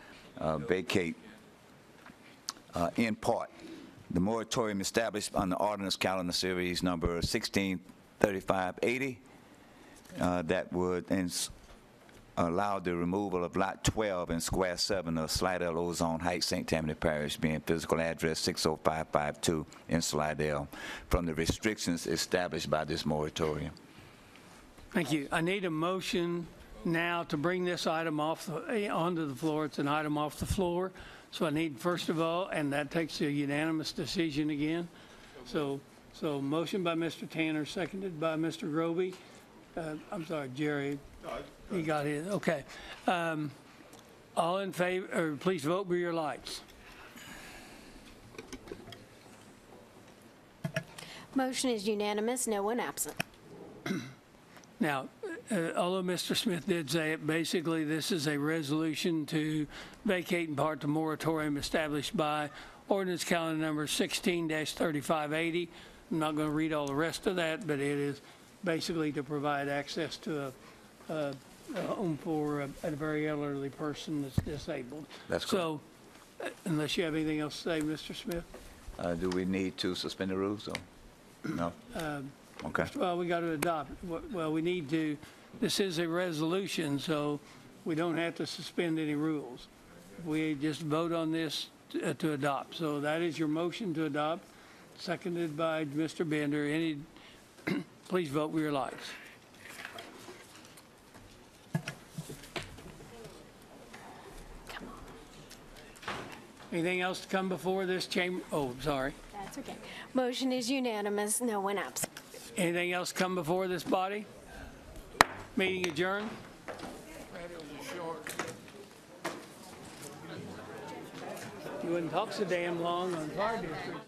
vacate in part the moratorium established on the ordinance calendar series number 163580 that would allow the removal of lot 12 in square 7 of Slidell Ozone Heights, St. Tammany Parish, being physical address 60552 in Slidell, from the restrictions established by this moratorium. Thank you. I need a motion now to bring this item onto the floor. It's an item off the floor. So I need, first of all, and that takes a unanimous decision again. So motion by Mr. Tanner, seconded by Mr. Groby. I'm sorry, Jerry. He got his. Okay. All in favor, or please vote with your lights. Motion is unanimous, no one absent. Now, although Mr. Smith did say it, basically this is a resolution to vacate in part the moratorium established by ordinance calendar number 16-3580. I'm not going to read all the rest of that, but it is basically to provide access to a home for a very elderly person that's disabled. That's so, unless you have anything else to say, Mr. Smith? Do we need to suspend the rules, or no? Okay. Well, we got to adopt. Well, we need to. This is a resolution, so we don't have to suspend any rules. We just vote on this to adopt. So that is your motion to adopt, seconded by Mr. Bender. Please vote with your lights. Anything else to come before this chamber? Oh, sorry. That's okay. Motion is unanimous, no one absent. Anything else come before this body? Meeting adjourned. You wouldn't talk so damn long on fire district.